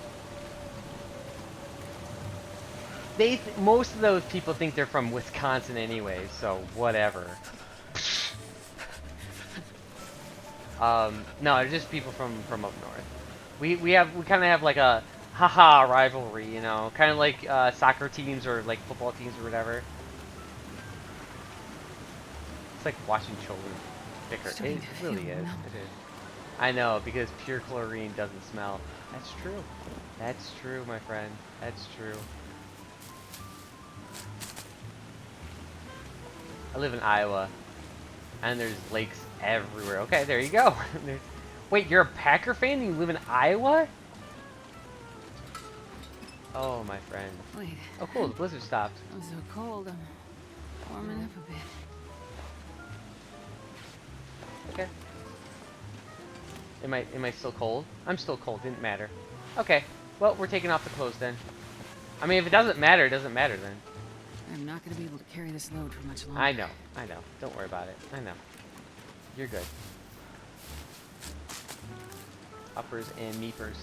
most of those people think they're from Wisconsin anyway, so whatever. No, they're just people from up north. We kind of have like a haha rivalry, you know, kind of like soccer teams or like football teams or whatever. It's like watching children bicker. It really is. It is. I know, because pure chlorine doesn't smell. That's true. That's true, my friend. That's true. I live in Iowa, and there's lakes everywhere. Okay, there you go. Wait, you're a Packer fan and you live in Iowa? Oh, my friend. Wait. Oh, cool. The blizzard stopped. I'm so cold. I'm warming up a bit. Okay. Am I still cold? I'm still cold. Didn't matter. Okay. Well, we're taking off the clothes then. I mean, if it doesn't matter, it doesn't matter then. I'm not gonna be able to carry this load for much longer. I know. I know. Don't worry about it. I know. You're good. Uppers and meepers.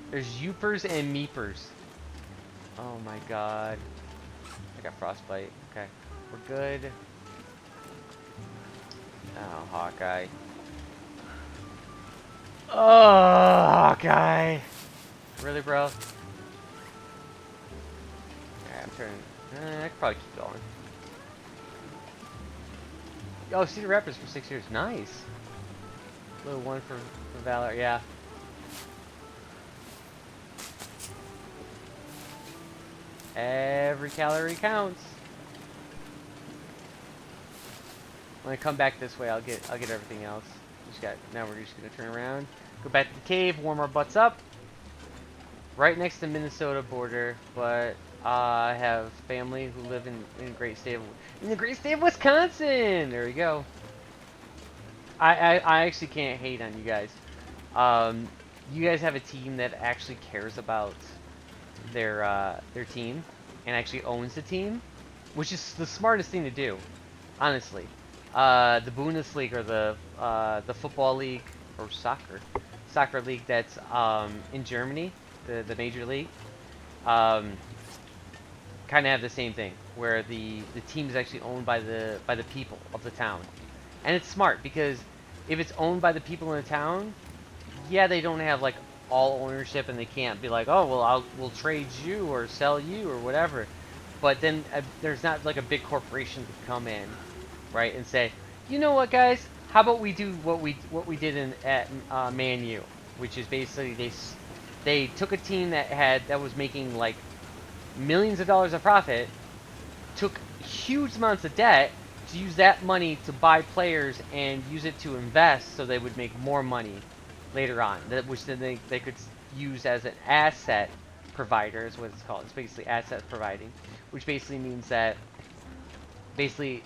There's youpers and meepers. Oh my god. I got frostbite. Okay. We're good. Oh, Hawkeye. Oh, Hawkeye. Really, bro? Alright, I'm turning. I could probably keep going. Oh, Cedar Rapids for 6 years. Nice. Little one for Valor. Yeah. Every calorie counts. When I come back this way, I'll get everything else. Now we're just gonna turn around, go back to the cave, warm our butts up. Right next to the Minnesota border, but I have family who live in the great state of Wisconsin. There we go. I actually can't hate on you guys. You guys have a team that actually cares about their team and actually owns the team, which is the smartest thing to do, honestly. The Bundesliga, or the football league, or soccer league that's in Germany, the major league, kind of have the same thing, where the team is actually owned by the people of the town, and it's smart because if it's owned by the people in the town, yeah, they don't have like all ownership, and they can't be like, oh well, we'll trade you or sell you or whatever, but then there's not like a big corporation to come in, right, and say, you know what, guys? How about we do what we did at Man U, which is basically they took a team that was making like millions of dollars of profit, took huge amounts of debt to use that money to buy players and use it to invest, so they would make more money later on, which then they could use as an asset provider, is what it's called. It's basically asset providing, which basically means that basically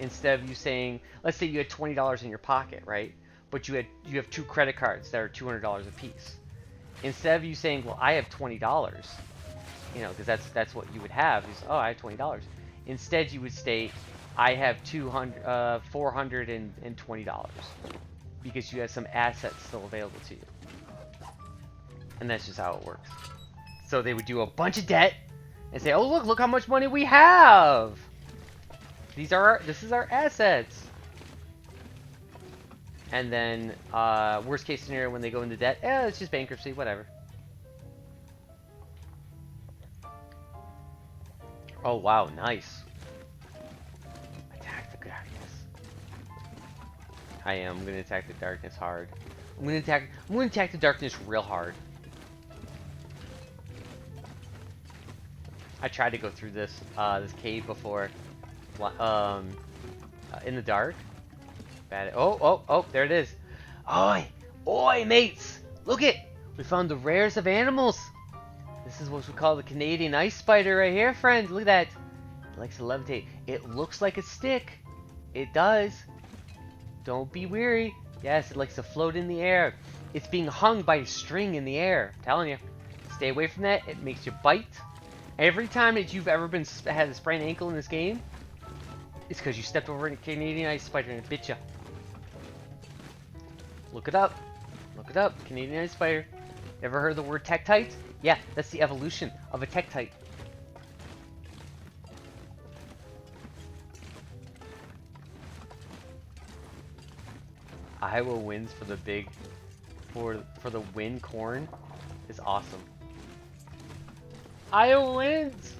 instead of you saying, let's say you had $20 in your pocket, right, but you have 2 credit cards that are $200 a piece. Instead of you saying, well, I have $20, you know, because that's what you would have, is, oh, I have $20. Instead, you would state, I have $420, because you have some assets still available to you. And that's just how it works. So they would do a bunch of debt and say, oh, look how much money we have. This is our assets. And then worst case scenario, when they go into debt, it's just bankruptcy, whatever. Oh wow, nice. Attack the darkness. I am. I'm gonna attack the darkness hard. I'm gonna attack the darkness real hard. I tried to go through this cave before, in the dark. Bad. Oh, there it is. Oi, mates! Look it! We found the rarest of animals. This is what we call the Canadian ice spider right here, friends. Look at that. It likes to levitate. It looks like a stick. It does. Don't be weary. Yes, it likes to float in the air. It's being hung by a string in the air. I'm telling you. Stay away from that. It makes you bite. Every time that you've ever had a sprained ankle in this game, it's because you stepped over a Canadian ice spider and it bit you. Look it up. Look it up. Canadian ice spider. Ever heard of the word Tektite? Yeah, that's the evolution of a Tektite. Iowa wins for the big, for the win corn is awesome. Iowa wins.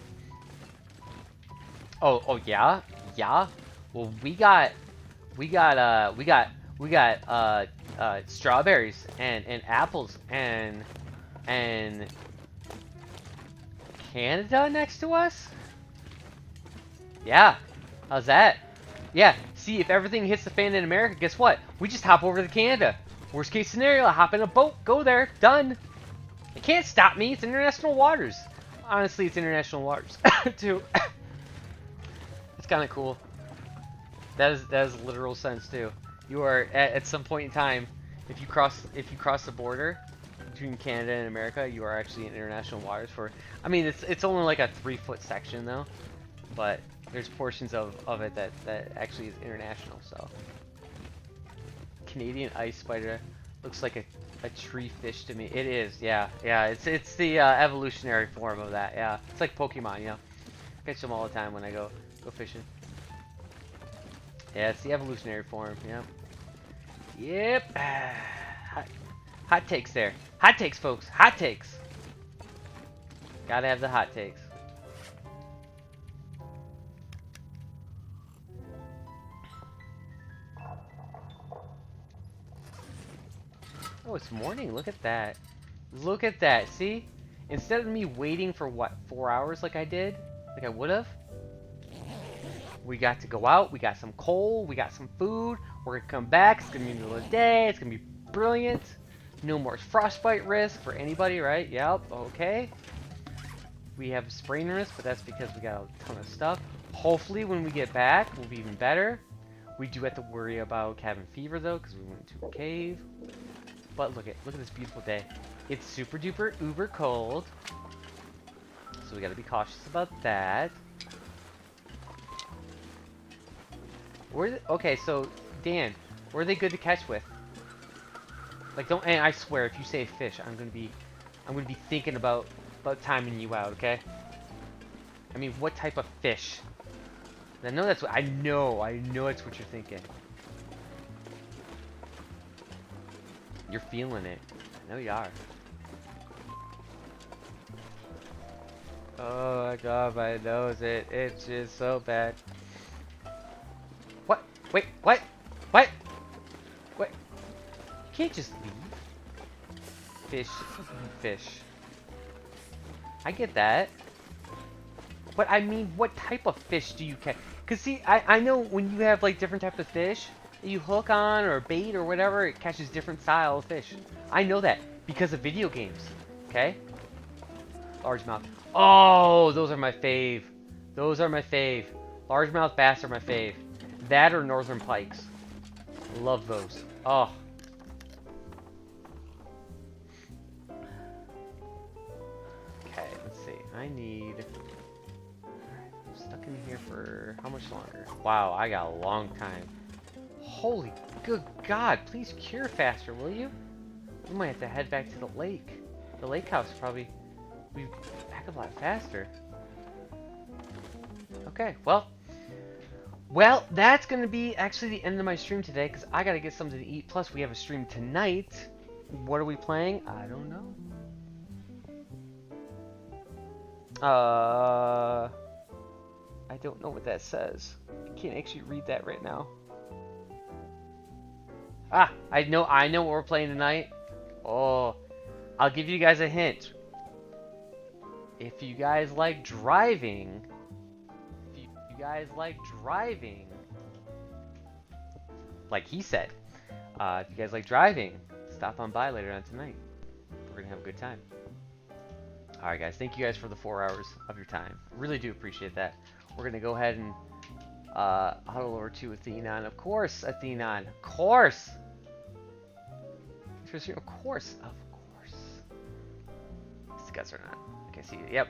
Oh yeah, yeah. Well, we got strawberries and apples and Canada next to us. Yeah, how's that? Yeah, see, if everything hits the fan in America, guess what? We just hop over to Canada. Worst case scenario, I hop in a boat, go there, done. It can't stop me, it's international waters. Honestly, it's international waters, too. It's kind of cool. That is literal sense, too. You are, at some point in time, if you cross the border between Canada and America, you are actually in international waters for, I mean, it's only like a 3-foot section, though. But there's portions of it that actually is international, so. Canadian ice spider looks like a tree fish to me. It is, yeah. It's the evolutionary form of that, yeah. It's like Pokemon, you know. Catch them all the time when I go fishing. Yeah, it's the evolutionary form, yep. Yep. Hot takes there. Hot takes, folks. Hot takes. Gotta have the hot takes. Oh, it's morning. Look at that. Look at that. See? Instead of me waiting for, what, 4 hours like I did? Like I would have? We got to go out. We got some coal. We got some food. We're going to come back. It's going to be the middle of the day. It's going to be brilliant. No more frostbite risk for anybody, right? Yep. Okay. We have sprain risk, but that's because we got a ton of stuff. Hopefully, when we get back, we'll be even better. We do have to worry about cabin fever, though, because we went to a cave. But look at this beautiful day. It's super duper uber cold. So we gotta be cautious about that. Okay, so Dan, where are they good to catch with? Like don't, and I swear if you say fish, I'm gonna be thinking about timing you out, okay? I mean, what type of fish? I know that's what I know it's what you're thinking. You're feeling it. I know you are. Oh my god, my nose, it itches so bad. What? Wait, what? What? What? You can't just leave. Fish. I get that. But I mean, what type of fish do you catch? Cause see, I know when you have like different types of fish, you hook on or bait or whatever, it catches different style of fish. I know that because of video games. Okay? Largemouth. Oh, those are my fave. Those are my fave. Largemouth bass are my fave. That or northern pikes. Love those. Oh. Okay, let's see. I need... Alright, I'm stuck in here for how much longer? Wow, I got a long time. Holy good God, please cure faster, will you? We might have to head back to the lake. The lake house probably be back a lot faster. Okay, well, that's gonna be actually the end of my stream today because I gotta get something to eat. Plus, we have a stream tonight. What are we playing? I don't know. I don't know what that says. I can't actually read that right now. Ah, I know what we're playing tonight. Oh, I'll give you guys a hint. If you guys like driving, like he said, if you guys like driving, stop on by later on tonight. We're gonna have a good time. Alright guys, thank you guys for the 4 hours of your time. Really do appreciate that. We're gonna go ahead and huddle over to Athenon. Of course, Athenon. Of course! Of course. These guys are not. I can see it. Yep.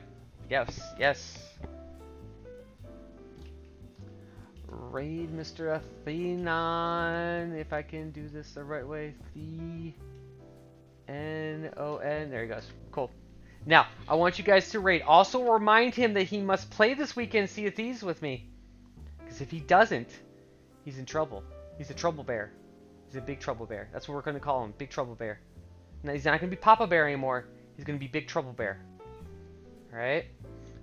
Yes. Raid Mr. Athenon. If I can do this the right way. Thenon. There he goes. Cool. Now, I want you guys to raid. Also remind him that he must play this weekend Sea of Thieves with me. Because if he doesn't, he's in trouble. He's a trouble bear. He's a big trouble bear. That's what we're gonna call him, Big Trouble Bear. Now he's not gonna be Papa Bear anymore. He's gonna be Big Trouble Bear. All right,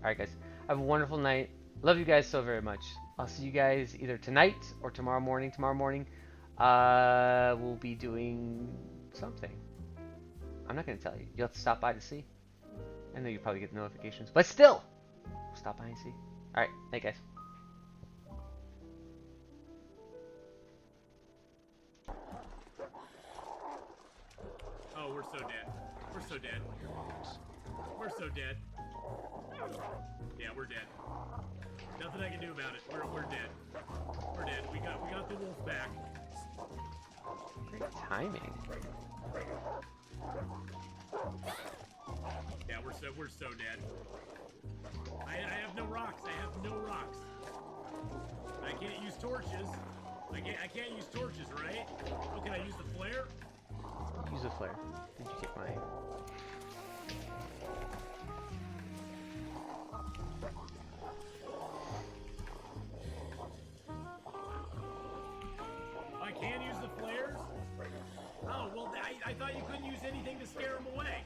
guys. Have a wonderful night. Love you guys so very much. I'll see you guys either tonight or tomorrow morning. Tomorrow morning, we'll be doing something. I'm not gonna tell you. You'll have to stop by to see. I know you probably get the notifications, but still, stop by and see. All right, night, guys. Oh, we're so dead. We're so dead. We're so dead. Yeah, we're dead. Nothing I can do about it. We're dead. We're dead. We got the wolf back. Great timing. Yeah, we're so dead. I have no rocks. I have no rocks. I can't use torches. I can't use torches, right? Oh, can I use the flare? Use a flare. Did you get my? I can't use the flares? Oh, well, I thought you couldn't use anything to scare them away.